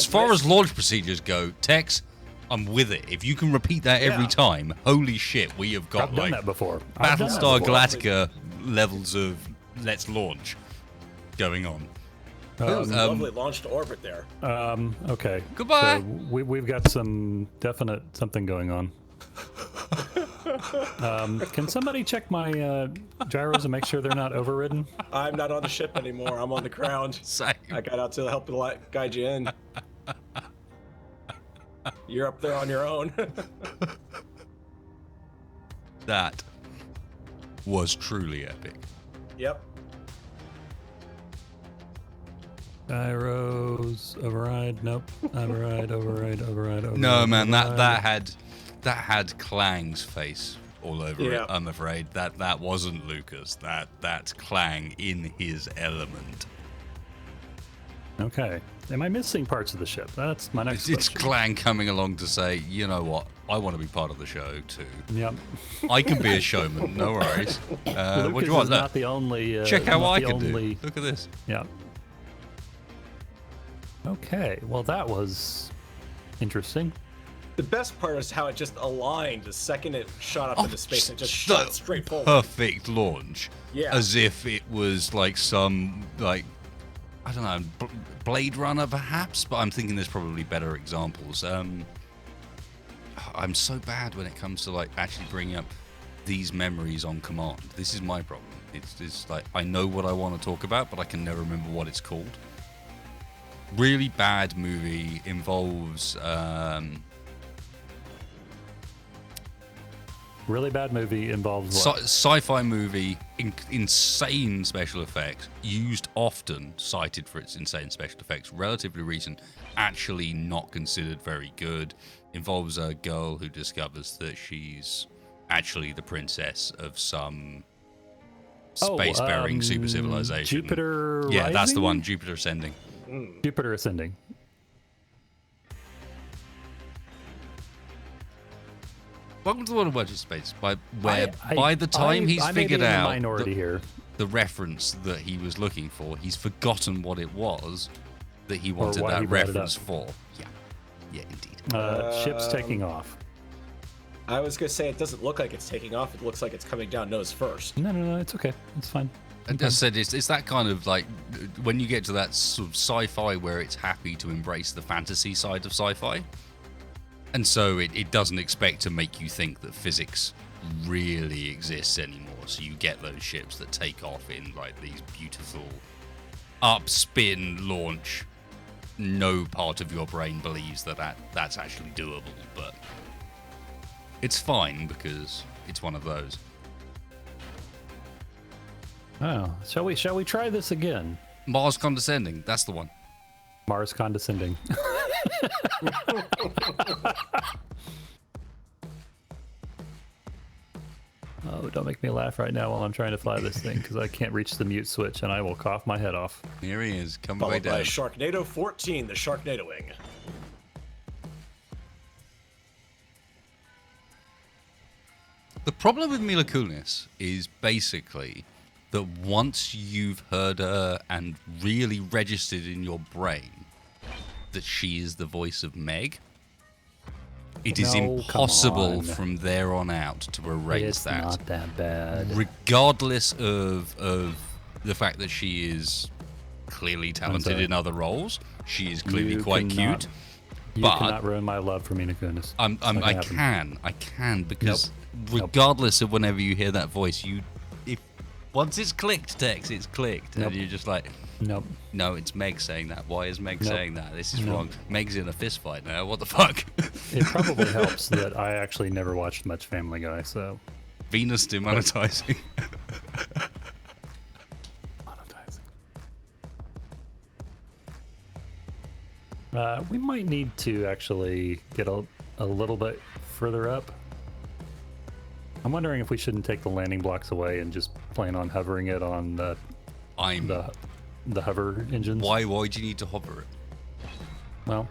far as launch procedures go, Tex, I'm with it. If you can repeat that every time, holy shit, we have got I've done that before. Battlestar Galactica levels of let's launch going on. Lovely launch to orbit there. Okay. Goodbye. So we've got some definite something going on. Can somebody check my gyros and make sure they're not overridden? I'm not on the ship anymore. I'm on the ground. Same. I got out to help guide you in. You're up there on your own. That was truly epic. Yep. Gyros, override, nope. Override. No, man, that had Clang's face all over it. I'm afraid that wasn't Lucas. That's Clang in his element. Okay. Am I missing parts of the ship? That's my next question. It's Clang coming along to say, you know what? I want to be part of the show too. Yep. I can be a showman. No worries. What do you want? Is not the only. Check how I can do. Look at this. Yeah. Okay. Well, that was interesting. The best part is how it just aligned the second it shot up into space and just shot straight forward. Perfect launch. Yeah. As if it was like some I don't know, Blade Runner perhaps, but I'm thinking there's probably better examples. I'm so bad when it comes to like actually bringing up these memories on command. This is my problem. It's like I know what I want to talk about, but I can never remember what it's called. Really bad movie involves Really bad movie involves what? Sci-fi movie, insane special effects, used often, cited for its insane special effects, relatively recent, actually not considered very good, involves a girl who discovers that she's actually the princess of some space-bearing super civilization. Jupiter Yeah, Rising? that's the one, Jupiter Ascending. Jupiter Ascending. Welcome to the World of Wedge Space, by the time he's I may figured be in the out minority here. the reference that he was looking for, he's forgotten what it was that he wanted why he that brought it reference up. for. Yeah, indeed. Ship's taking off. I was gonna say it doesn't look like it's taking off. It looks like it's coming down nose first. No, it's okay. It's fine. As I said, it's that kind of like when you get to that sort of sci-fi where it's happy to embrace the fantasy side of sci-fi, and so it doesn't expect to make you think that physics really exists anymore. So you get those ships that take off in like these beautiful up, spin, launch. No part of your brain believes that's actually doable, but it's fine because it's one of those. Oh, shall we try this again? Mars Condescending, that's the one. Mars Condescending. Oh, don't make me laugh right now while I'm trying to fly this thing, because I can't reach the mute switch and I will cough my head off. Here he is, coming Followed way by down. Sharknado 14, the Sharknadoing. The problem with Mila Kunis is basically that once you've heard her and really registered in your brain that she is the voice of Meg, it is No, impossible come on. from there on out to erase It's that. not that bad. Regardless of the fact that she is clearly talented sorry. in other roles, she is clearly You quite cannot- cute. You but cannot ruin my love for Mina Kunis. It's not gonna happen. I can because Nope. regardless of whenever you hear that voice, once it's clicked, Tex, it's clicked, Nope. and you're just like, Nope. no, it's Meg saying that. Why is Meg Nope. saying that? This is Nope. wrong. Meg's in a fist fight now. What the fuck? It probably helps that I actually never watched much Family Guy, so Venus demonetizing. we might need to actually get a little bit further up. I'm wondering if we shouldn't take the landing blocks away and just plan on hovering it on the hover engines. Why do you need to hover it? Well,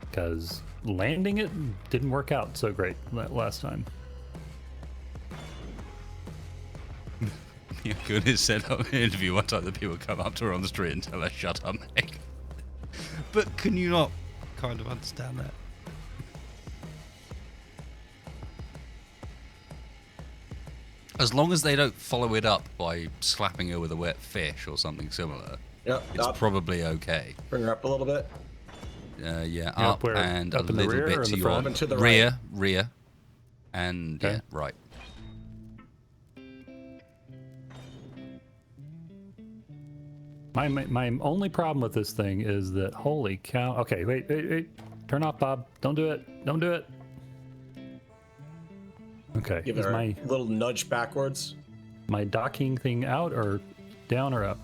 because landing it didn't work out so great that last time. Yeah, Goodness said on an interview one time that people come up to her on the street and tell her, shut up, Meg. But can you not kind of understand that? As long as they don't follow it up by slapping her with a wet fish or something similar, Yep, it's up. probably okay. Bring her up a little bit. Yeah, up where? and Up a in the little rear or bit in to the your front? Up and to the rear, and Okay. yeah, right. My only problem with this thing is that, holy cow. Okay, wait. Turn off, Bob. Don't do it. Don't do it. Okay, Give is her my a little nudge backwards. docking thing out or down or up?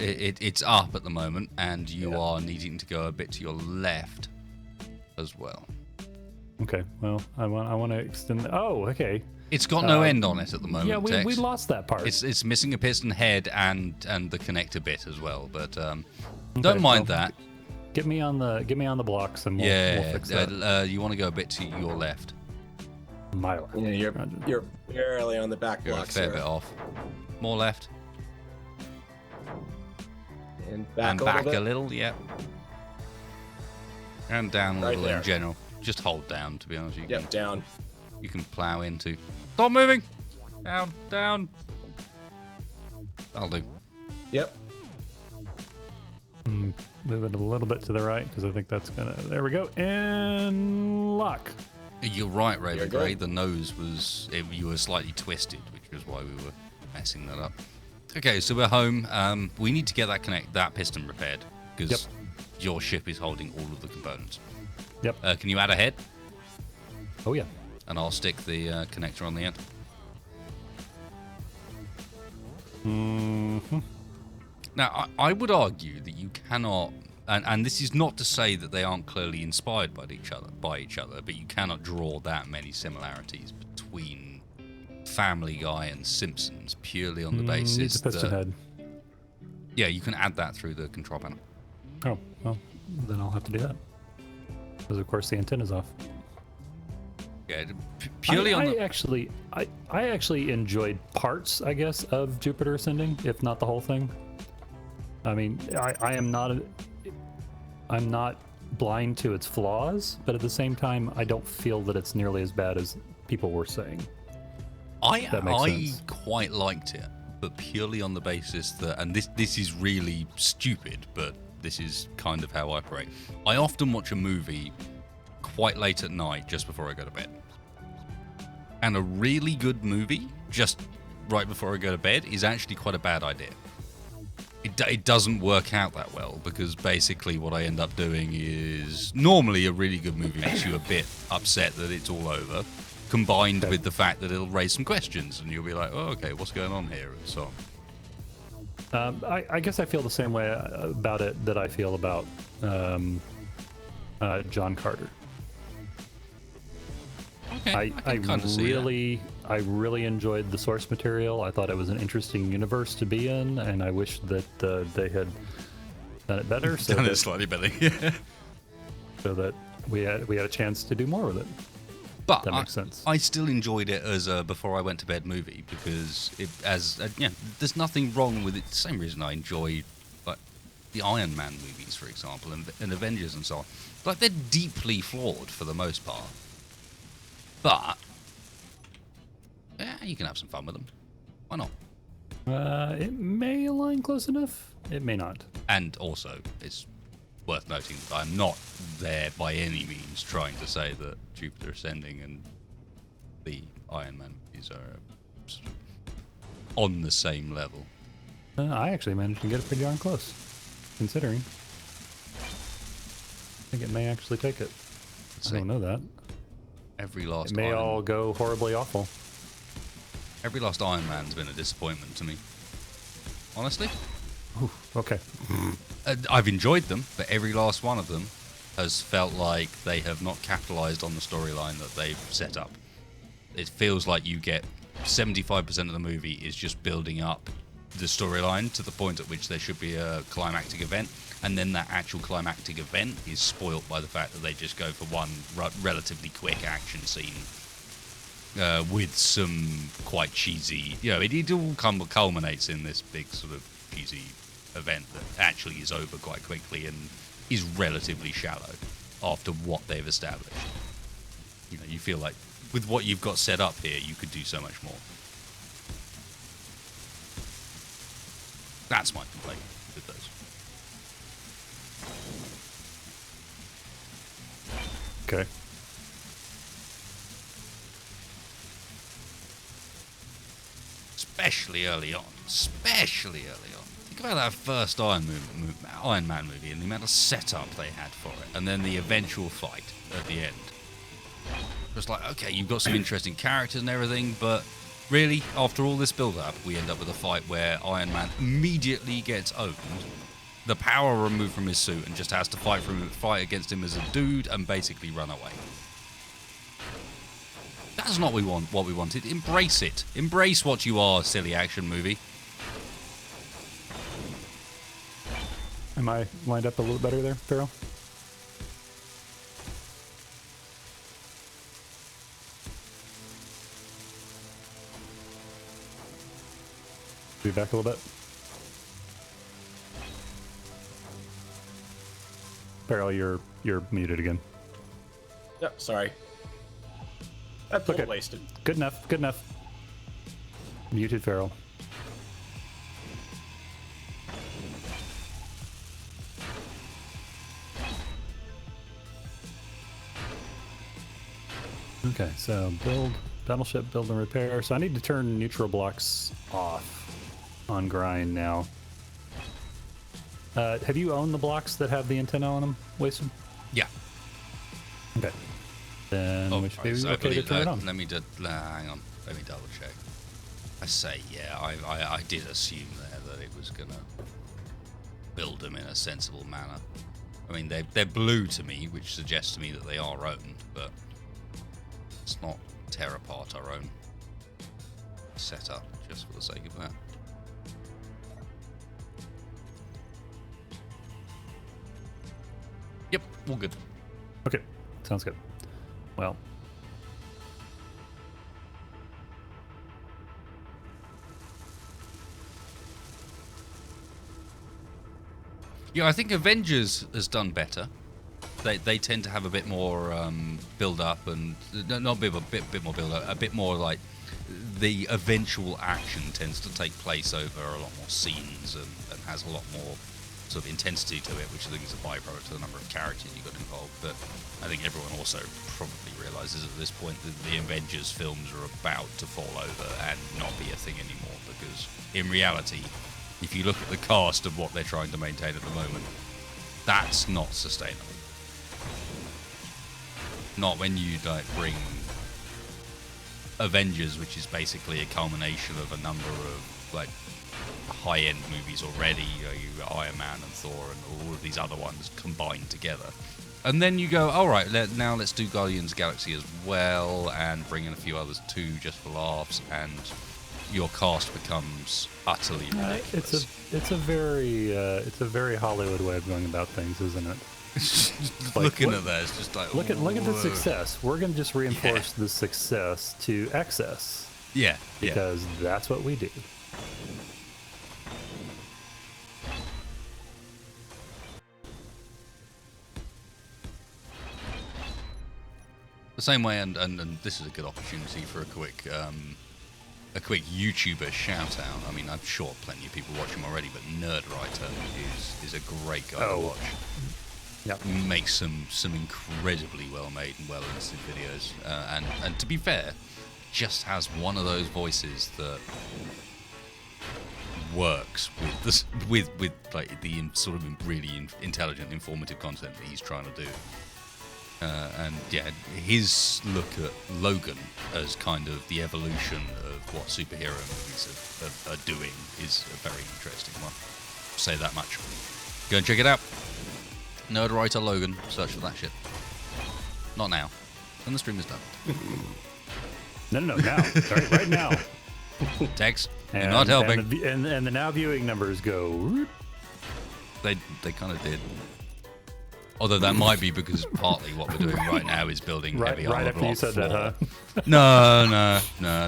It's up at the moment, and you are needing to go a bit to your left as well. Okay, well, I want to extend oh, okay. It's got no end on it at the moment. Yeah, we Tex. lost that part. It's missing a piston head and the connector bit as well, but Okay, don't mind well, that. Get me on the blocks and we'll fix that. You want to go a bit to your left. My left. Yeah, Roger. you're barely on the back You're a blocks fair here. bit off. More left. And back And a back little a bit. little, yeah. And down a Right little there. in general. Just hold down, to be honest. Yep, down. You can plow into. Stop moving! Down, down. I'll do. Yep. Move it a little bit to the right because I think that's gonna. There we go. And lock. You're right, Raven You're good. Gray. The nose was you were slightly twisted, which was why we were messing that up. Okay, so we're home. We need to get that piston repaired because your ship is holding all of the components. Yep. Can you add a head? Oh yeah. And I'll stick the connector on the end. Mm-hmm. Now, I would argue that you cannot, and this is not to say that they aren't clearly inspired by each other, but you cannot draw that many similarities between Family Guy and Simpsons purely on the basis Needs a piston that, head. yeah, you can add that through the control panel. Oh, well, then I'll have to do that. Because of course the antenna's off. Yeah, purely on the... I actually enjoyed parts, I guess, of Jupiter Ascending, if not the whole thing. I mean, I'm not blind to its flaws, but at the same time, I don't feel that it's nearly as bad as people were saying. That makes I sense. quite liked it, but purely on the basis that, and this is really stupid, but this is kind of how I operate. I often watch a movie quite late at night just before I go to bed. And a really good movie just right before I go to bed is actually quite a bad idea. It doesn't work out that well because basically what I end up doing is normally a really good movie makes you a bit upset that it's all over, combined with the fact that it'll raise some questions and you'll be like, oh, okay, what's going on here, and so on. I guess I feel the same way about it that I feel about John Carter. Okay, I can kind of see that. I really enjoyed the source material. I thought it was an interesting universe to be in, and I wish that they had done it better. So Done that, it slightly better, yeah. so that we had a chance to do more with it. But That makes sense. I still enjoyed it as a before I went to bed movie because there's nothing wrong with it. The same reason I enjoy like the Iron Man movies, for example, and Avengers and so on. Like they're deeply flawed for the most part, but yeah, you can have some fun with them. Why not? It may align close enough. It may not. And also, it's worth noting that I'm not there by any means trying to say that Jupiter Ascending and the Iron Man movies are sort of on the same level. I actually managed to get it pretty darn close, considering. I think it may actually take it. I don't know that. Every last It may Iron all go horribly awful. Every last Iron Man's been a disappointment to me. Honestly. Ooh, okay. I've enjoyed them, but every last one of them has felt like they have not capitalized on the storyline that they've set up. It feels like you get 75% of the movie is just building up the storyline to the point at which there should be a climactic event, and then that actual climactic event is spoilt by the fact that they just go for one relatively quick action scene with some quite cheesy, it all culminates in this big sort of cheesy event that actually is over quite quickly and is relatively shallow after what they've established. You feel like with what you've got set up here, you could do so much more. That's my complaint with those. Okay. Especially early on. Think about that first Iron Man movie and the amount of setup they had for it, and then the eventual fight at the end. It was like, okay, you've got some interesting characters and everything, but really, after all this build-up, we end up with a fight where Iron Man immediately gets owned, the power removed from his suit, and just has to fight against him as a dude and basically run away. That's not what we wanted. Embrace it. Embrace what you are, silly action movie. Am I lined up a little better there, Farrell? Be back a little bit. Farrell, you're muted again. Yep, sorry. That bullet wasted. Good enough. Muted Farrell. Okay, so build, battleship, build and repair. So I need to turn neutral blocks off on grind now. Have you owned the blocks that have the antenna on them, Wasted? Yeah. Okay. Then we should be okay to turn it on. Let me hang on. Let me double check. I say, yeah, I did assume there that it was going to build them in a sensible manner. I mean, they're blue to me, which suggests to me that they are owned, but let's not tear apart our own setup just for the sake of that. Yep, all good. Okay, sounds good. Well, yeah, I think Avengers has done better. They tend to have a bit more build up and not a bit more build up, a bit more like the eventual action tends to take place over a lot more scenes and has a lot more sort of intensity to it, which I think is a byproduct of the number of characters you got involved. But I think everyone also probably realizes at this point that the Avengers films are about to fall over and not be a thing anymore, because in reality, if you look at the cast of what they're trying to maintain at the moment, that's not sustainable. Not when you like bring Avengers, which is basically a culmination of a number of like high-end movies already. You got Iron Man and Thor and all of these other ones combined together. And then you go, all right, now let's do Guardians of the Galaxy as well and bring in a few others too, just for laughs, and your cast becomes utterly ridiculous. it's a very Hollywood way of going about things, isn't it? Like, looking at that, it's just like, look at the success. We're going to just reinforce the success to excess. Yeah, because that's what we do. The same way, and this is a good opportunity for a quick YouTuber shout out. I mean, I'm sure plenty of people watch him already, but Nerdwriter is a great guy to watch. Yep. Makes some incredibly well made and well edited videos, and to be fair, just has one of those voices that works with like the sort of really intelligent, informative content that he's trying to do. And yeah, his look at Logan as kind of the evolution of what superhero movies are doing is a very interesting one. I'll say that much. Go and check it out. Nerdwriter Logan. Search for that shit. Not now. When the stream is done. No, now. right now. Tex, you're not helping. And the now viewing numbers go. They kind of did. Although that might be because partly what we're doing right now is building heavy armor after block you said 4. that, huh? No,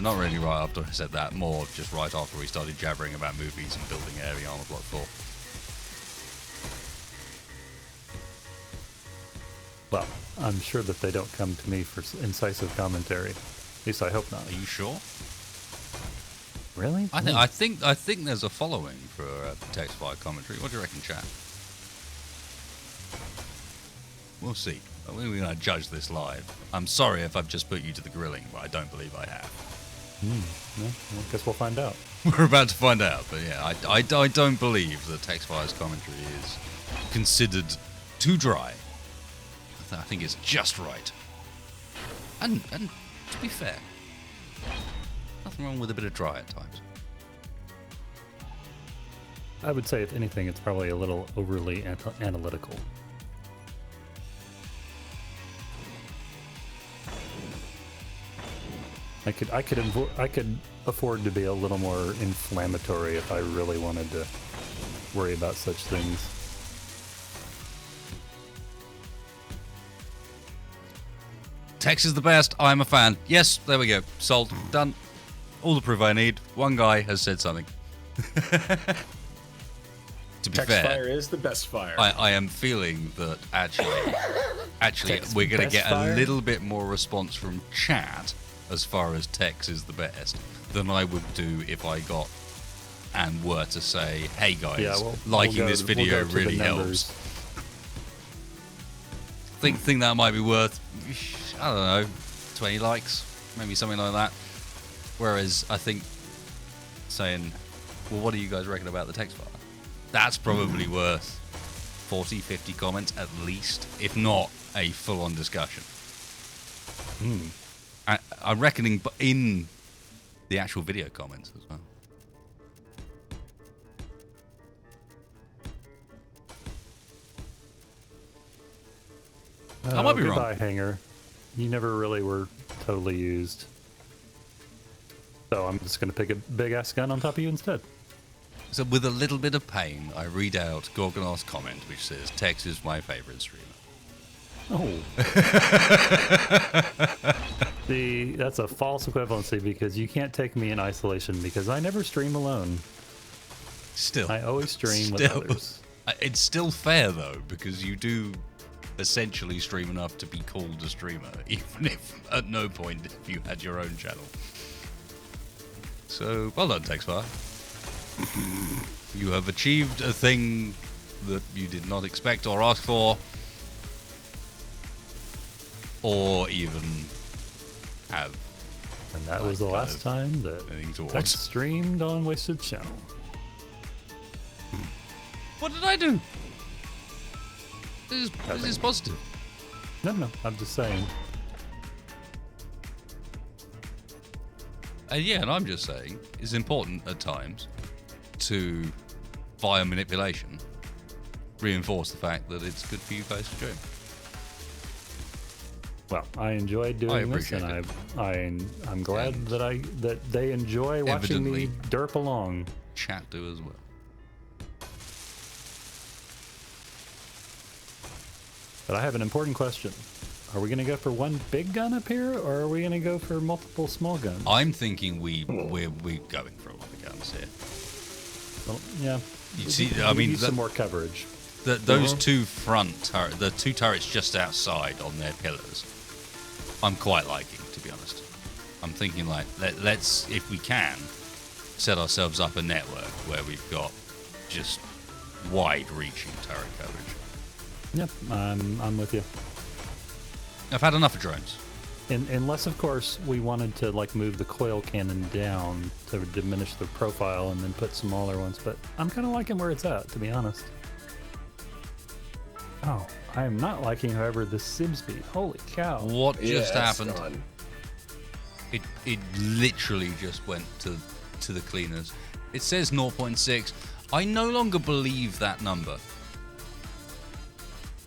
not really right after I said that. More just right after we started jabbering about movies and building heavy armor block 4. Well, I'm sure that they don't come to me for incisive commentary. At least I hope not. Are you sure? Really? I think there's a following for text fire commentary. What do you reckon, chat? We'll see. We're going to judge this live. I'm sorry if I've just put you to the grilling, but I don't believe I have. Well, I guess we'll find out. We're about to find out, but yeah, I don't believe that Texfire's commentary is considered too dry. I think it's just right. And to be fair, nothing wrong with a bit of dry at times. I would say, if anything, it's probably a little overly analytical. I could afford to be a little more inflammatory if I really wanted to worry about such things. Tex is the best. I'm a fan. Yes, there we go. Sold. Done. All the proof I need. One guy has said something. To be fair, Texfire is the best fire. I am feeling that actually we're going to get a little bit more response from chat as far as Tex is the best than I would do if I got and were to say, hey guys, liking this video really helps. Think that might be worth, I don't know, 20 likes, maybe something like that. Whereas I think saying, well, what do you guys reckon about the text bar? That's probably worth 40, 50 comments at least, if not a full-on discussion. I'm reckoning in the actual video comments as well. I might be wrong. Goodbye, Hanger. You never really were totally used. So I'm just going to pick a big-ass gun on top of you instead. So with a little bit of pain, I read out Gorgonoth's comment, which says, Tex is my favorite streamer. Oh. See, that's a false equivalency because you can't take me in isolation because I never stream alone. Still. I always stream with others. It's still fair, though, because you do essentially stream enough to be called a streamer, even if at no point if you had your own channel. So, well done, Texfire. You have achieved a thing that you did not expect or ask for, or even have. And that was the last time that Tex streamed on Wasted Channel. What did I do? This is positive. No, I'm just saying. Yeah, and I'm just saying, it's important at times to, via manipulation, reinforce the fact that it's good for you guys to stream. Well, I enjoyed doing this, and I'm glad that they enjoy watching me derp along. Chat do as well. But I have an important question. Are we going to go for one big gun up here, or are we going to go for multiple small guns? I'm thinking we're going for a lot of guns here. Well, yeah. You see, I mean, some more coverage. Those two the two turrets just outside on their pillars, I'm quite liking, to be honest. I'm thinking like, let's, if we can, set ourselves up a network where we've got just wide-reaching turret coverage. Yep, I'm with you. I've had enough of drones. Unless, of course, we wanted to like move the coil cannon down to diminish the profile and then put smaller ones, but I'm kind of liking where it's at, to be honest. Oh, I am not liking, however, the sim speed. Holy cow. What just happened? Gone. It literally just went to the cleaners. It says 0.6. I no longer believe that number.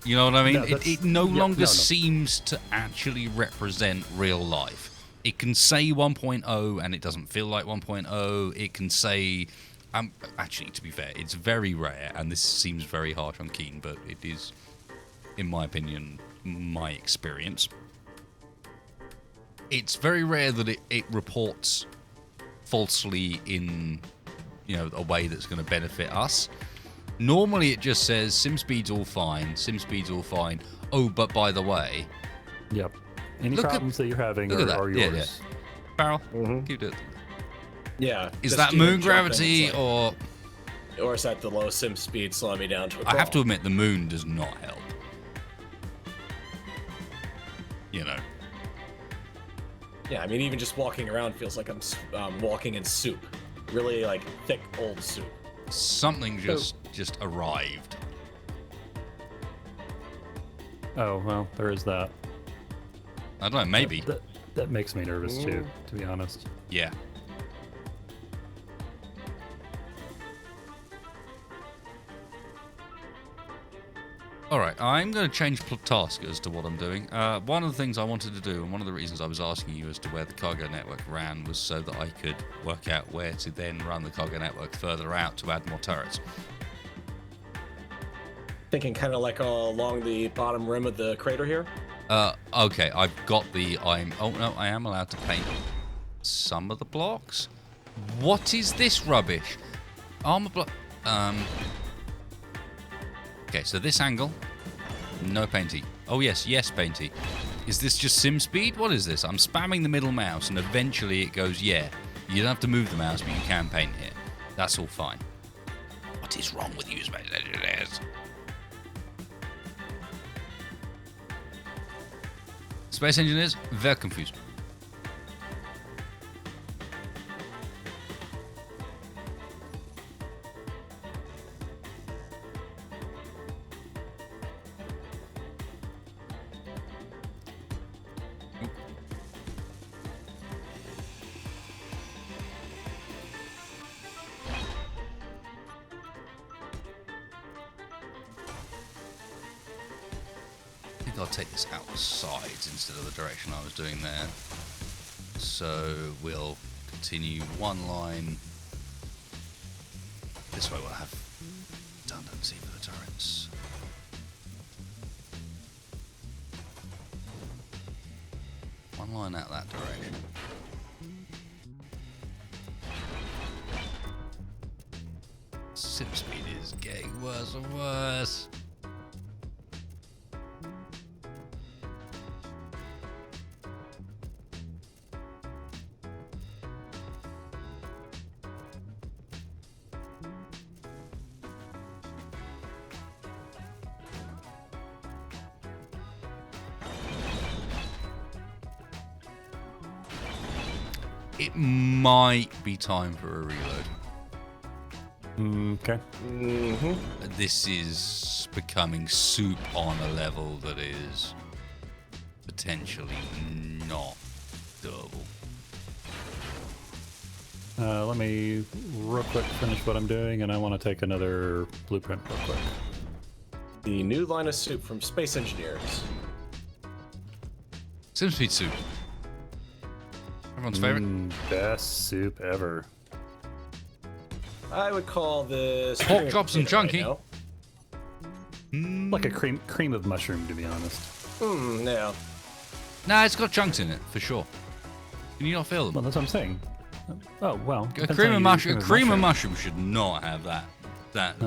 You know what I mean? No, it no longer seems to actually represent real life. It can say 1.0 and it doesn't feel like 1.0. It can say... actually, to be fair, it's very rare, and this seems very harsh on Keen, but it is, in my opinion, my experience. It's very rare that it reports falsely in, a way that's going to benefit us. Normally it just says sim speed's all fine, oh, but by the way... Yep. Any problems that you're having are yours. Yeah. Barrel, keep it. Yeah. Is that moon gravity or... Or is that the low sim speed slowing me down to a crawl? I have to admit, the moon does not help. Yeah, I mean, even just walking around feels like I'm walking in soup. Really, like, thick, old soup. Something just arrived. Oh, well, there is that. I don't know, maybe. That makes me nervous, too, to be honest. Yeah. Alright, I'm going to change task as to what I'm doing. One of the things I wanted to do, and one of the reasons I was asking you as to where the cargo network ran, was so that I could work out where to then run the cargo network further out to add more turrets. Thinking kind of like along the bottom rim of the crater here? Okay, I've got I am allowed to paint some of the blocks. What is this rubbish? Armor block... Okay, so this angle, no painty. Oh yes, painty. Is this just sim speed? What is this? I'm spamming the middle mouse and eventually it goes, yeah. You don't have to move the mouse, but you can paint here. That's all fine. What is wrong with you, Space Engineers? Space engineers, very confused. I think I'll take this outside instead of the direction I was doing there. So we'll continue one line. This way we'll have redundancy for the turrets. One line out that direction. Sim speed is getting worse and worse. It might be time for a reload. Okay. This is becoming soup on a level that is potentially not doable. Let me real quick finish what I'm doing, and I want to take another blueprint real quick. The new line of soup from Space Engineers. SimSpeed soup. Everyone's favorite. Best soup ever. I would call this Pork chops and chunky. Right Like a cream of mushroom, to be honest. no. Nah, it's got chunks in it for sure. Can you not feel them? Well, that's what I'm saying. Oh well. A depends cream how of you mushroom. use A cream of mushroom should not have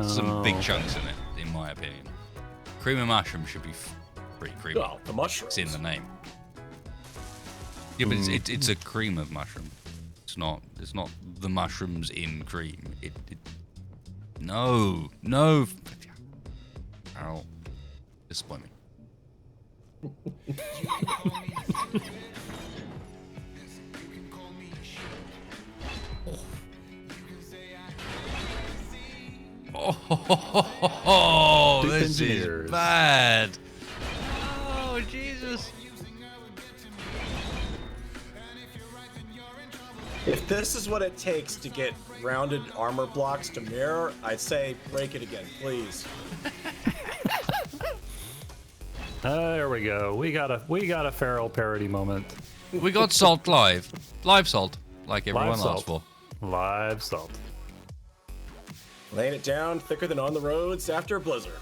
some big okay. chunks in it, in my opinion. Cream of mushroom should be pretty creamy. Well, the mushrooms. It's in the name. Yeah, but it's a cream of mushroom. It's not the mushrooms in cream. No. Carol, disappoint me. Oh, Soup this is engineers. bad. Oh, Jesus. If this is what it takes to get rounded armor blocks to mirror, I'd say break it again, please. There we go. We got a feral parody moment. We got salt live salt, like everyone Live asked salt. for. Live salt. Laying it down thicker than on the roads after a blizzard.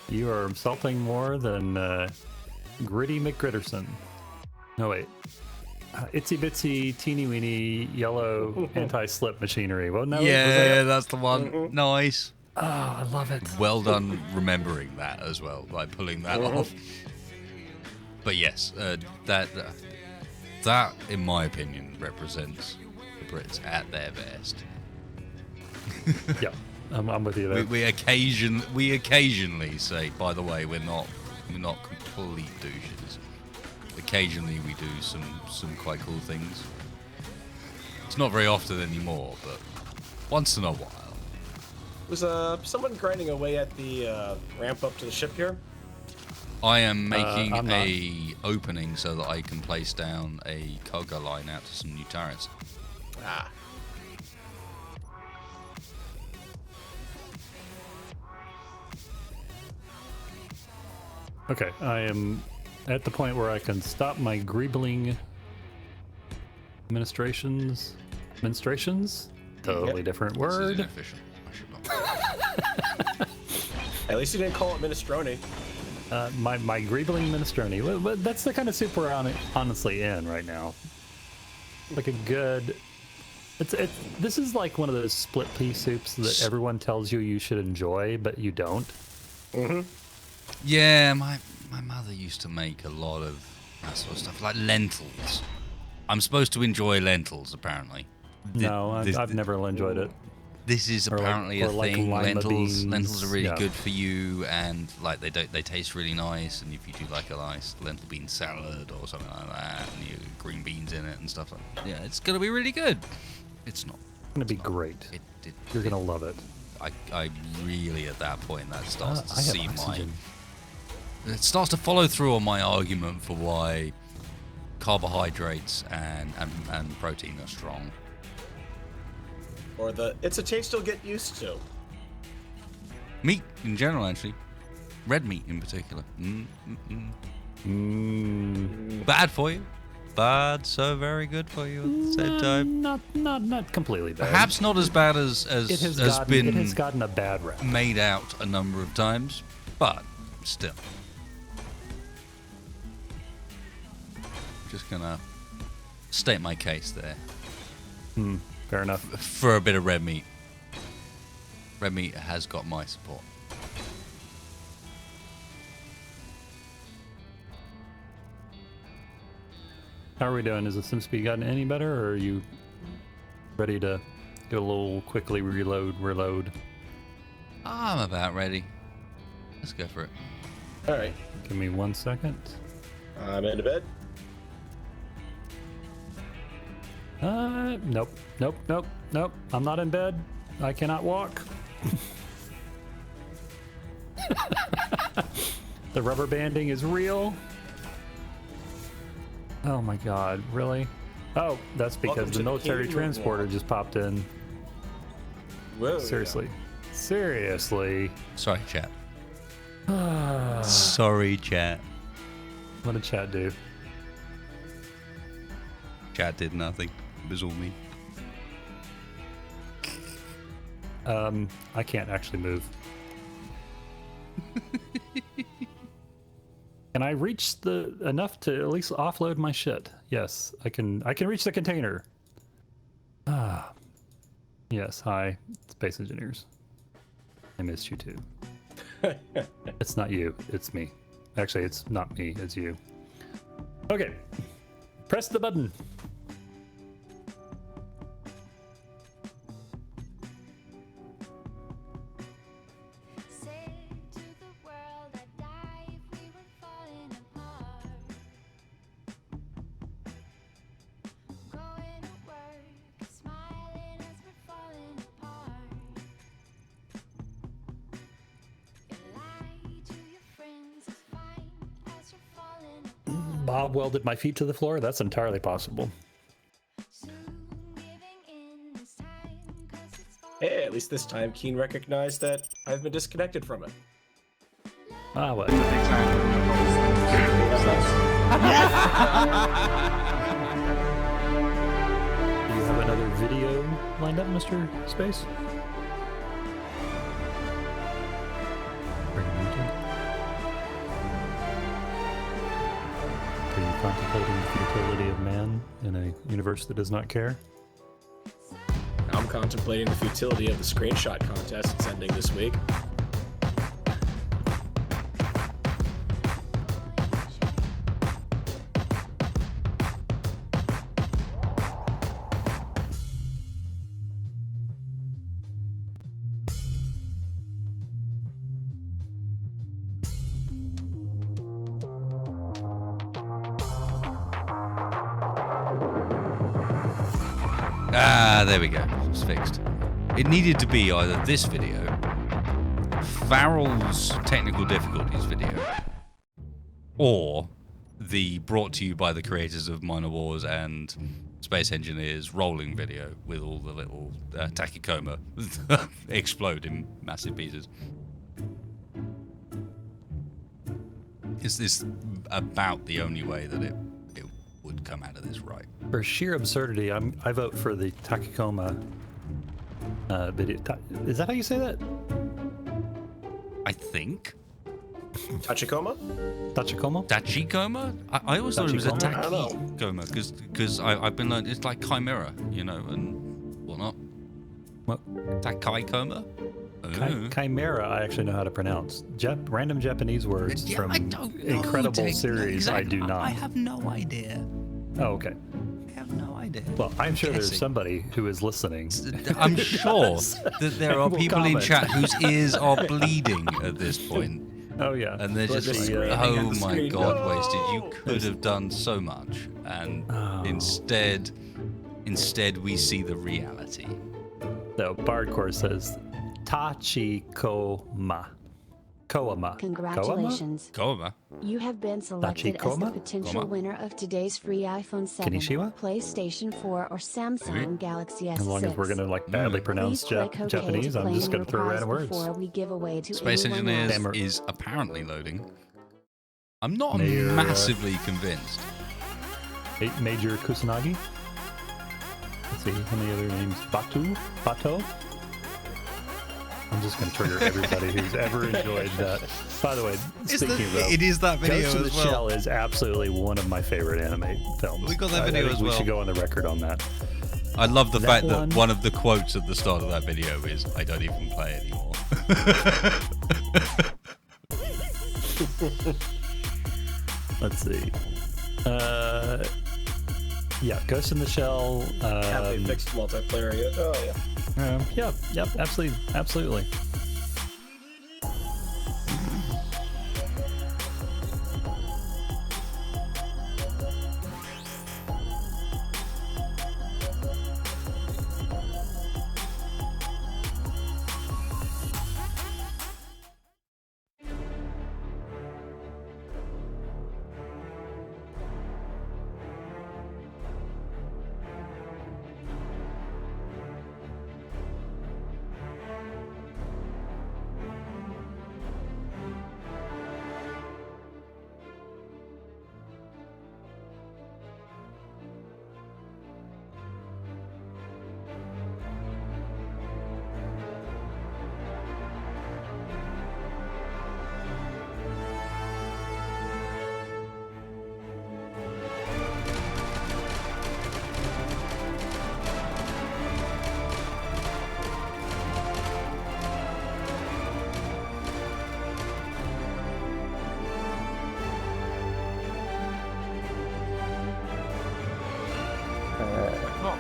You are insulting more than Gritty McGritterson. No wait. Itsy bitsy teeny weeny yellow anti-slip machinery. Well, no. Yeah, that's the one. Nice. Oh, I love it. Well done remembering that as well, like pulling that off. But yes, that in my opinion represents the Brits at their best. Yeah, I'm with you there. We occasionally say, by the way, we're not complete douches. Occasionally we do some quite cool things. It's not very often anymore, but once in a while. Was someone grinding away at the ramp up to the ship here? I am making I'm not. a opening so that I can place down a cargo line out to some new turrets. Ah. Okay, I am at the point where I can stop my greebling ministrations. Totally Yep. different This is word. inefficient. I should not. At least you didn't call it minestrone. My greebling minestrone. Well, that's the kind of soup we're honestly in right now. Like a good. This is like one of those split pea soups that everyone tells you should enjoy, but you don't. Yeah, my mother used to make a lot of that sort of stuff, like lentils. I'm supposed to enjoy lentils, apparently. No, I've never enjoyed it. this is apparently a thing. lima beans. Lentils are really Yeah. good for you, and like they taste really nice. And if you do like a nice lentil bean salad or something like that, and you green beans in it and stuff like that, yeah, it's gonna be really good. It's not. It's gonna be great. It You're gonna love it. I really at that point that starts to I have see oxygen. it starts to follow through on my argument for why carbohydrates and protein are strong. Or it's a taste you'll get used to. Meat in general, actually. Red meat in particular. Bad for you. But so very good for you at the same time. Not completely bad. Perhaps not as bad as it has gotten a bad rap. made out a number of times, but still. Just gonna state my case there. Fair enough. For a bit of red meat. Red meat has got my support. How are we doing? Has the sim speed gotten any better, or are you ready to do a little quickly reload? I'm about ready. Let's go for it. All right. Give me 1 second. I'm into bed. Nope. I'm not in bed. I cannot walk. The rubber banding is real. Oh my god, really? Oh, that's because Welcome to the the military kingdom of transporter war. just popped in. Whoa, Seriously. Seriously. Sorry, chat. Sorry, chat. What did chat do? Chat did nothing. It was all me. I can't actually move. Can I reach enough to at least offload my shit? Yes, I can reach the container. Yes, hi, space engineers. I missed you too. It's not you, it's me. Actually, it's not me, it's you. Okay, press the button. Bob welded my feet to the floor? That's entirely possible. Hey, at least this time Keen recognized that I've been disconnected from it. Ah, what? That's Do you have another video lined up, Mr. Space? Are you muted? Are you contemplating the futility of man in a universe that does not care? I'm contemplating the futility of the screenshot contest it's ending this week. Ah, there we go. It's fixed. It needed to be either this video, Farrell's technical difficulties video, or the brought to you by the creators of Minor Wars and Space Engineers rolling video with all the little tachykoma explode in massive pieces. Is this about the only way that it would come out of this right? For sheer absurdity, I vote for the Tachikoma video. Is that how you say that? I think. Tachikoma? Tachikoma? Tachykoma? I always thought it was a Tachykoma? I don't know. tachykoma because I've been learning it's like chimera, you know, and whatnot. What? Tachykoma? Chimera, I actually know how to pronounce. Random Japanese words Yeah, from I don't know, incredible Dick. series. Exactly. I do not. I have no idea. Oh, okay. I have no idea. idea. Well, I'm sure there's Guessing. somebody who is listening. I'm sure that there are Will people in comment. chat whose ears are bleeding at this point. Oh yeah. And they're They're just just like, screaming oh at the my screen, god, "No!" Wasted, you could have done so much. And instead we see the reality. So Bardcore says Tachikoma. Koama. Congratulations. Koama. You have been selected as the Tachikoma? potential winner of today's free iPhone 7, Kinishiwa? PlayStation 4, or Samsung Galaxy S6. As long as we're gonna like badly pronounce Please click OK Japanese, to I'm claim just gonna your throw prize random words. before we give away to Space anyone Engineers else. Hammer. is apparently loading. I'm not Mayor, massively convinced. Major Kusanagi. Let's see, how many other names? Bato? I'm just gonna trigger everybody who's ever enjoyed that. By the way, speaking of that, it is that video Ghost in the as well. Shell is absolutely one of my favorite anime films. We got that video I think as we well. should go on the record on that. I love the fact one- that one of the quotes at the start of that video is, I don't even play anymore. Let's see. Yeah, Ghost in the Shell. Have they fixed multiplayer yet? Oh yeah. Yep, absolutely.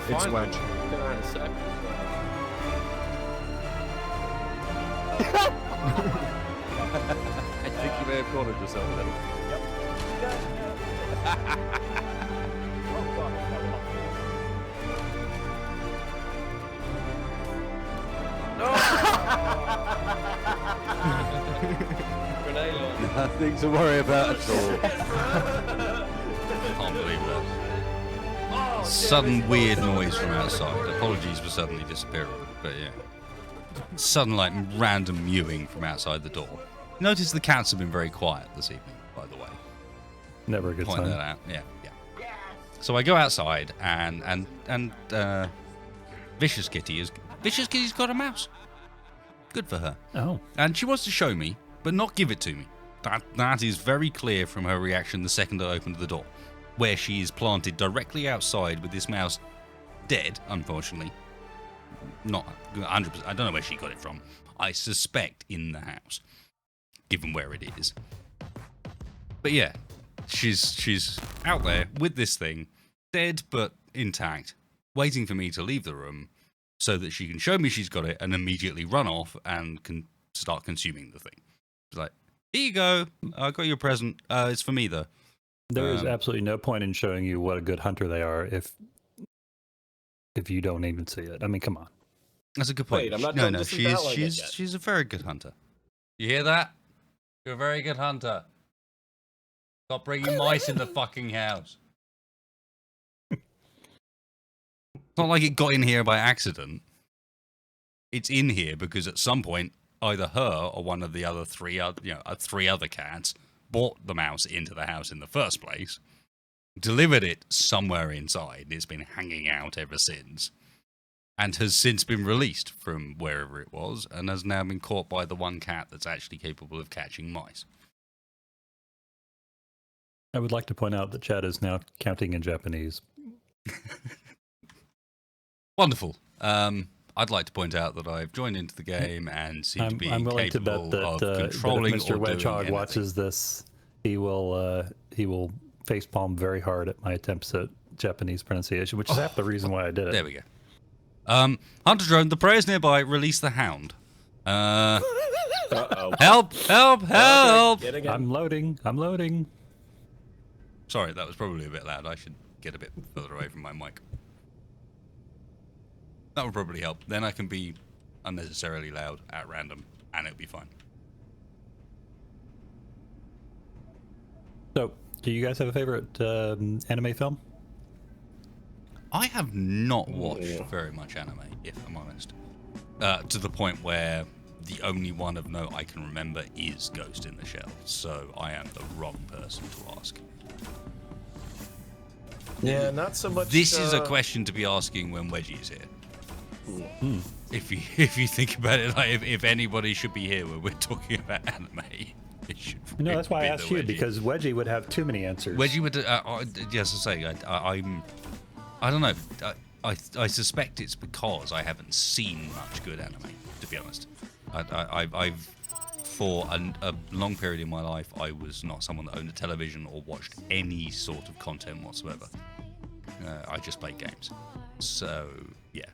It's when. I think you may have cornered yourself a little. Nothing to worry about at all. Can't believe that. Sudden weird noise from outside. Apologies for suddenly disappearing, but yeah. Sudden, like, random mewing from outside the door. Notice the cats have been very quiet this evening, by the way. Never a good Point sign. that out. Yeah. So I go outside and Vicious Kitty's got a mouse. Good for her. Oh, And she wants to show me, but not give it to me. That is very clear from her reaction the second I opened the door, where she is planted directly outside with this mouse dead, unfortunately. Not 100%. I don't know where she got it from. I suspect in the house, given where it is. But yeah, she's out there with this thing, dead but intact, waiting for me to leave the room so that she can show me she's got it and immediately run off and can start consuming the thing. It's like, here you go, I got your present. It's for me though. there is absolutely no point in showing you what a good hunter they are if you don't even see it. I mean, come on. That's a good point. Wait, I'm not no, done no, disemboweling it yet. she's a very good hunter. You hear that? You're a very good hunter. Stop bringing mice in the fucking house. It's not like it got in here by accident. It's in here because at some point, either her or one of the other three other cats brought the mouse into the house in the first place, delivered it somewhere inside. It's been hanging out ever since, and has since been released from wherever it was, and has now been caught by the one cat that's actually capable of catching mice. I would like to point out that Chad is now counting in Japanese. Wonderful. I'd like to point out that I've joined into the game and seem to be I'm willing to capable bet that, of that controlling if Mr. or doing Wedgehog anything. watches this, he will facepalm very hard at my attempts Japanese pronunciation, which is half the reason why I did it. There we go. Hunter drone, the prey is nearby. Release the hound. Uh-oh. Help! Help! Help! Yet again. I'm loading. Sorry, that was probably a bit loud. I should get a bit further away from my mic. That would probably help. Then I can be unnecessarily loud at random, and it'll be fine. So, do you guys have a favorite anime film? I have not watched very much anime, if I'm honest. To the point where the only one of note I can remember is Ghost in the Shell, so I am the wrong person to ask. Yeah, not so much. This is a question to be asking when Wedgie is here. If you think about it, like if anybody should be here when we're talking about anime, it should. No, that's why I be asked the you, Wedgie. because Wedgie would have too many answers. Wedgie would. Yes, I say I don't know. I suspect it's because I haven't seen much good anime, to be honest. I've for a long period in my life, I was not someone that owned a television or watched any sort of content whatsoever. I just played games. So, yeah.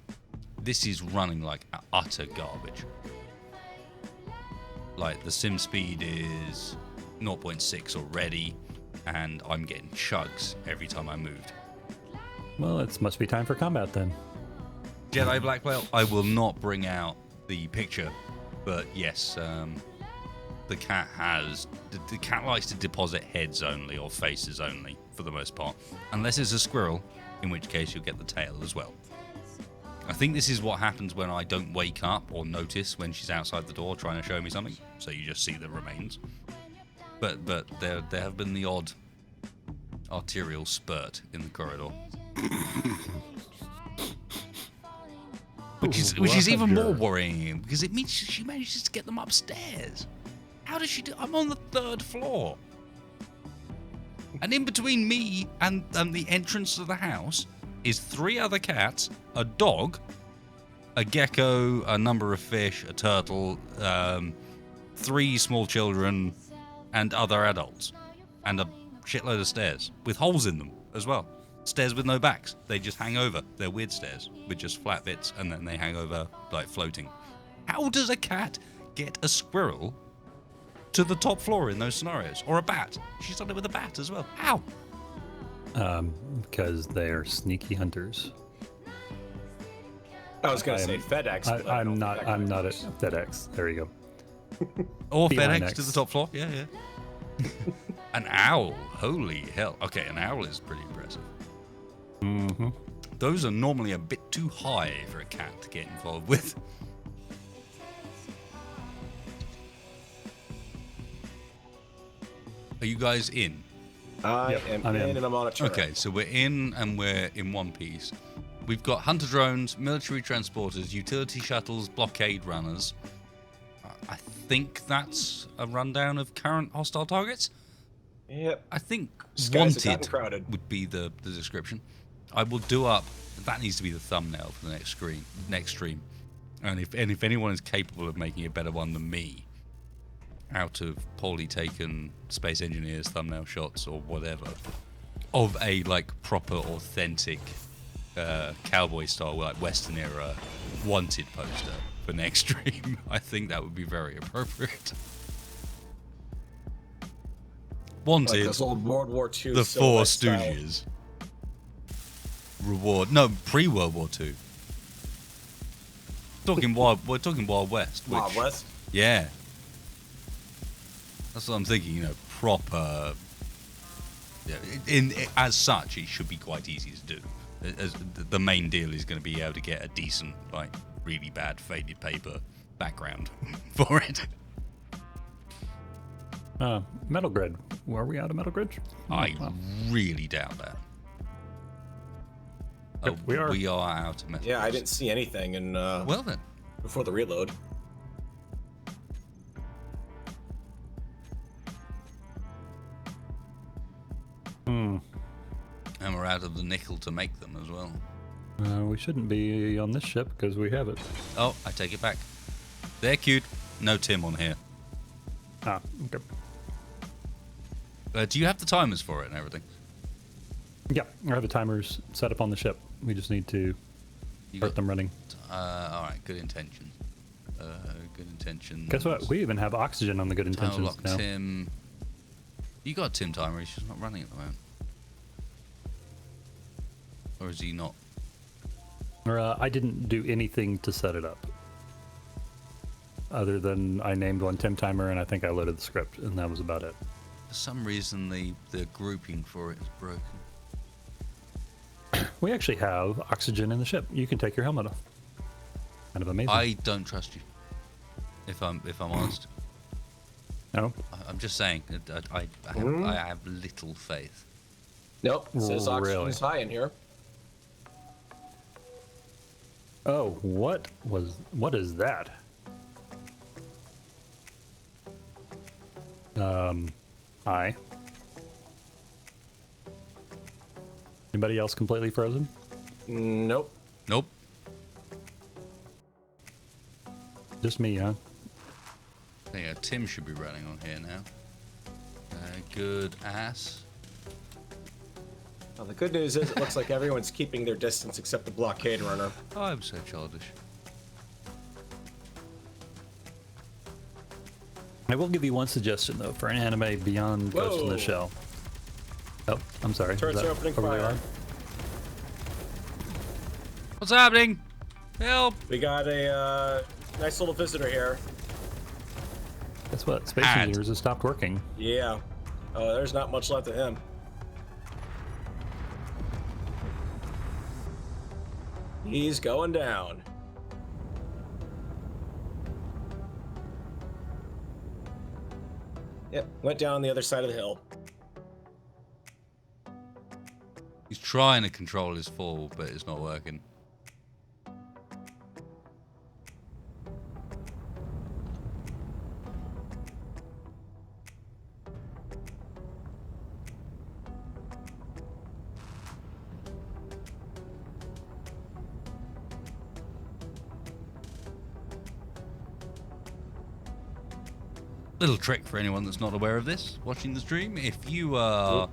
This is running like utter garbage. Like, the sim speed is 0.6 already, and I'm getting chugs every time I moved. Well, it must be time for combat then. Jedi Black Belt, I will not bring out the picture, but yes, the cat has... The cat likes to deposit heads only, or faces only, for the most part. Unless it's a squirrel, in which case you'll get the tail as well. I think this is what happens when I don't wake up or notice when she's outside the door trying to show me something, so you just see the remains. But there have been the odd arterial spurt in the corridor. Which is even more worrying, because it means she manages to get them upstairs. How does she do? I'm on the 3rd floor. And in between me and the entrance to the house is 3 other cats, a dog, a gecko, a number of fish, a turtle, 3 small children, and other adults. And a shitload of stairs with holes in them as well. Stairs with no backs. They just hang over. They're weird stairs with just flat bits, and then they hang over like floating. How does a cat get a squirrel to the top floor in those scenarios? Or a bat? She's done it with a bat as well. How? Because they're sneaky hunters. I was gonna say FedEx. but I don't think that I'm quite not at works. FedEx. There you go. Or Feline FedEx to X. the top floor? Yeah. An owl. Holy hell. Okay, an owl is pretty impressive. Mm-hmm. Those are normally a bit too high for a cat to get involved with. Are you guys in? I Yep, am I'm in in. and I'm on a turret. Okay, so we're in and we're in one piece. We've got hunter drones, military transporters, utility shuttles, blockade runners. I think that's a rundown of current hostile targets. Yep. I think Skies have gotten wanted crowded. would be the description. I will do up. That needs to be the thumbnail for the next stream. And if anyone is capable of making a better one than me, out of poorly taken Space Engineers thumbnail shots or whatever, of a like proper authentic cowboy style, like Western era wanted poster for next stream, I think that would be very appropriate. Wanted, Like this old World War II the Four silhouette style. Stooges. Reward, no, pre-World War II. We're talking Wild West. Wild which- West. Yeah. That's what I'm thinking, proper. Yeah, as such, it should be quite easy to do. As the main deal is going to be able to get a decent, like, really bad faded paper background for it. Metal Grid. Are we out of Metal Grid? I Well, really doubt that. Yep, we are. We are out of Metal Yeah, I Grid. didn't see anything in Well then. before the reload. And we're out of the nickel to make them as well. we shouldn't be on this ship because we have it. Oh, I take it back. They're cute. No Tim on here. Ah, okay. Do you have the timers for it and everything? Yeah, I have the timers set up on the ship. We just need to You start them running. all right, good intentions. Good intentions. Guess what? We even have oxygen on the good Time intentions lock now. Tim. You got a Tim timer. He's just not running at the moment. Or is he not? I didn't do anything to set it up. Other than I named one Tim timer and I think I loaded the script and that was about it. For some reason, the grouping for it is broken. We actually have oxygen in the ship. You can take your helmet off. Kind of amazing. I don't trust you. If I'm honest, No? I'm just saying. I have little faith. Nope. It says Really? oxygen's high in here. Oh, what is that? Hi. Anybody else completely frozen? Nope. Nope. Just me, huh? I think Tim should be running on here now. Good ass. Well, the good news is it looks like everyone's keeping their distance except the blockade runner. Oh, I'm so childish. I will give you one suggestion though for an anime beyond Ghost in the Whoa. Shell. Oh, I'm sorry. Was Turrets that are opening overly fire. loud? What's happening? Help! We got a nice little visitor here. Guess what? Space Add. Engineers has stopped working. Yeah. There's not much left of him. He's going down. Yep, went down the other side of the hill. He's trying to control his fall, but it's not working. Little trick for anyone that's not aware of this, watching the stream. If you are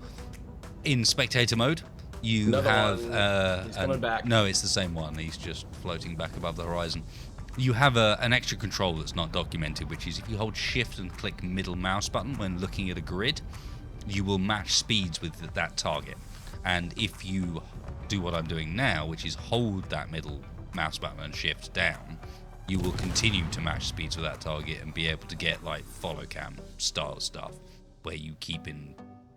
in spectator mode, you Another have one. He's coming back. No, it's the same one. He's just floating back above the horizon. You have an extra control that's not documented, which is if you hold shift and click middle mouse button when looking at a grid, you will match speeds with that target. And if you do what I'm doing now, which is hold that middle mouse button and shift down, you will continue to match speeds with that target and be able to get like follow cam style stuff where you keep in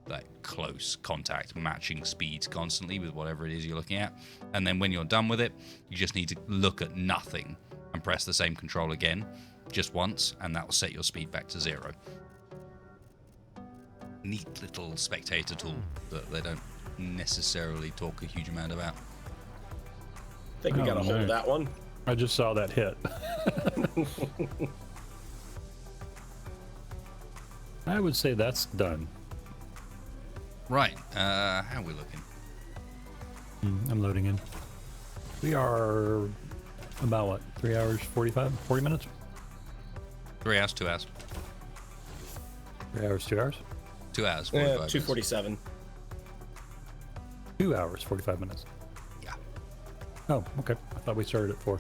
like close contact, matching speeds constantly with whatever it is you're looking at. And then when you're done with it, you just need to look at nothing and press the same control again just once, and that will set your speed back to 0. Neat little spectator tool that they don't necessarily talk a huge amount about. I think we got a Oh, hold of no. that one. I just saw that hit. I would say that's done. Right, how are we looking? I'm loading in. We are about what? 3 hours, 40 minutes? 3 hours, 2 hours. 3 hours, 2 hours? 2 hours, Yeah, 45 minutes. 247. 2 hours, 45 minutes. Yeah. Oh, okay. I thought we started at 4.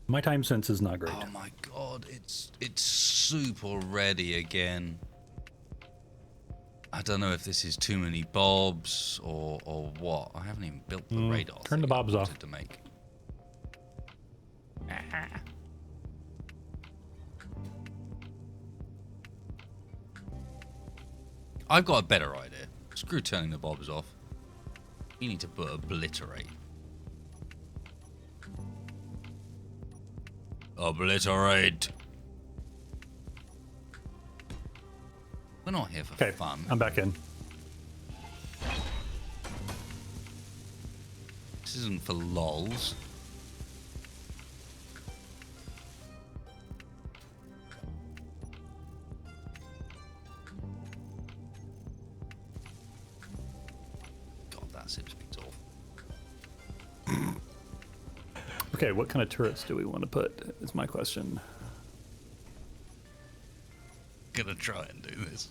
My time sense is not great. Oh my god, it's soup already again. I don't know if this is too many bobs or what. I haven't even built the radar. turn the thing I bobs off. wanted to make. Ah. I've got a better idea. Screw turning the bobs off. You need to put obliterate. Obliterate. We're not here for Okay, fun. I'm back in. This isn't for lols. God, that seems awful. Okay, what kind of turrets do we want to put is my question. Gonna try and do this.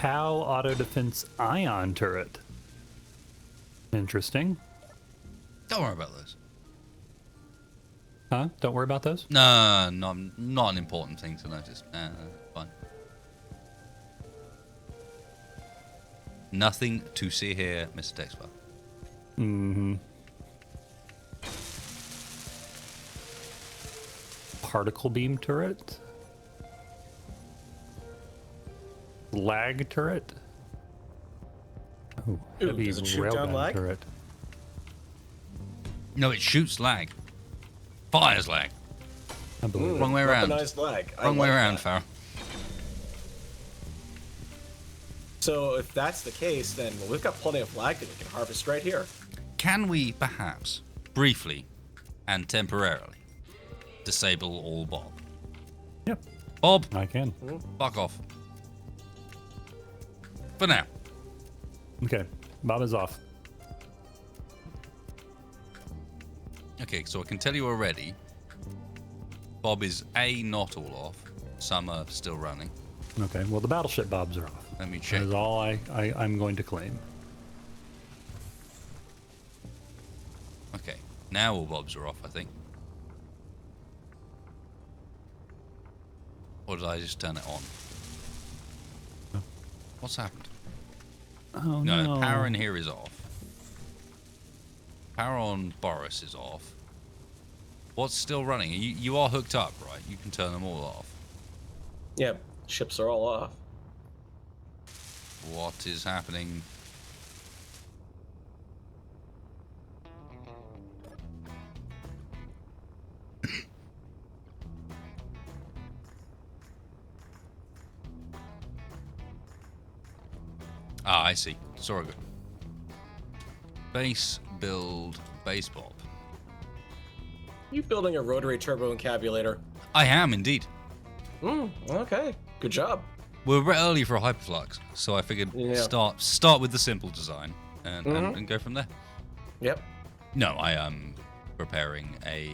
POW auto defense ion turret. Interesting. Don't worry about those. Huh? Don't worry about those? No, not an important thing to notice. Fine. Nothing to see here, Mr. Dexter. Mm-hmm. Particle beam turret. Lag turret. Oh, Ooh, heavy does it shoot down railgun lag? turret. No, it shoots lag. Fires lag. I believe it. Wrong way around. Weaponized lag. I Wrong way like around, that. Farrah. So if that's the case, then we've got plenty of lag that we can harvest right here. Can we perhaps, briefly and temporarily, disable all Bob? Yep, Bob, I can. fuck off. For now. Okay, Bob is off. Okay, so I can tell you already, Bob is A, not all off. Some are still running. Okay, well the battleship Bobs are off. Let me check. That is all I'm going to claim. Okay, now all Bobs are off, I think. Or did I just turn it on? What's happened? Oh No, no. power in here is off. Power on Boris is off. What's still running? You are hooked up, right? You can turn them all off. Yeah, ships are all off. What is happening? Ah, I see. Sorry. Base build base Bob. You building a rotary turbo encabulator? I am indeed. Okay. Good job. We're a bit early for a hyperflux, so I figured Yeah. start with the simple design and go from there. Yep. No, I am preparing a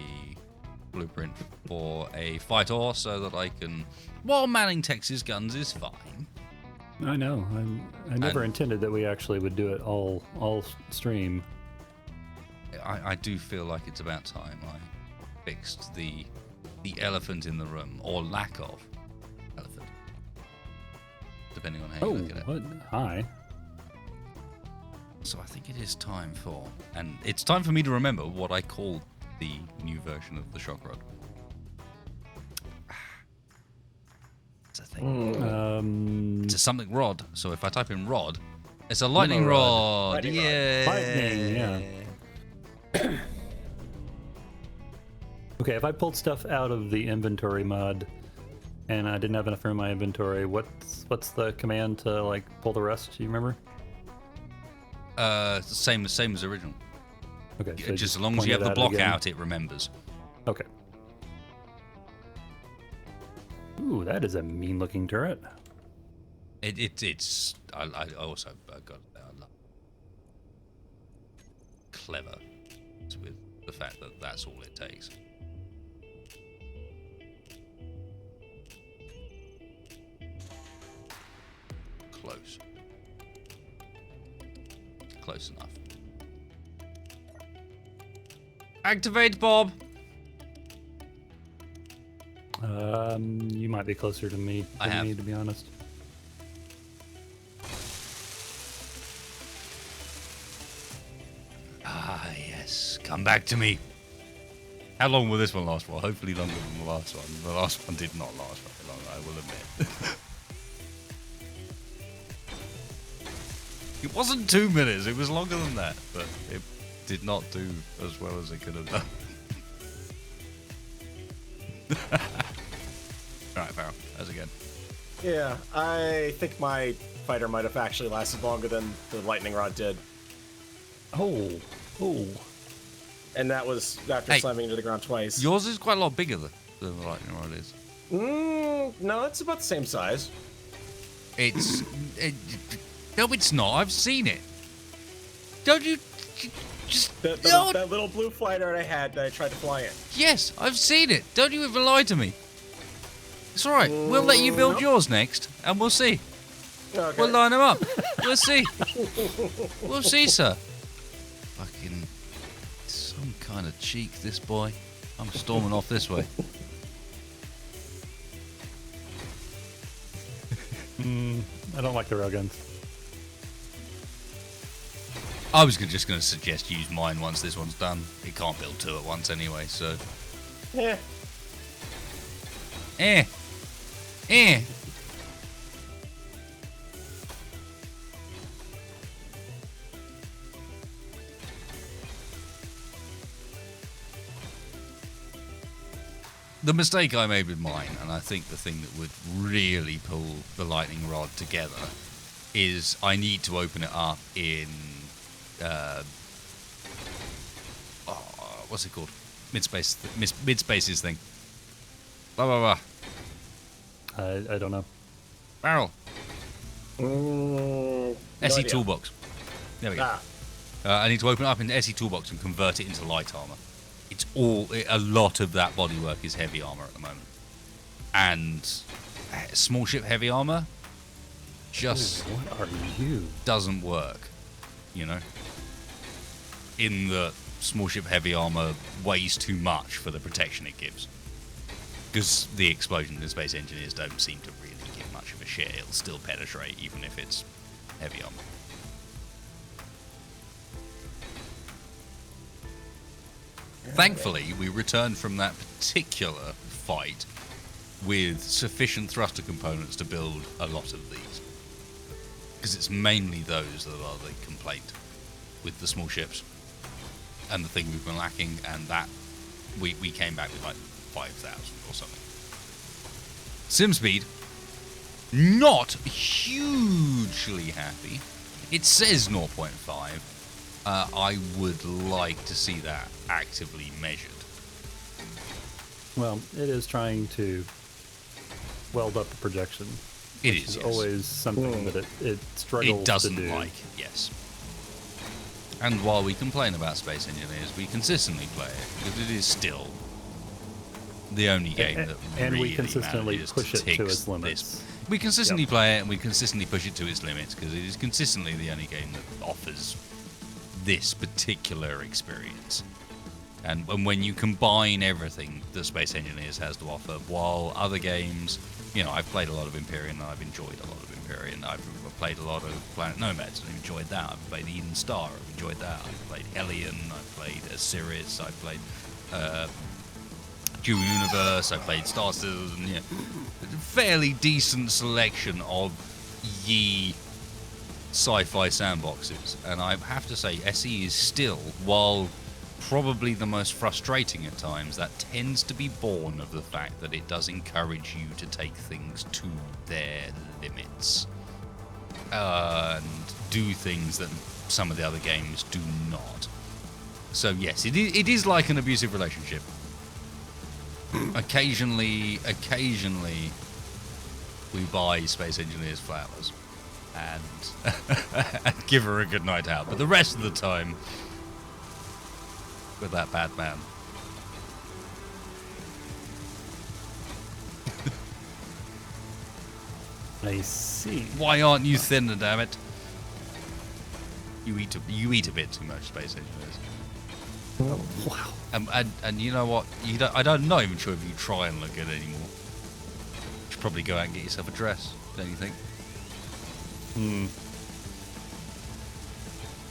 blueprint for a fighter so that I can, while manning Texas guns is fine. I know. I never And- intended that we actually would do it all stream. I do feel like it's about time I fixed the elephant in the room, or lack of elephant, depending on how you Oh, look at it. what? Hi. So I think it is time for, and it's time for me to remember what I called the new version of the shock rod. It's a thing. It's a something rod. So if I type in rod, it's a lightning rod. Lightning rod. Yeah. Lightning, yeah. Okay, if I pulled stuff out of the inventory mod and I didn't have enough room in my inventory, what's the command to like pull the rest? Do you remember? It's the same as original. Okay, so Just as long as you point have it the block again. out, it remembers. Okay. Ooh, that is a mean-looking turret. It's. I also got clever with the fact that that's all it takes. Close. Close enough. Activate, Bob. You might be closer to me I than have. me, to be honest. Ah, yes. Come back to me. How long will this one last for? Hopefully longer than the last one. The last one did not last very long, I will admit. It wasn't 2 minutes, it was longer than that, but it did not do as well as it could have done. Alright, Farrell, how's it going? Yeah, I think my fighter might have actually lasted longer than the lightning rod did. Oh. And that was after Hey. slamming into the ground twice. Yours is quite a lot bigger than the lightning rod is. No, it's about the same size. It's... no, it's not. I've seen it. Don't you... Just... No, That little blue fighter I had that I tried to fly in. yes, I've seen it. Don't you even lie to me. It's alright. We'll let you build Nope. yours next, and we'll see. Okay. We'll line them up. We'll see. We'll see, sir. Fucking some kind of cheek, this boy. I'm storming off this way. I don't like the railguns. I was just going to suggest use mine once this one's done. It can't build two at once anyway, so... Yeah. Eh. The mistake I made with mine, and I think the thing that would really pull the lightning rod together, is I need to open it up in... what's it called? Mid-spaces thing. Blah, blah, blah. I don't know. Barrel. No SE idea. Toolbox. There we go. I need to open it up in the SE Toolbox and convert it into light armor. A lot of that bodywork is heavy armor at the moment. And small ship heavy armor just What are you? doesn't work, you know? In the small ship heavy armor weighs too much for the protection it gives. Because the explosions in Space Engineers don't seem to really give much of a shit. It'll still penetrate even if it's heavy armor. Thankfully, we returned from that particular fight with sufficient thruster components to build a lot of these. Because it's mainly those that are the complaint with the small ships. And the thing we've been lacking, and that we came back with like 5,000 or something. Sim speed, not hugely happy. It says 0.5. I would like to see that actively measured. Well, it is trying to weld up a projection. It which is, yes. always something that it struggles It doesn't to do. like, yes. And while we complain about Space Engineers, we consistently play it because it is still the only game that and we really consistently manages push to it to tick its limits. this. We consistently play it and we consistently push it to its limits because it is consistently the only game that offers this particular experience. And when you combine everything that Space Engineers has to offer, while other games, you know, I've played a lot of Empyrean and I've enjoyed a lot of Empyrean. I've played a lot of Planet Nomads and enjoyed that. I've played Eden Star, I've enjoyed that. I've played Hellion, I've played Osiris, I've played Dual Universe, I've played Star Citizens, and a fairly decent selection of ye sci-fi sandboxes. And I have to say, SE is still, while probably the most frustrating at times, that tends to be born of the fact that it does encourage you to take things to their limits and do things that some of the other games do not. So yes, it is like an abusive relationship. Occasionally we buy Space Engineers flowers and, and give her a good night out, but the rest of the time with that bad man. I see. Why aren't you thinner, damn it? You eat a bit too much, Space Engineers. Oh, wow. And you know what? I'm not even sure if you try and look good anymore. You should probably go out and get yourself a dress, don't you think?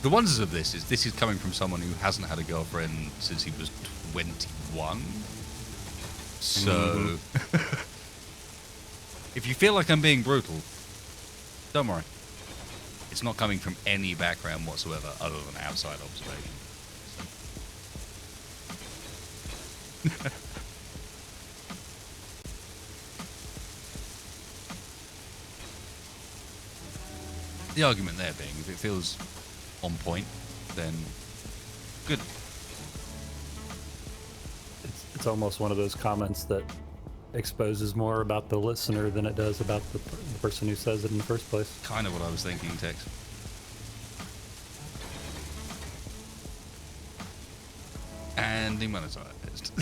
The wonders of this is coming from someone who hasn't had a girlfriend since he was 21. So, if you feel like I'm being brutal, don't worry. It's not coming from any background whatsoever other than outside observation. The argument there being, if it feels on point, then good. It's almost one of those comments that exposes more about the listener than it does about the person who says it in the first place. Kind of what I was thinking, Tex. And demonetized.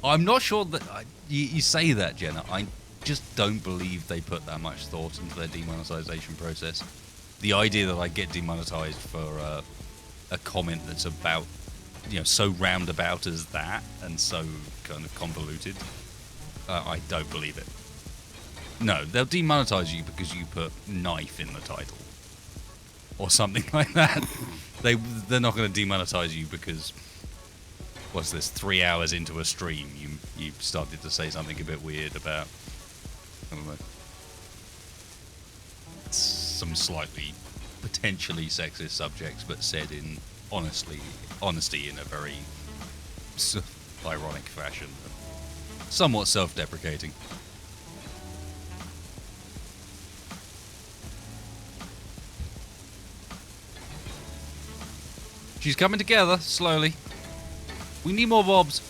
I'm not sure that you say that, Jenna. just don't believe they put that much thought into their demonetization process. The idea that I get demonetized for a comment that's about, so roundabout as that and so kind of convoluted, I don't believe it. No, they'll demonetize you because you put knife in the title or something like that. They're not going to demonetize you because, what's this, 3 hours into a stream you started to say something a bit weird about, I don't know, some slightly potentially sexist subjects, but said in honesty in a very ironic fashion, somewhat self-deprecating. She's coming together slowly. We need more bobs.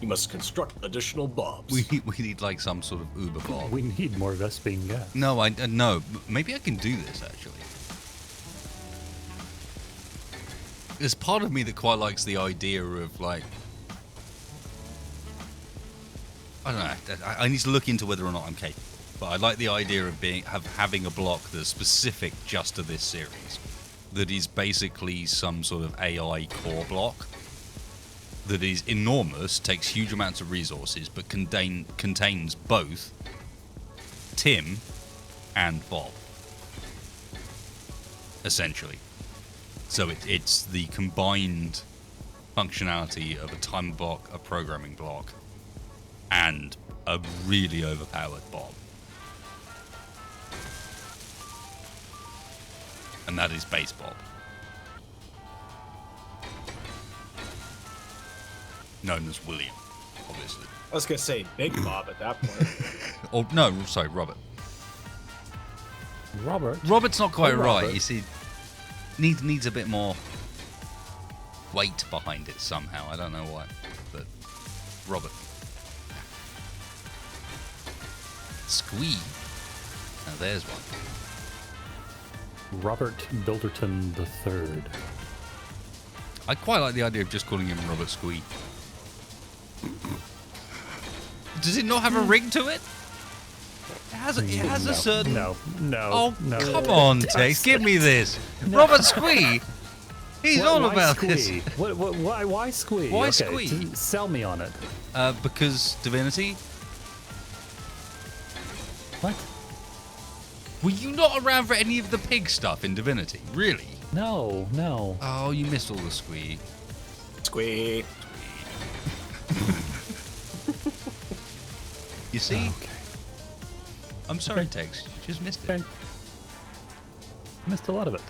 You must construct additional bobs. We need like some sort of Uber bob. We need more Vespine gas. No, no. Maybe I can do this actually. There's part of me that quite likes the idea of like, I don't know. I need to look into whether or not I'm capable. But I like the idea of having a block that's specific just to this series. That is basically some sort of AI core block. That is enormous, takes huge amounts of resources, but contains both Tim and Bob. Essentially. So it's the combined functionality of a timer block, a programming block, and a really overpowered Bob. And that is Base Bob. Known as William, obviously. I was gonna say Big Bob at that point. Or no, sorry, Robert. Robert's not quite right. You see, needs a bit more weight behind it somehow. I don't know why, but Robert. Squee. Now there's one. Robert Bilderton III. I quite like the idea of just calling him Robert Squee. Does it not have a ring to it? It has a certain... No. Oh, come on, Tex, give me this. No. Robert Squee? He's all about this. Why Squee? Why okay, Squee? Sell me on it. Because Divinity? What? Were you not around for any of the pig stuff in Divinity? Really? No. Oh, you missed all the Squee. Squee. You see? Okay. I'm sorry, Tex. You just missed it. Okay. Missed a lot of it.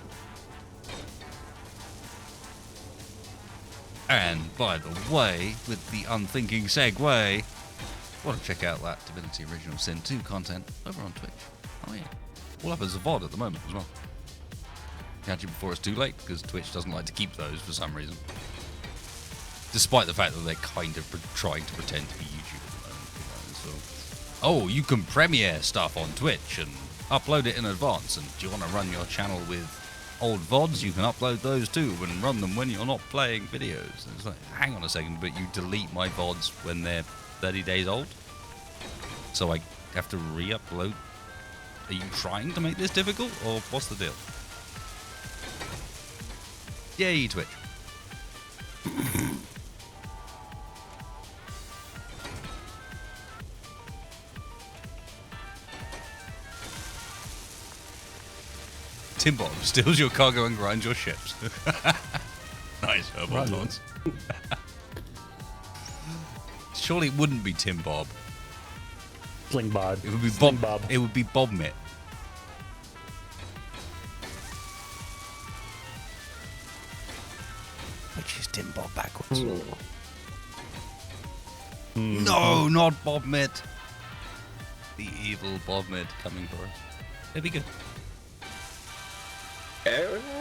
And by the way, with the unthinking segue, want to check out that Divinity Original Sin 2 content over on Twitch. Oh yeah. All up as a VOD at the moment as well. Catch you before it's too late, because Twitch doesn't like to keep those for some reason. Despite the fact that they're kind of trying to pretend to be YouTube at the moment. So, oh, you can premiere stuff on Twitch and upload it in advance. And do you want to run your channel with old VODs? You can upload those too and run them when you're not playing videos. And it's like, hang on a second, but you delete my VODs when they're 30 days old? So I have to re-upload? Are you trying to make this difficult, or what's the deal? Yay, Twitch. Tim Bob steals your cargo and grinds your ships. Nice herbal taunts. Surely it wouldn't be Tim Bob. Sling Bob. It would be Sling Bob. It would be Bob Mitt. Which is Tim Bob backwards. No, not Bob Mitt. The evil Bob Mitt coming for us. It'd be good. You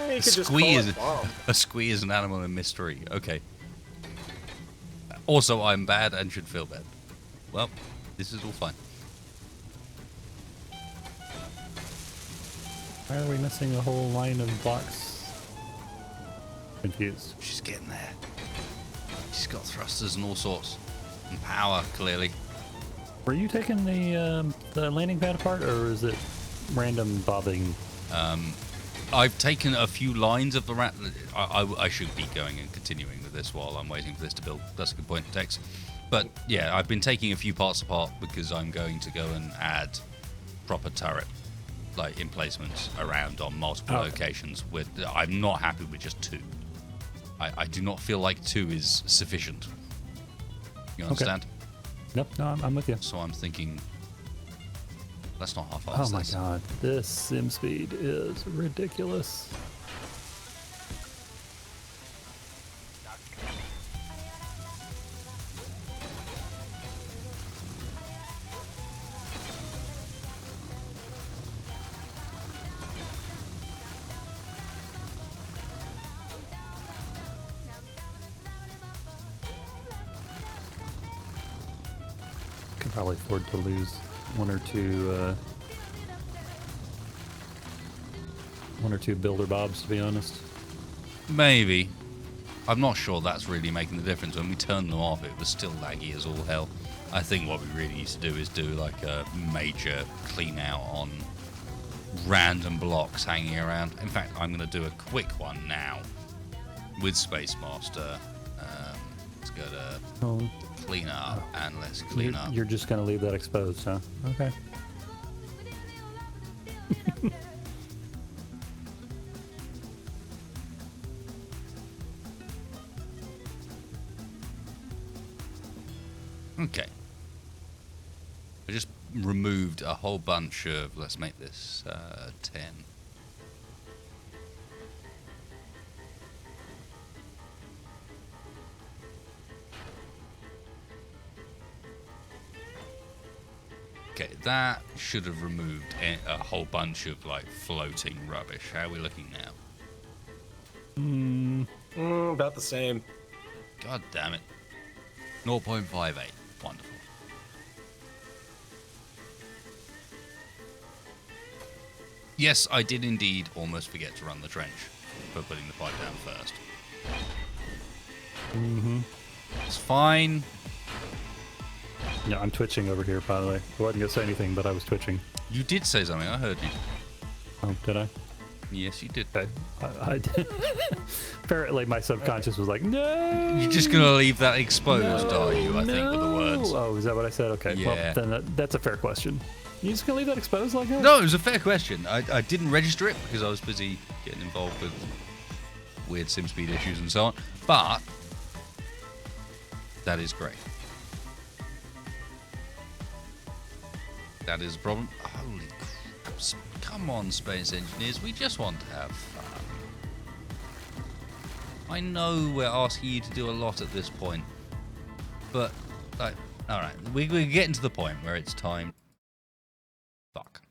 could just call it Bob. A squee is an animal in mystery. Okay. Also, I'm bad and should feel bad. Well, this is all fine. Why are we missing a whole line of blocks? Confused. She's getting there. She's got thrusters and all sorts. And power, clearly. Were you taking the landing pad apart, or is it random bobbing? I've taken a few lines of the rat. I should be going and continuing with this while I'm waiting for this to build. That's a good point, Tex. But yeah, I've been taking a few parts apart because I'm going to go and add proper turret like emplacements around on multiple locations. I'm not happy with just 2. I do not feel like 2 is sufficient. You understand? Nope, no, I'm with you. So I'm thinking, let's not half-ass Oh my this. god, this sim speed is ridiculous. Could probably afford to lose one or two builder bobs, to be honest. Maybe. I'm not sure that's really making the difference. When we turned them off, it was still laggy as all hell. I think what we really need to do is do like a major clean out on random blocks hanging around. In fact, I'm going to do a quick one now with Space Master. Let's go to clean up and let's clean up. You're just going to leave that exposed, huh? Okay. Okay. I just removed a whole bunch of, let's make this 10. Okay, that should have removed a whole bunch of like floating rubbish. How are we looking now? About the same. God damn it. 0.58. Wonderful. Yes, I did indeed almost forget to run the trench for putting the pipe down first. It's fine. Yeah, I'm twitching over here, by the way. I wasn't going to say anything, but I was twitching. You did say something. I heard you. Oh, did I? Yes, you did. Okay. I did. Apparently, my subconscious was like, no! You're just going to leave that exposed, no, are you? I think with the words. Oh, is that what I said? Okay. Yeah. Well, then that's a fair question. You just going to leave that exposed like that? No, it was a fair question. I didn't register it because I was busy getting involved with weird sim speed issues and so on. But that is great. That is a problem. Holy crap. Come on, space engineers. We just want to have fun. I know we're asking you to do a lot at this point. But, like, alright. We're getting to the point where it's time. Fuck.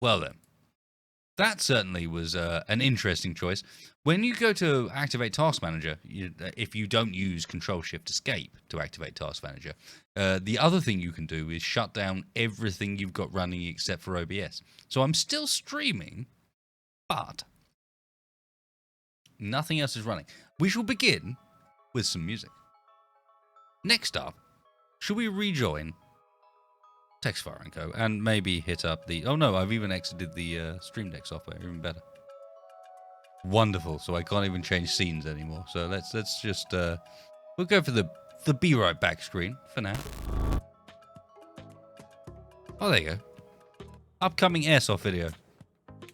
Well then. That certainly was an interesting choice. When you go to activate Task Manager, if you don't use Control-Shift-Escape to activate Task Manager, the other thing you can do is shut down everything you've got running except for OBS. So I'm still streaming, but nothing else is running. We shall begin with some music. Next up, should we rejoin Textfire & Co. and maybe hit up the... Oh no, I've even exited the Stream Deck software, even better. Wonderful, so I can't even change scenes anymore. So let's just... we'll go for the Be Right Back screen for now. Oh, there you go. Upcoming Airsoft video.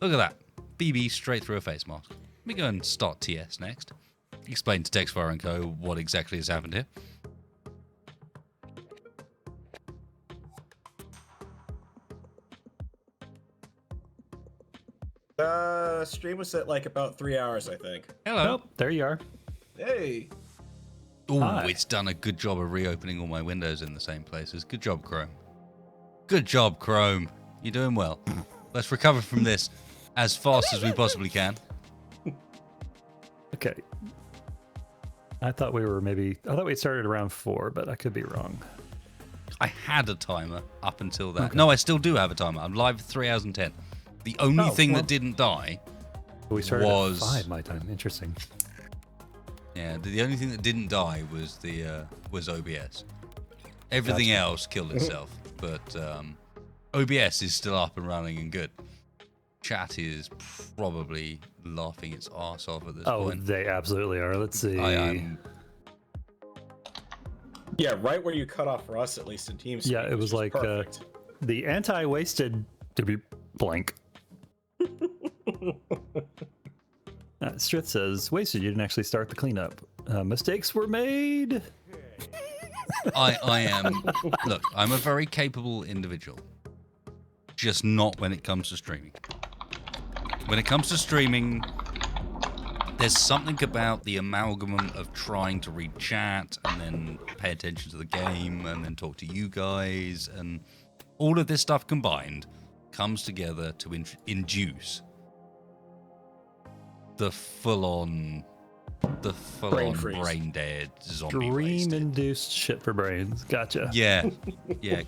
Look at that. BB straight through a face mask. Let me go and start TS next. Explain to Textfire & Co. what exactly has happened here. Stream was at like about 3 hours, I think. Hello. Nope, there you are. Hey. Oh, Hi. it's done a good job of reopening all my windows in the same places. Good job, Chrome. Good job, Chrome. You're doing well. Let's recover from this as fast as we possibly can. Okay. I thought we started around 4, but I could be wrong. I had a timer up until that. Okay. No, I still do have a timer. I'm live at 3 hours and 10. The only thing well, that didn't die we started was at 5 my time. Interesting. yeah. The only thing that didn't die was the was OBS. Everything else killed itself, but OBS is still up and running and good. Chat is probably laughing its arse off at this point. Oh, they absolutely are. Let's see. Yeah, right where you cut off for us, at least in Teams. Yeah, it was like the anti-wasted to be blank. Strith says, wasted, you didn't actually start the cleanup. Mistakes were made. I am. Look, I'm a very capable individual. Just not when it comes to streaming. When it comes to streaming, there's something about the amalgam of trying to read chat and then pay attention to the game and then talk to you guys, and all of this stuff combined comes together to induce the full-on brain dead zombie waste. Dream-induced shit for brains. Gotcha. Yeah,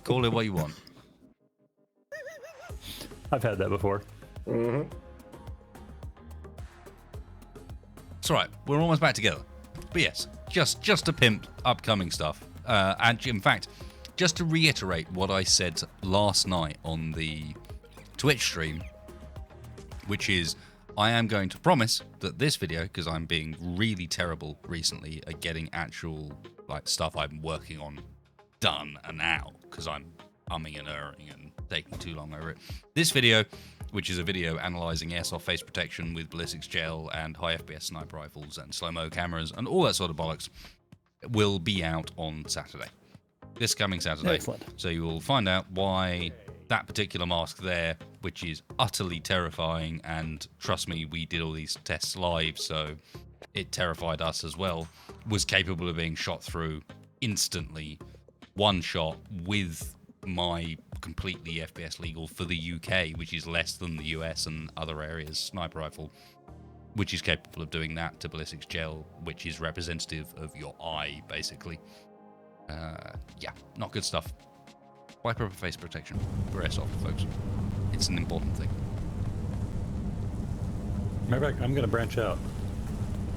call it what you want. I've had that before. Mm-hmm. It's all right. We're almost back together. But yes, just to pimp upcoming stuff. And in fact, just to reiterate what I said last night on the Twitch stream, which is I am going to promise that this video, because I'm being really terrible recently at getting actual like stuff I'm working on done and out, because I'm umming and erring and taking too long over it. This video, which is a video analyzing airsoft face protection with ballistics gel and high FPS sniper rifles and slow-mo cameras and all that sort of bollocks, will be out on Saturday. This coming Saturday. Excellent. So you will find out why that particular mask there, which is utterly terrifying, and trust me, we did all these tests live, so it terrified us as well, was capable of being shot through instantly, one shot with my completely FPS legal for the UK, which is less than the US and other areas, sniper rifle, which is capable of doing that to ballistics gel, which is representative of your eye, basically. Yeah, not good stuff. Buy proper face protection for airsoft, folks. It's an important thing. Matter of fact, I'm going to branch out.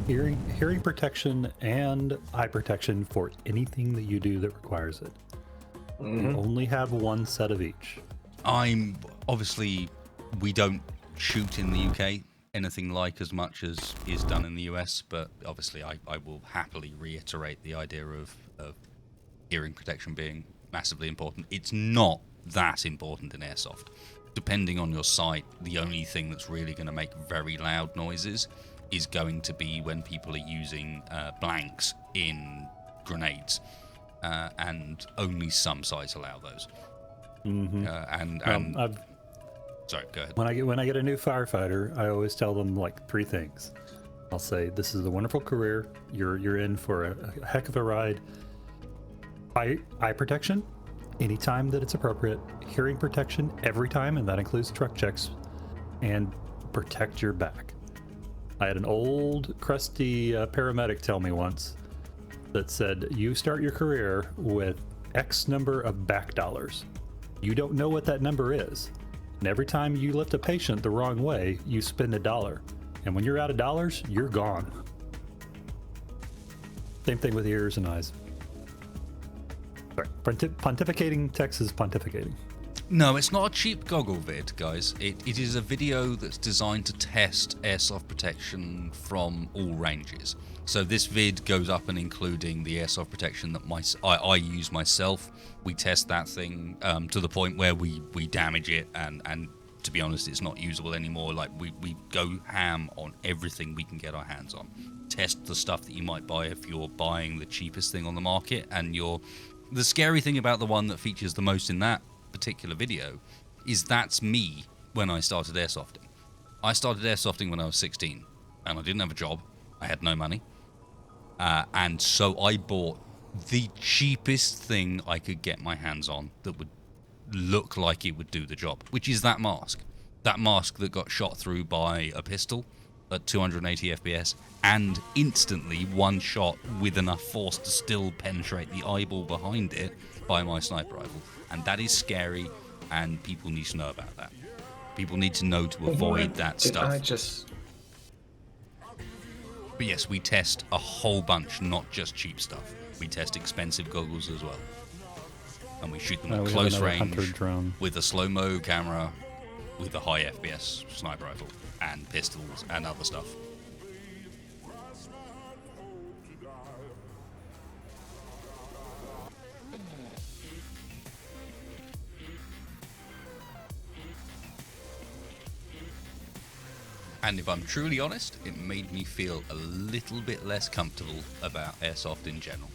Hearing protection and eye protection for anything that you do that requires it. You only have one set of each. I'm obviously, we don't shoot in the UK anything like as much as is done in the US, but obviously I will happily reiterate the idea of hearing protection being massively important. It's not that important in airsoft. Depending on your site, the only thing that's really going to make very loud noises is going to be when people are using blanks in grenades. And only some sites allow those. Sorry, go ahead. When I get a new firefighter, I always tell them like 3 things. I'll say, this is a wonderful career. You're in for a heck of a ride. Eye protection, anytime that it's appropriate. Hearing protection every time, and that includes truck checks. And protect your back. I had an old, crusty paramedic tell me once that said, you start your career with X number of back dollars. You don't know what that number is. And every time you lift a patient the wrong way, you spend $1. And when you're out of dollars, you're gone. Same thing with ears and eyes. Sorry, pontificating Tex is pontificating. No, it's not a cheap goggle vid, guys. It is a video that's designed to test airsoft protection from all ranges. So this vid goes up and including the airsoft protection that I use myself. We test that thing to the point where we damage it, and to be honest, it's not usable anymore. Like we go ham on everything we can get our hands on. Test the stuff that you might buy if you're buying the cheapest thing on the market, and the scary thing about the one that features the most in that particular video is that's me when I started airsofting. I started airsofting when I was 16, and I didn't have a job. I had no money. And so I bought the cheapest thing I could get my hands on that would look like it would do the job, which is that mask. That mask that got shot through by a pistol at 280 FPS and instantly one shot with enough force to still penetrate the eyeball behind it by my sniper rifle. And that is scary, and people need to know about that. People need to know to avoid that stuff. I just... But yes, we test a whole bunch, not just cheap stuff. We test expensive goggles as well. And we shoot them at we have close another range hunter drone. with a slow-mo camera, with a high FPS sniper rifle, and pistols and other stuff. And if I'm truly honest, it made me feel a little bit less comfortable about airsoft in general.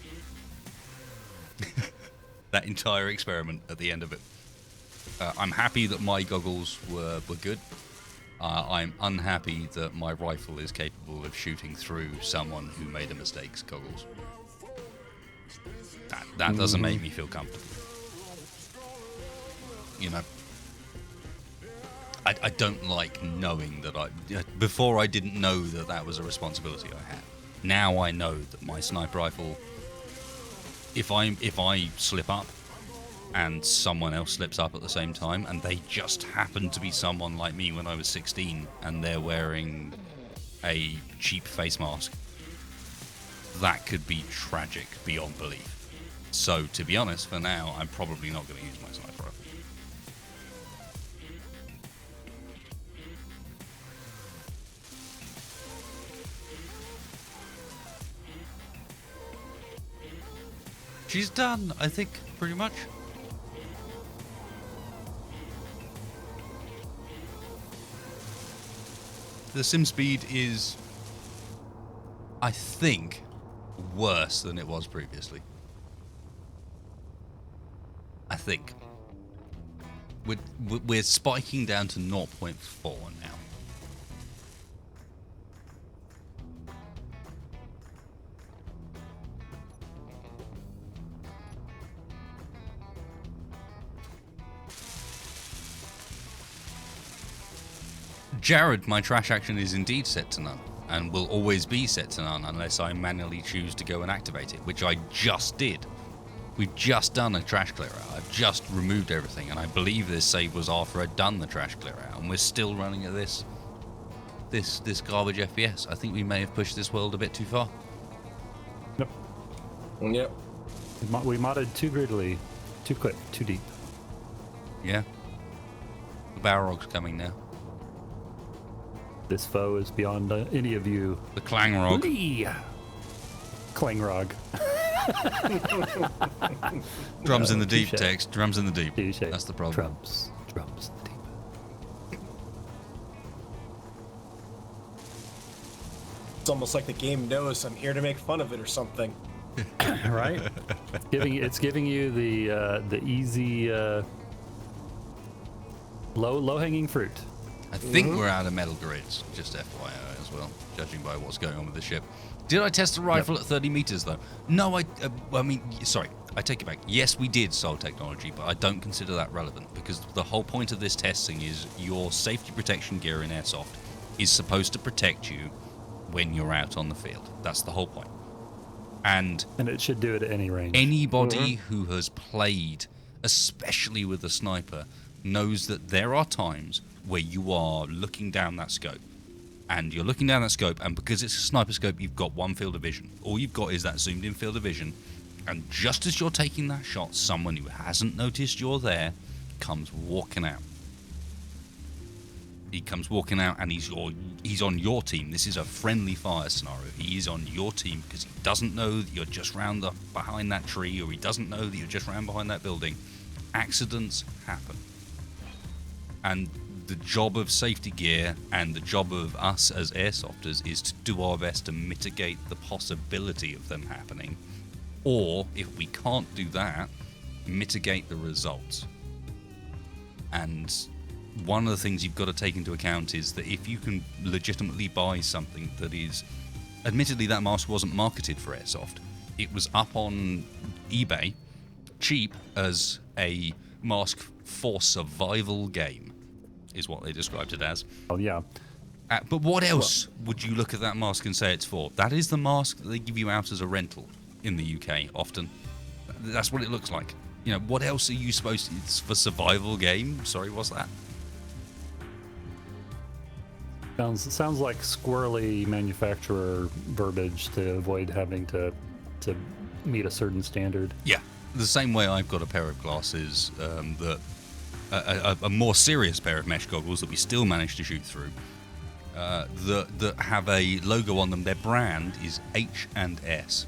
That entire experiment at the end of it. I'm happy that my goggles were good. I'm unhappy that my rifle is capable of shooting through someone who made a mistake's goggles. That doesn't make me feel comfortable. You know, I don't like knowing that before I didn't know that that was a responsibility I had. Now I know that my sniper rifle, if I slip up and someone else slips up at the same time, and they just happen to be someone like me when I was 16 and they're wearing a cheap face mask, that could be tragic beyond belief. So to be honest, for now, I'm probably not going to use my sniper rifle. She's done, I think, pretty much. The sim speed is, I think, worse than it was previously. I think. We're spiking down to 0.4 now. Jared, my trash action is indeed set to none, and will always be set to none unless I manually choose to go and activate it, which I just did. We've just done a trash clear out. I've just removed everything, and I believe this save was after I'd done the trash clear out, and we're still running at this garbage FPS. I think we may have pushed this world a bit too far. Yep. Yep. We modded too greedily, too quick, too deep. Yeah. The Balrog's coming now. This foe is beyond any of you. The Clangrog. Clangrog. Drums in the deep, touche. text. Drums in the deep. Touche. That's the problem. Drums in the deep. It's almost like the game knows I'm here to make fun of it or something. Right? It's giving you the easy low hanging fruit. I think we're out of metal grids, just FYI as well, judging by what's going on with the ship. Did I test the rifle at 30 meters though? No, I mean, sorry, I take it back. Yes, we did Soul Technology, but I don't consider that relevant because the whole point of this testing is your safety protection gear in Airsoft is supposed to protect you when you're out on the field. That's the whole point. And it should do it at any range. anybody who has played, especially with a sniper, knows that there are times where you are looking down that scope. And you're looking down that scope, and because it's a sniper scope, you've got one field of vision. All you've got is that zoomed in field of vision. And just as you're taking that shot, someone who hasn't noticed you're there comes walking out. He comes walking out, and he's on your team. This is a friendly fire scenario. He is on your team because he doesn't know that you're just behind that tree, or he doesn't know that you're just round behind that building. Accidents happen. And the job of safety gear and the job of us as airsofters is to do our best to mitigate the possibility of them happening, or if we can't do that, mitigate the results. And one of the things you've got to take into account is that if you can legitimately buy something that is, admittedly that mask wasn't marketed for airsoft, it was up on eBay cheap as a mask for survival game is what they described it as. Oh, yeah. But what else would you look at that mask and say it's for? That is the mask that they give you out as a rental in the UK often. That's what it looks like. You know, what else are you supposed to... It's for survival game? Sorry, what's that? Sounds like squirrely manufacturer verbiage to avoid having to meet a certain standard. Yeah, the same way I've got a pair of glasses that a more serious pair of mesh goggles that we still managed to shoot through. That have a logo on them. Their brand is H&S,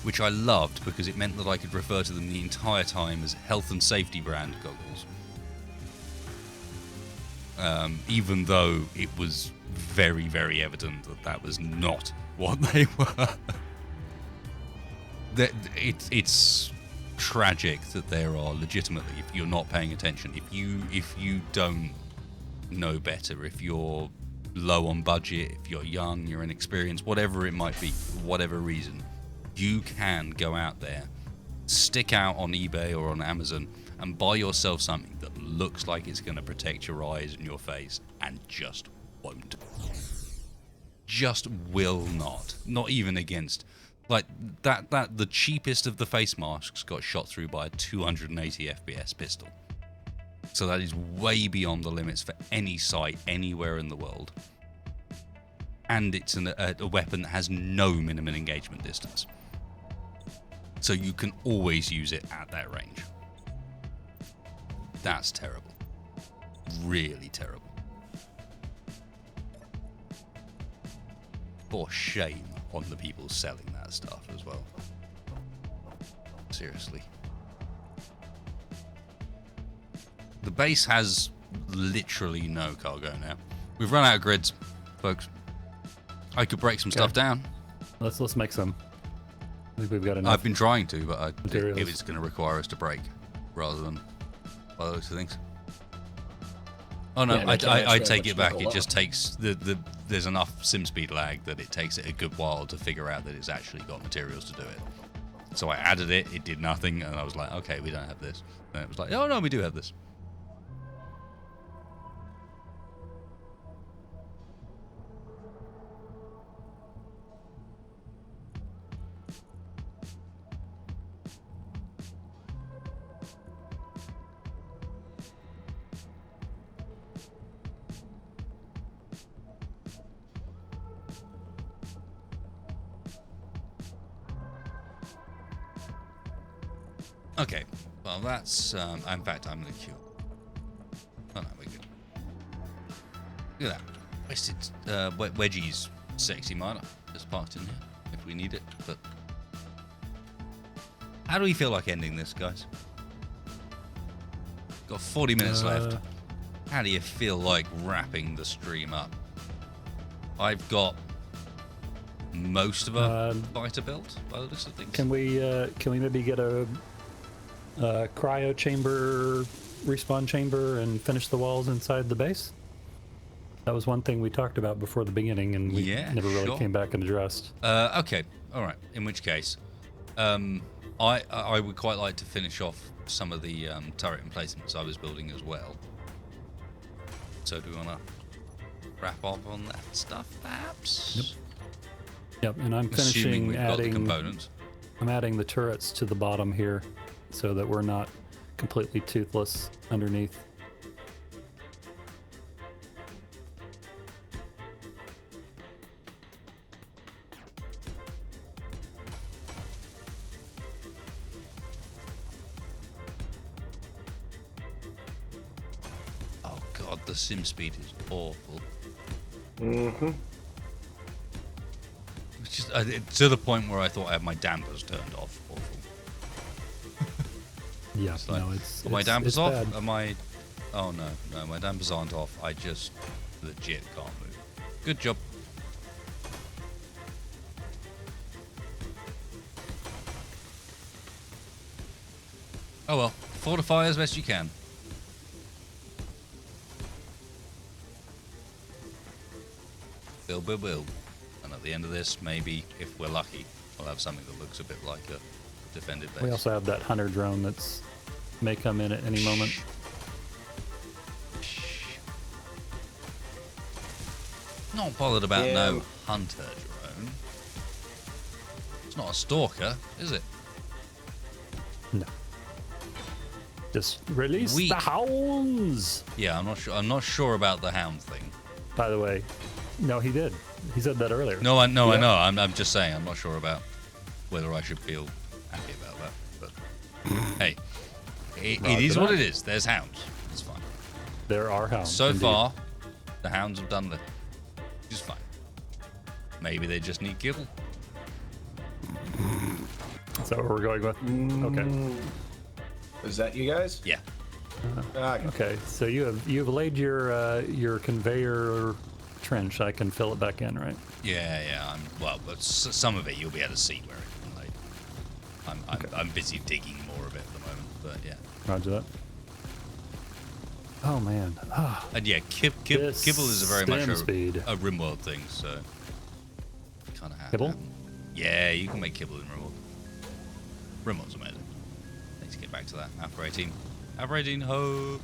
which I loved because it meant that I could refer to them the entire time as health and safety brand goggles. Even though it was very, very evident that that was not what they were. It's tragic that there are legitimately, if you're not paying attention, if you don't know better, if you're low on budget, if you're young, you're inexperienced, whatever it might be, for whatever reason, you can go out there, stick out on eBay or on Amazon and buy yourself something that looks like it's going to protect your eyes and your face, and just won't. Just will not. Not even against, like, that the cheapest of the face masks got shot through by a 280 FPS pistol. So that is way beyond the limits for any sight anywhere in the world. And it's a weapon that has no minimum engagement distance. So you can always use it at that range. That's terrible. Really terrible. For shame on the people selling that stuff as well. Seriously. The base has literally no cargo now. We've run out of grids, folks. I could break some stuff down. Let's make some. I think we've got enough. I've been trying to, but materials. if it's going to require us to break rather than by the looks of things. Oh no, Yeah, I take it back. much It just takes there's enough sim speed lag that it takes it a good while to figure out that it's actually got materials to do it. So I added it, it did nothing, and I was like, okay, we don't have this. And it was like, oh no, we do have this. Okay, well that's, in fact I'm going to kill. Oh no, we're good. Look at that. Wasted Wedgie's sexy miner just parked in here if we need it, but... How do we feel like ending this, guys? Got 40 minutes left. How do you feel like wrapping the stream up? I've got most of a fighter built by the list of things. Can we maybe get a cryo chamber, respawn chamber, and finish the walls inside the base? That was one thing we talked about before the beginning, and we never really came back and addressed. Okay, all right. In which case, I would quite like to finish off some of the turret emplacements I was building as well. So do we want to wrap up on that stuff, perhaps? Yep, and I'm Assuming finishing we've got the adding. components. I'm adding the turrets to the bottom here, so that we're not completely toothless underneath. Oh god, the sim speed is awful. Mm-hmm. It's just to the point where I thought I had my dampers turned off. Awful. Yeah, It's like, no, it's are my it's- dampers it's off? bad. Am I? Oh no, my dampers aren't off. I just legit can't move. Good job. Oh well, fortify as best you can. Build. And at the end of this, maybe, if we're lucky, we'll have something that looks a bit like a defended base. We also have that hunter drone that's may come in at any moment. Not bothered about Yeah. no hunter drone. It's not a stalker, is it? No. Just release Weak. the hounds. Yeah, I'm not sure. I'm not sure about the hound thing. by the way. No, he did. He said that earlier. No, I know. Yeah. I'm just saying. I'm not sure about whether I should feel happy about that. But hey, it is what it is. There's hounds. It's fine. There are hounds. So indeed. far, the hounds have done the just fine. Maybe they just need kibble. Is that what we're going with? Okay. Is that you guys? Yeah. Okay. Okay. So you've laid your conveyor trench. I can fill it back in, right? Yeah. But some of it you'll be able to see where it can lay. I'm busy digging more of it at the moment, but yeah. Roger that. Oh man. And yeah, kibble is a very much stem speed. a RimWorld thing, so kind of have Kibble? to happen. Yeah, you can make kibble in RimWorld. RimWorld's amazing. Let's get back to that. Alpha 18. Alpha 18, ho!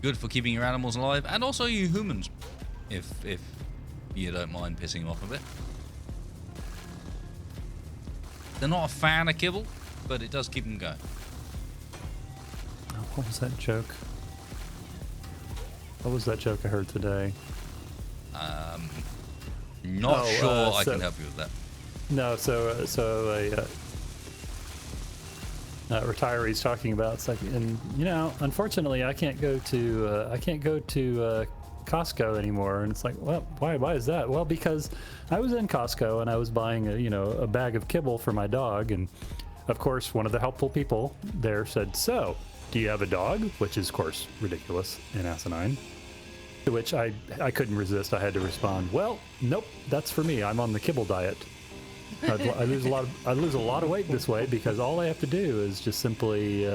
Good for keeping your animals alive, and also you humans, if you don't mind pissing them off a bit. They're not a fan of kibble, but it does keep them going. Oh, what was that joke? What was that joke I heard today? Not sure I so- can help you with that. No, so a retiree's talking about, it's like, and unfortunately I can't go to Costco anymore, and it's like, well, why is that? Well, because I was in Costco and I was buying a bag of kibble for my dog, and of course one of the helpful people there said, so do you have a dog? Which is of course ridiculous and asinine. To which I couldn't resist. I had to respond, well, nope, that's for me. I'm on the kibble diet. I lose a lot of weight this way because all I have to do is just simply,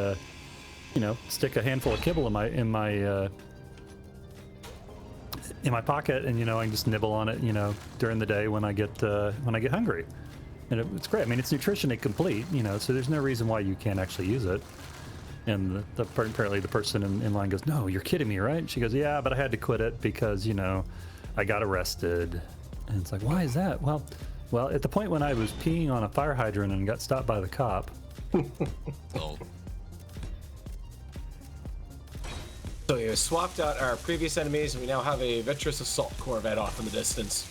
stick a handful of kibble in my pocket, and I can just nibble on it, during the day when I get hungry, and it's great. I mean, it's nutritionally complete, so there's no reason why you can't actually use it. And apparently the person in line goes, no, you're kidding me, right? And she goes, yeah, but I had to quit it because, I got arrested. And it's like, why is that? Well, at the point when I was peeing on a fire hydrant and got stopped by the cop. Oh. So you swapped out our previous enemies, and we now have a Vitreous Assault Corvette off in the distance.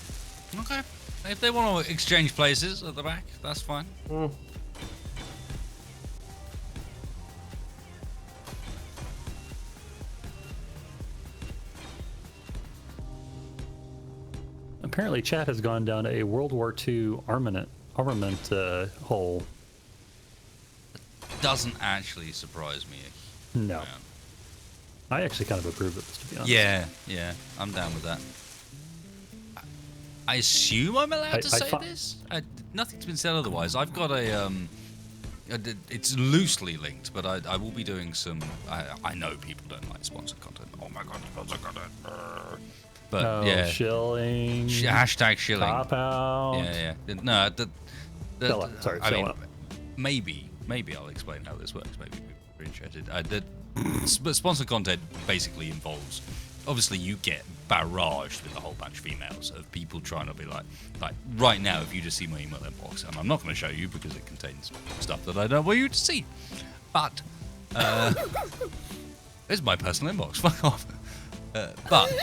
Okay. If they want to exchange places at the back, that's fine. Apparently, chat has gone down a World War II armament hole. Doesn't actually surprise me. No, Man. I actually kind of approve of this, to be honest. Yeah, I'm down with that. I assume I'm allowed to say this? Nothing's been said otherwise. I've got it's loosely linked, but I will be doing some. I know people don't like sponsored content. Oh my god, sponsored content. But yeah, shilling. Hashtag shilling. Cop out. Yeah. No, Fill up. Sorry, I fill mean, up. maybe I'll explain how this works. Maybe people are interested. But sponsored content basically involves. Obviously, you get barraged with a whole bunch of emails of people trying to be like right now, if you just see my email inbox, and I'm not going to show you because it contains stuff that I don't want you to see. But it's my personal inbox. Fuck off. But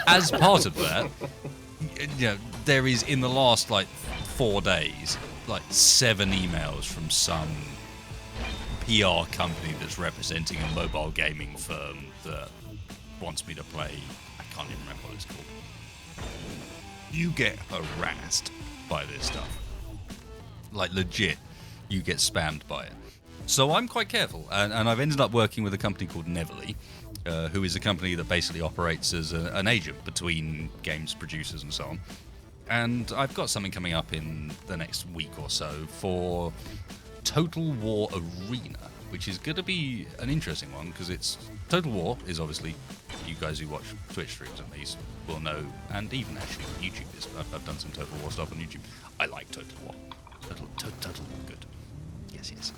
as part of that, there is in the last 4 days 7 emails from some PR company that's representing a mobile gaming firm that wants me to play. I can't even remember what it's called. You get harassed by this stuff. Legit, you get spammed by it. So I'm quite careful, and I've ended up working with a company called Neverly, who is a company that basically operates as an agent between games producers and so on. And I've got something coming up in the next week or so for Total War Arena, which is going to be an interesting one because it's Total War is obviously, you guys who watch Twitch streams at least will know, and even actually on YouTube is. I've done some Total War stuff on YouTube. I like Total War. Total War, good. Yes.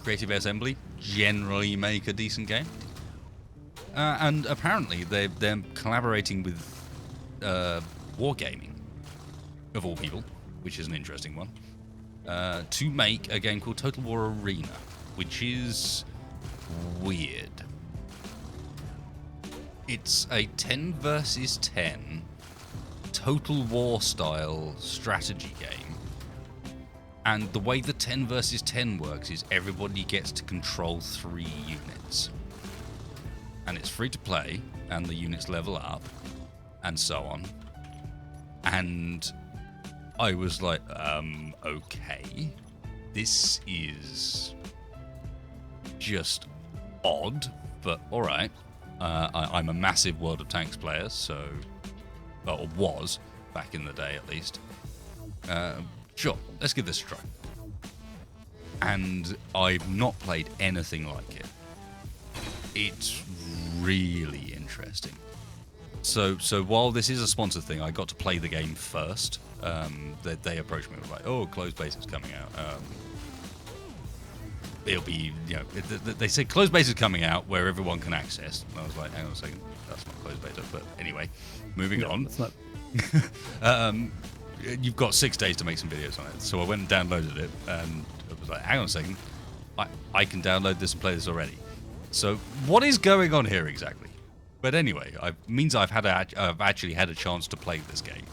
Creative Assembly generally make a decent game. And apparently they're collaborating with Wargaming, of all people, which is an interesting one, to make a game called Total War Arena, which is weird. It's a 10 versus 10 Total War style strategy game. And the way the 10 versus 10 works is everybody gets to control 3 units. And it's free to play, and the units level up, and so on. And I was like, okay. This is just odd, but alright. I'm a massive World of Tanks player, so... or was, back in the day at least. Sure, let's give this a try. And I've not played anything like it. It's really interesting. So while this is a sponsored thing, I got to play the game first. They approached me with like, oh, closed base is coming out. It'll be, you know, they said closed base is coming out where everyone can access. And I was like, hang on a second, that's not closed beta. But anyway, moving on. It's not. You've got 6 days to make some videos on it. So I went and downloaded it, and it was like, hang on a second, I can download this and play this already. So what is going on here exactly? But anyway, means I've actually had a chance to play this game,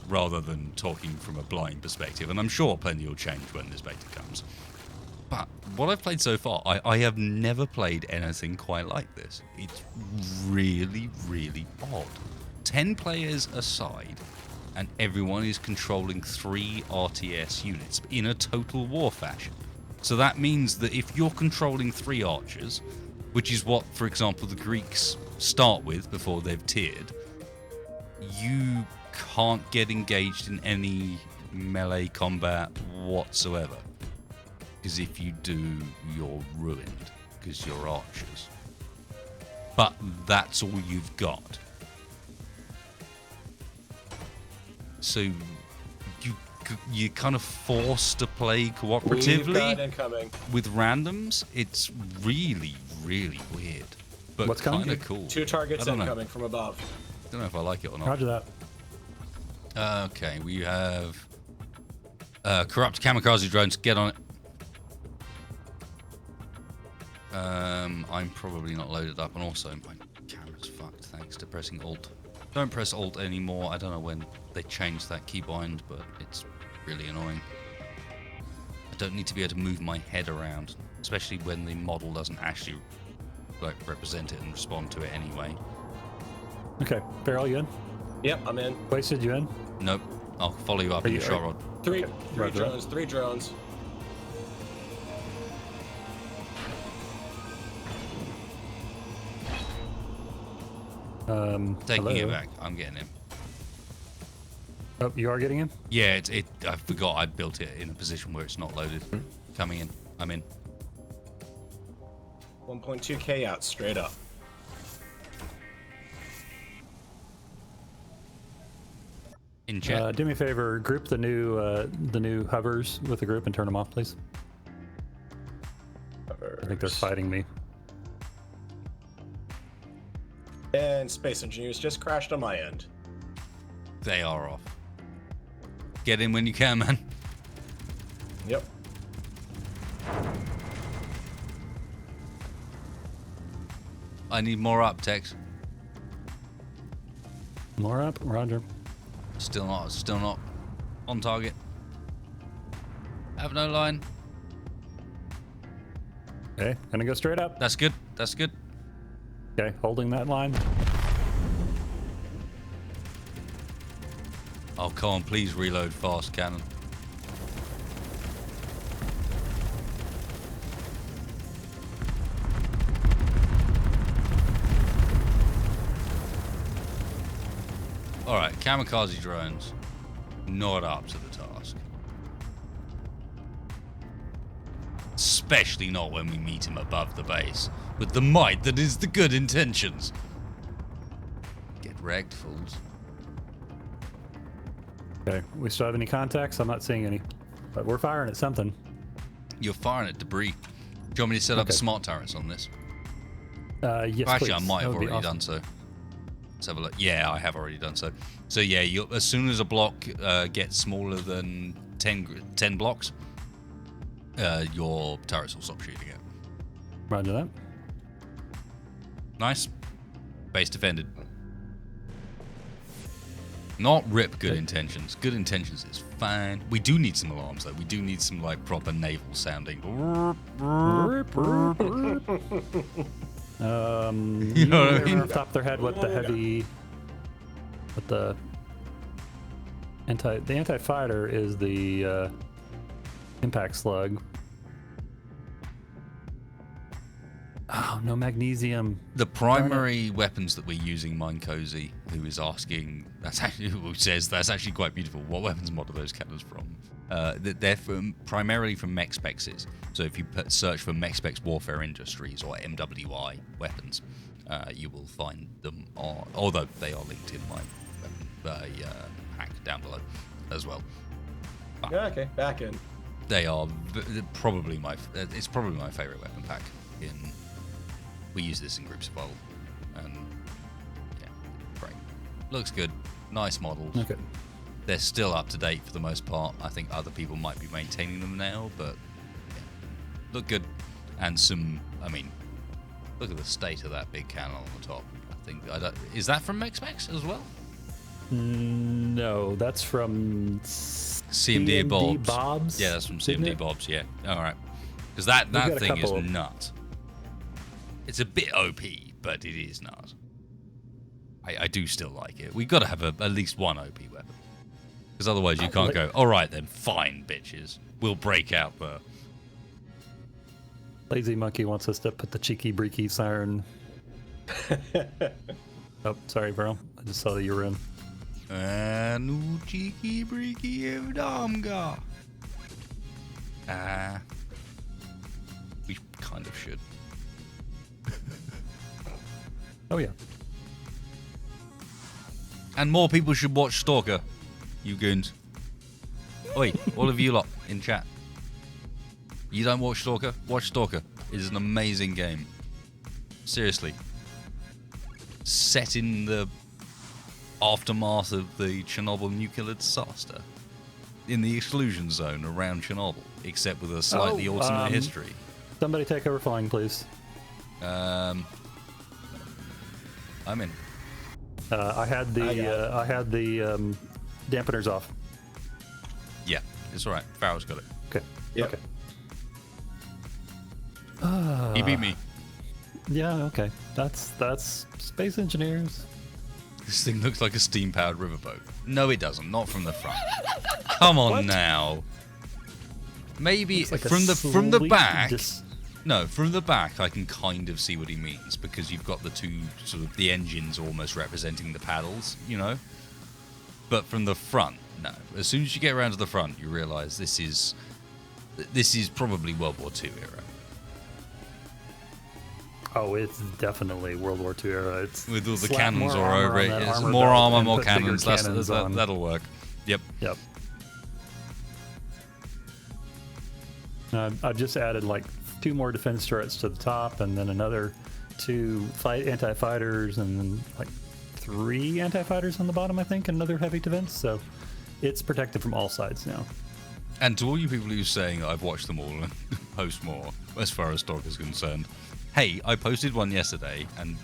rather than talking from a blind perspective. And I'm sure plenty will change when this beta comes. But what I've played so far, I have never played anything quite like this. It's really, really odd. 10 players aside, and everyone is controlling 3 RTS units in a Total War fashion. So that means that if you're controlling 3 archers, which is what, for example, the Greeks start with before they've tiered, you can't get engaged in any melee combat whatsoever. Because if you do, you're ruined, because you're archers. But that's all you've got. So you're kind of forced to play cooperatively with randoms. It's really, really weird. But What's coming? Kind of cool. 2 targets incoming from above. Don't know if I like it or not. Roger that. Okay, we have corrupt kamikaze drones. Get on it. I'm probably not loaded up, and also my camera's fucked thanks to pressing Alt. Don't press Alt anymore. I don't know when they changed that keybind, but it's really annoying. I don't need to be able to move my head around, especially when the model doesn't actually like represent it and respond to it anyway. Okay, Farrell, you in? Yep, I'm in. Wasted, you in? Nope. I'll follow you up Are in you- the shot rod. Three Roger that. drones, 3 drones. Taking hello? it back. I'm getting him. Oh, you are getting him? Yeah, I forgot I built it in a position where it's not loaded. Coming in. I'm in. 1.2k out, straight up. In chat. Do me a favor, group the new hovers with the group and turn them off, please. I think they're fighting me. And Space Engineers just crashed on my end. They are off. Get in when you can, man. Yep. I need more up, Tex. More up, Roger. Still not on target. Have no line. Okay, gonna go straight up. That's good. That's good. Okay, holding that line. Oh, come on, please reload fast, cannon. Alright, kamikaze drones. Not up to the task. Especially not when we meet him above the base. With the might that is the good intentions. Get wrecked, fools. Okay, we still have any contacts? I'm not seeing any. But we're firing at something. You're firing at debris. Do you want me to set up Okay. smart turrets on this? Yes, Actually, please. I might That have would be already awesome. done so. Let's have a look. Yeah, I have already done so. So yeah, as soon as a block gets smaller than 10 blocks, your turrets will stop shooting it. Roger that. Nice. Base defended. Not rip good intentions. Good intentions is fine. We do need some alarms though. We do need some like proper naval sounding. You know what I mean? Off the top of their head, what the heavy, what the anti-fighter is the impact slug. Oh, no magnesium. The primary weapons that we're using, Mine Cozy, who is asking, who says that's actually quite beautiful. What weapons mod are those cannons from? They're primarily from mech specs. So if you search for mech specs warfare industries or MWI weapons, you will find them on, although they are linked in my hack down below as well. But Yeah, okay, back in. they are probably it's probably my favorite weapon pack. We use this in group survival, and yeah, great. Looks good, nice models. Okay. They're still up to date for the most part. I think other people might be maintaining them now, but yeah, look good. And I mean, look at the state of that big cannon on the top. Is that from MechSpecs as well? No, that's from CMD Bobs. Yeah, that's from CMD Bobs. Yeah, all right. Because that thing is nuts. It's a bit OP, but it is not. I do still like it. We've got to have at least one OP weapon. Because otherwise you can't go, all right then, fine, bitches. We'll break out the... Lazy Monkey wants us to put the cheeky breaky siren. Oh, sorry, bro. I just saw that you were in. No cheeky breaky of Damga. We kind of should. Oh, yeah. And more people should watch Stalker, you goons. Oi, all of you lot in chat. You don't watch Stalker? Watch Stalker. It is an amazing game. Seriously. Set in the aftermath of the Chernobyl nuclear disaster. In the exclusion zone around Chernobyl, except with a slightly alternate history. Somebody take over flying, please. I'm in. I had the dampeners off. Yeah, it's alright. Farrell's got it. Okay. Yep. Okay. He beat me. Yeah. Okay. That's space engineers. This thing looks like a steam-powered riverboat. No, it doesn't. Not from the front. Come on now. Maybe Like from the back. Just... No, from the back I can kind of see what he means because you've got the two sort of the engines almost representing the paddles, you know. But from the front, no. As soon as you get around to the front, you realise this is probably World War II era. Oh, it's definitely World War II era. It's with all the slap cannons more all armor over on it. that It's armor more belt armor, and more put bigger cannons. cannons on. That'll work. Yep. Yep. I've just added like 2 more defense turrets to the top, and then another 2 anti-fighters, and then like 3 anti-fighters on the bottom, I think, and another heavy defense. So it's protected from all sides now. And to all you people who's saying I've watched them all and post more, as far as Stalker is concerned, hey, I posted one yesterday, and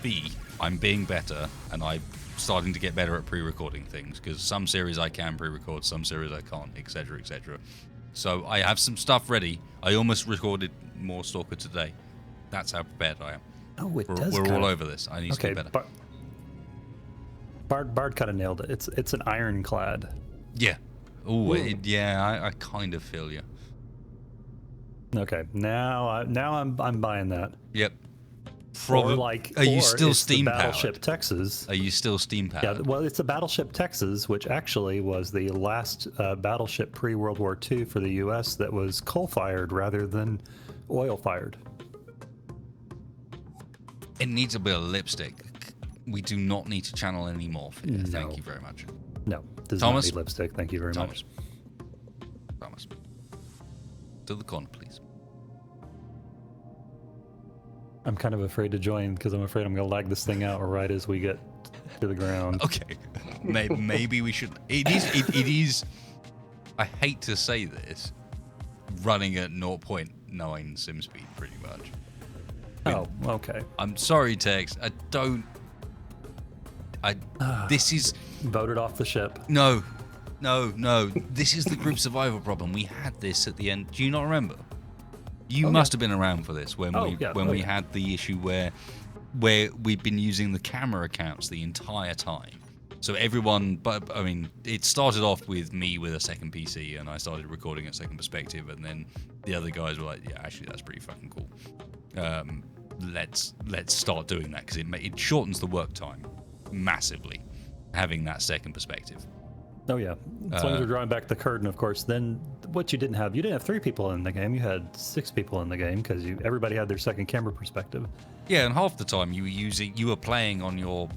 B, I'm being better, and I'm starting to get better at pre-recording things, because some series I can pre-record, some series I can't, etc., etc. So I have some stuff ready. I almost recorded more Stalker today. That's how prepared I am. Oh, We're all over this. I need to get better. Bard kind of nailed it. It's an ironclad. Yeah. Oh, yeah. I kind of feel you. Okay, now I'm buying that. Yep. Are you still steam powered? Battleship Texas. Are you still steam powered? Yeah, well, it's a Battleship Texas, which actually was the last battleship pre-World War II for the U.S. that was coal-fired rather than oil-fired. It needs a bit of lipstick. We do not need to channel any more. No. Thank you very much. No, does not need lipstick. Thank you very much. Thomas. To the corner, please. I'm kind of afraid to join because I'm afraid I'm going to lag this thing out right as we get to the ground. Okay. Maybe we should... It is... I hate to say this, running at 0.9 sim speed, pretty much. Oh, okay. I'm sorry, Tex. I don't This is Voted off the ship. no. This is the group survival problem. We had this at the end. Do you not remember? You must have been around for this when we had the issue where we've been using the camera accounts the entire time. So everyone, but I mean, it started off with me with a second PC, and I started recording at second perspective, and then the other guys were like, "Yeah, actually, that's pretty fucking cool. Let's start doing that because it shortens the work time massively, having that second perspective." Oh yeah, as long as you're drawing back the curtain, of course. Then what you didn't have 3 people in the game. You had 6 people in the game because everybody had their second camera perspective. Yeah, and half the time you weren't playing on your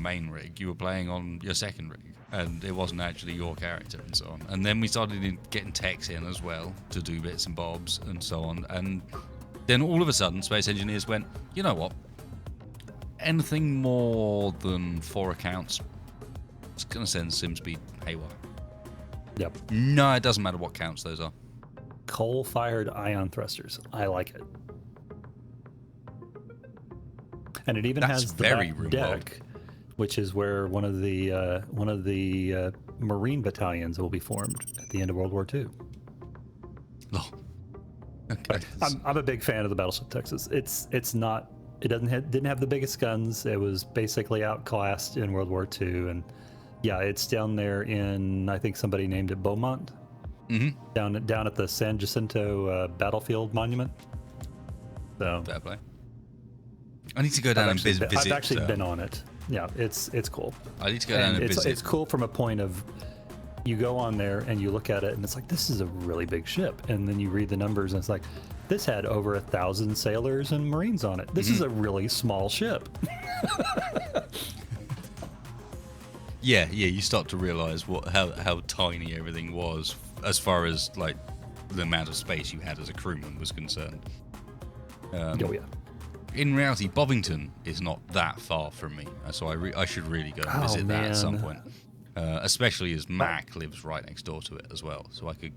main rig. You were playing on your second rig, and it wasn't actually your character and so on. And then we started getting techs in as well to do bits and bobs and so on. And then all of a sudden, Space Engineers went, you know what? Anything more than 4 accounts, it's going to send SimSpeed haywire. Yep. No, it doesn't matter what counts those are. Coal-fired ion thrusters. I like it. And it even has the very back deck, remote. which is where one of the Marine battalions will be formed at the end of World War II. Oh. Okay. I'm a big fan of the Battleship Texas. It's not. It didn't have the biggest guns. It was basically outclassed in World War II, and yeah, it's down there in, I think somebody named it Beaumont, down at the San Jacinto battlefield monument. So Fair play. I need to go down and visit. I've actually been on it. Yeah, it's cool. I need to go down and visit. It's cool from a point of, you go on there and you look at it and it's like, this is a really big ship, and then you read the numbers and it's like, this had over 1,000 sailors and Marines on it. This is a really small ship. Yeah, you start to realize how tiny everything was as far as like the amount of space you had as a crewman was concerned. Oh yeah. In reality, Bovington is not that far from me, so I should really go and visit that at some point. Especially as Mac lives right next door to it as well, so I could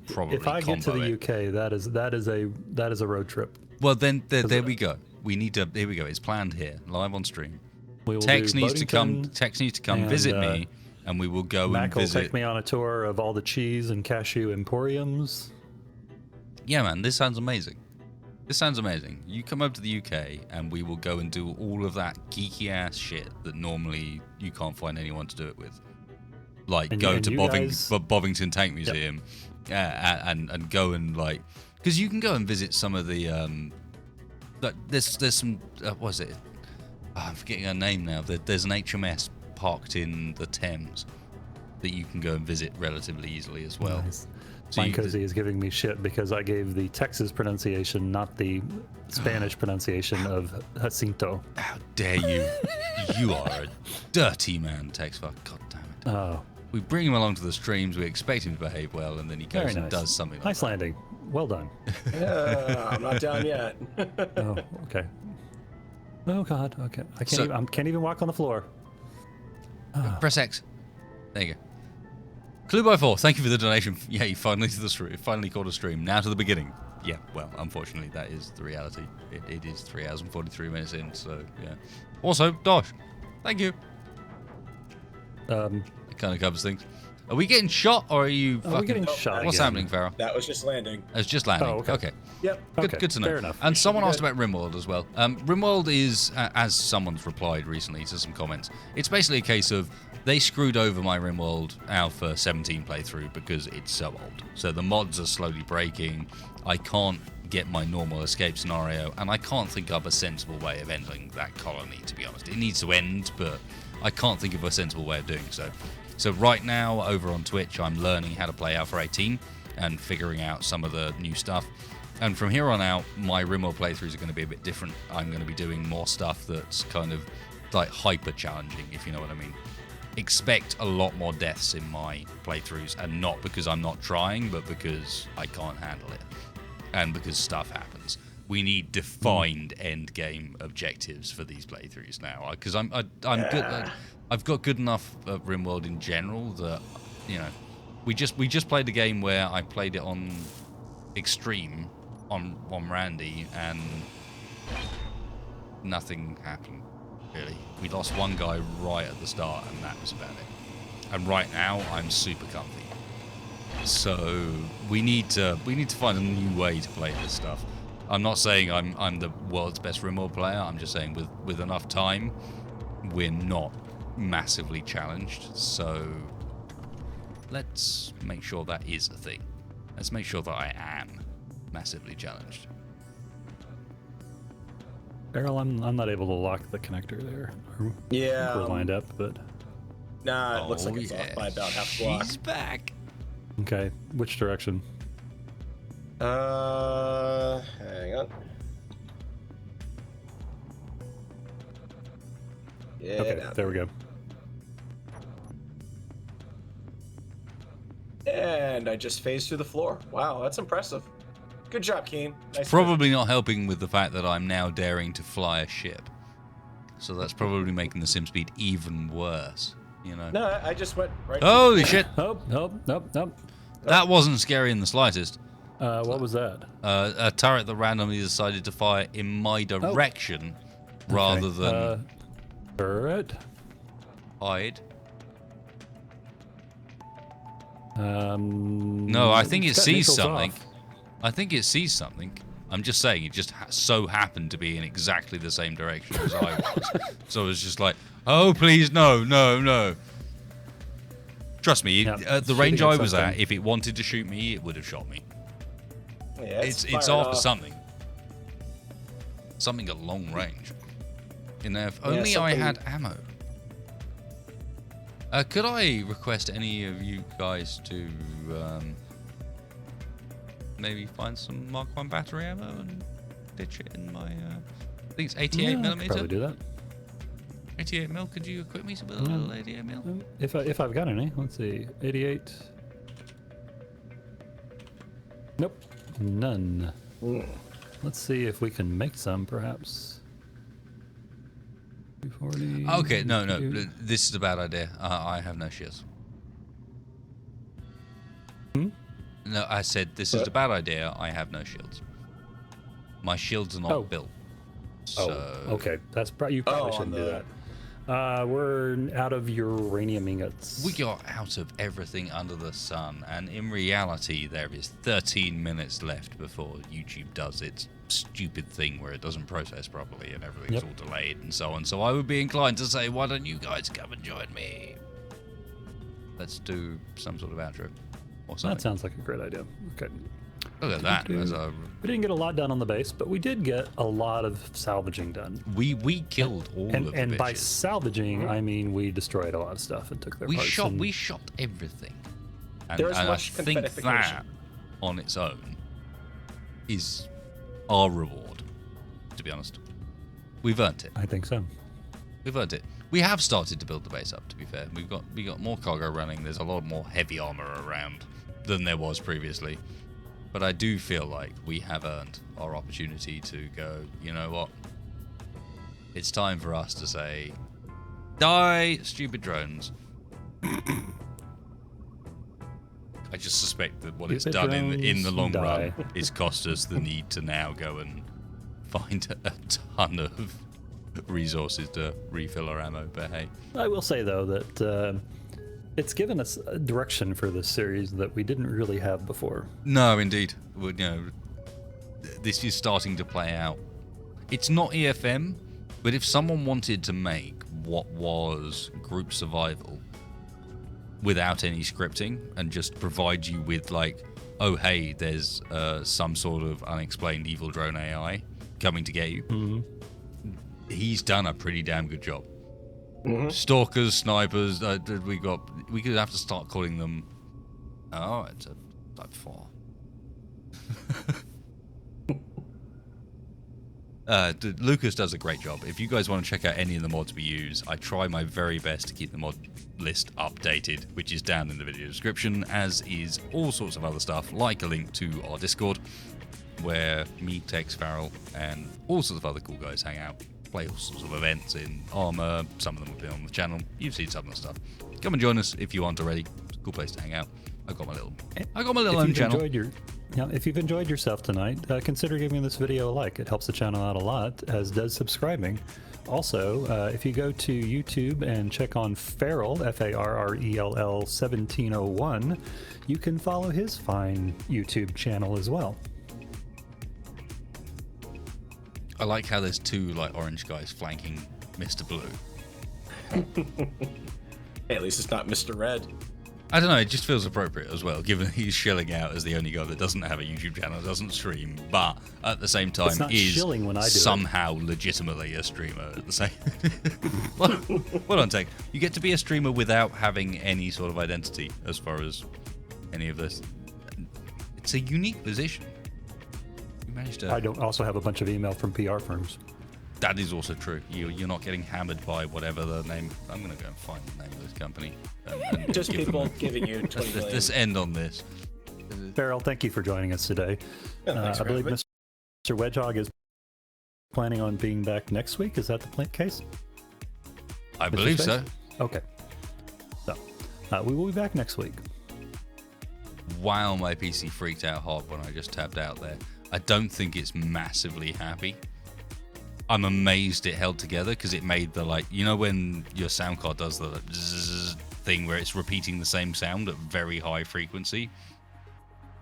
probably. If I get to the UK, that is a road trip. Well, then there we go. We need to. Here we go. It's planned here, live on stream. We will Tex do needs to come. Boddington, Tex needs to come and, visit me, and we will go Mac and will visit. take me on a tour of all the cheese and cashew emporiums. Yeah, man, this sounds amazing. This sounds amazing. You come over to the UK, and we will go and do all of that geeky ass shit that normally you can't find anyone to do it with. Like go to Bovington Tank Museum, and go and like, because you can go and visit some of the like there's some what is it? Oh, I'm forgetting her name now. There's an HMS parked in the Thames that you can go and visit relatively easily as well. Nice. So Mine Cozy is giving me shit because I gave the Texas pronunciation, not the Spanish pronunciation of Jacinto. How dare you? You are a dirty man, Tex. Fuck, God damn it. Oh, We bring him along to the streams, we expect him to behave well, and then he goes and does something like nice that. landing. Well done. I'm not down yet. Oh, okay. Oh God. Okay. I can't even walk on the floor. Press X. There you go. Clue by 4, thank you for the donation. Yeah, you finally caught a stream. Now to the beginning. Yeah, well, unfortunately, that is the reality. It is 3 hours and 43 minutes in, so yeah. Also, Dosh, thank you. It kind of covers things. Are we getting shot, or are you fucking... we getting shot What's again? happening, Farrell? That was just landing. It's just landing. Oh, okay. Yep. Good to know. Fair enough. And someone be asked good. about RimWorld as well. RimWorld is, as someone's replied recently to some comments, it's basically a case of they screwed over my RimWorld Alpha 17 playthrough because it's so old. So the mods are slowly breaking. I can't get my normal escape scenario, and I can't think of a sensible way of ending that colony, to be honest. It needs to end, but I can't think of a sensible way of doing so. So right now, over on Twitch, I'm learning how to play Alpha 18 and figuring out some of the new stuff. And from here on out, my RimWorld playthroughs are going to be a bit different. I'm going to be doing more stuff that's kind of like hyper challenging, if you know what I mean. Expect a lot more deaths in my playthroughs, and not because I'm not trying, but because I can't handle it. And because stuff happens. We need defined end game objectives for these playthroughs now, because I'm good. I've got good enough at RimWorld in general that, you know, we just played a game where I played it on extreme on Randy, and nothing happened. really. We lost one guy right at the start, and that was about it. And right now, I'm super comfy. So we need to find a new way to play this stuff. I'm not saying I'm the world's best Rimworld player. I'm just saying with enough time, we're not massively challenged. So let's make sure that is a thing. Let's make sure that I am massively challenged. Errol, I'm not able to lock the connector there. Yeah. We're lined up, but Nah, it looks like it's off by about half a block. She's back. okay. Which direction? Hang on. Yeah. Okay, there we go. And I just phased through the floor. Wow, that's impressive. Good job, Keen. Nice. Probably not helping with the fact that I'm now daring to fly a ship. So that's probably making the sim speed even worse, you know. No, I just went right. Holy shit! Oh, nope. That wasn't scary in the slightest. What was that? A turret that randomly decided to fire in my direction rather than turret. hide. No, I think it it's got sees neutrals something. off. I think it sees something. I'm just saying, it just so happened to be in exactly the same direction as I was. So it was just like, oh, please, no. Trust me, Yeah, at the shooting range at I was at, something. if it wanted to shoot me, it would have shot me. Yeah, It's fired after something. Something at long range. You know, if only I had ammo. Could I request any of you guys to maybe find some Mark 1 battery ammo and ditch it in my... I think it's 88 Yeah, I could millimeter. probably do that. 88 mil. Could you equip me with a little 88 mil? If I've got any, let's see, 88. Nope, none. Let's see if we can make some, perhaps. 240. Okay, no. This is a bad idea. I have no shields. No, I said this is a bad idea. I have no shields. My shields are not built. So... okay. That's you probably shouldn't do that. We're out of uranium ingots. We got out of everything under the sun, and in reality, there is 13 minutes left before YouTube does its stupid thing where it doesn't process properly and everything's all delayed and so on. So I would be inclined to say, why don't you guys come and join me? Let's do some sort of outro or something. That sounds like a great idea. Okay. Look at that. We didn't get a lot done on the base, but we did get a lot of salvaging done. We killed all of the And by bitches. salvaging, I mean we destroyed a lot of stuff and took their We parts. shot everything. And, There was and much I think confedification. that on its own is our reward, to be honest. We've earned it. I think so. We've earned it. We have started to build the base up, to be fair. We got more cargo running. There's a lot more heavy armor around than there was previously. But I do feel like we have earned our opportunity to go, you know what? It's time for us to say, die, stupid drones. I just suspect that what it's Stupid done in the drones, long die. run is cost us the need to now go and find a ton of resources to refill our ammo. But hey, I will say though that it's given us a direction for this series that we didn't really have before. no, indeed, well, you know, this is starting to play out. It's not EFM, but if someone wanted to make what was group survival without any scripting and just provide you with like, oh hey, there's some sort of unexplained evil drone AI coming to get you, he's done a pretty damn good job. Stalkers, snipers, we could have to start calling them. Oh, it's a type 4. Lucas does a great job. If you guys want to check out any of the mods we use, I try my very best to keep the mod list updated, which is down in the video description, as is all sorts of other stuff, like a link to our Discord, where me, Tex, Farrell, and all sorts of other cool guys hang out, play all sorts of events in Armour. Some of them will be on the channel. You've seen some of the stuff. Come and join us if you aren't already. It's a cool place to hang out. I got my little own channel. Now, if you've enjoyed yourself tonight, consider giving this video a like. It helps the channel out a lot, as does subscribing. Also, if you go to YouTube and check on Farrell, Farrell 1701, you can follow his fine YouTube channel as well. I like how there's two like orange guys flanking Mr. Blue. Hey, at least it's not Mr. Red. I don't know, it just feels appropriate as well, given he's shilling out as the only guy that doesn't have a YouTube channel, doesn't stream, but at the same time It's not is shilling when I do somehow legitimately a streamer at the same. Well on, Tech. You get to be a streamer without having any sort of identity as far as any of this. It's a unique position. You managed to. I don't also have a bunch of email from PR firms. That is also true. You're not getting hammered by whatever the name. I'm going to go and find the name of this company. And Just give people them giving you 20 million. Let's end on this. Farrell, thank you for joining us today. Thanks I for believe having Mr. Wedgehog is planning on being back next week. Is that the case? I Mr. believe Space? so. Okay. So, we will be back next week. Wow, my PC freaked out hard when I just tapped out there. I don't think it's massively happy. I'm amazed it held together because it made the, like, you know when your sound card does the zzz thing where it's repeating the same sound at very high frequency,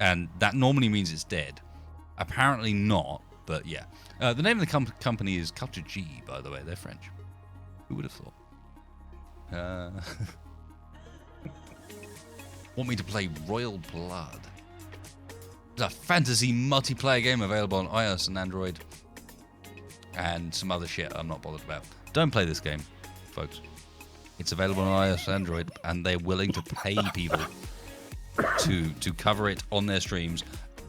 and that normally means it's dead. Apparently not, but yeah. The name of the company is Culture G, by the way. They're French. Who would have thought? Want me to play Royal Blood? It's a fantasy multiplayer game available on iOS and Android. And some other shit I'm not bothered about. Don't play this game, folks. It's available on iOS and Android, and they're willing to pay people to cover it on their streams,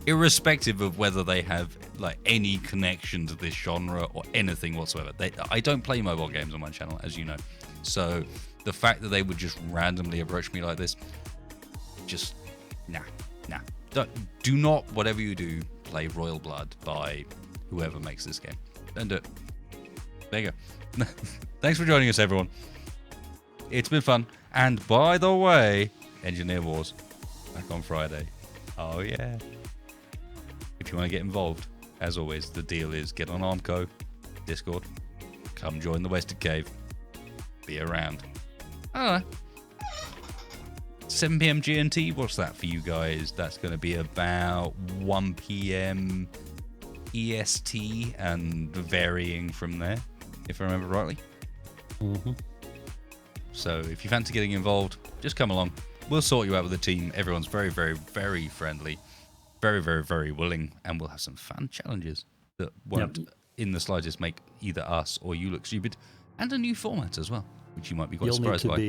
irrespective of whether they have like any connection to this genre or anything whatsoever. I don't play mobile games on my channel, as you know. So the fact that they would just randomly approach me like this, just nah. Do not, whatever you do, play Royal Blood by whoever makes this game. Don't do it. There you go. Thanks for joining us, everyone. It's been fun. And by the way, Engineer Wars back on Friday. Oh yeah. If you want to get involved, as always, the deal is get on Armco, Discord, come join the Wasted Cave, be around. I don't know. 7 p.m. GMT, what's that for you guys? That's going to be about 1 p.m. EST and varying from there, if I remember rightly. Mm-hmm. So if you fancy getting involved, just come along. We'll sort you out with a team. Everyone's very, very, very friendly, very, very, very willing, and we'll have some fun challenges that won't in the slightest make either us or you look stupid, and a new format as well, which you might be quite surprised by.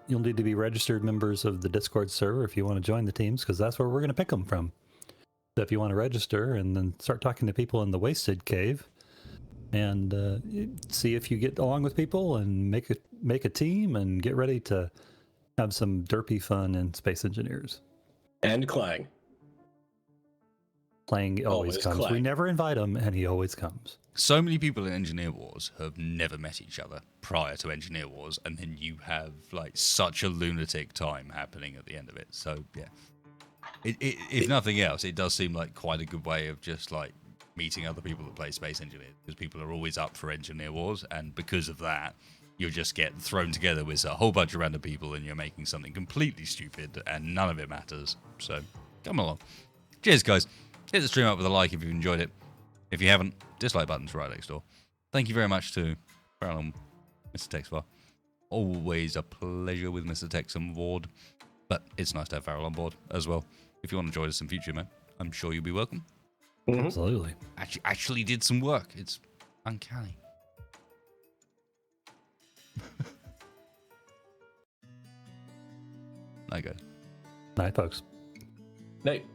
You'll need to be registered members of the Discord server if you want to join the teams, because that's where we're going to pick them from. So if you want to register and then start talking to people in the Wasted Cave, and see if you get along with people and make a team and get ready to have some derpy fun in Space Engineers. And Clang. Clang always comes. Clang. We never invite him, and he always comes. So many people in Engineer Wars have never met each other prior to Engineer Wars, and then you have like such a lunatic time happening at the end of it. So yeah, if nothing else, it does seem like quite a good way of just like meeting other people that play Space Engineers, because people are always up for Engineer Wars, and because of that, you'll just get thrown together with a whole bunch of random people, and you're making something completely stupid, and none of it matters. So come along. Cheers, guys. Hit the stream up with a like if you've enjoyed it. If you haven't, dislike button's right next door. Thank you very much to Farrell and Mr. Texvar. Always a pleasure with Mr. Tex on board, but it's nice to have Farrell on board as well. If you want to join us in future, man, I'm sure you'll be welcome. Mm-hmm. Absolutely. Actually did some work. It's uncanny. Night, guys. Night, folks. Night.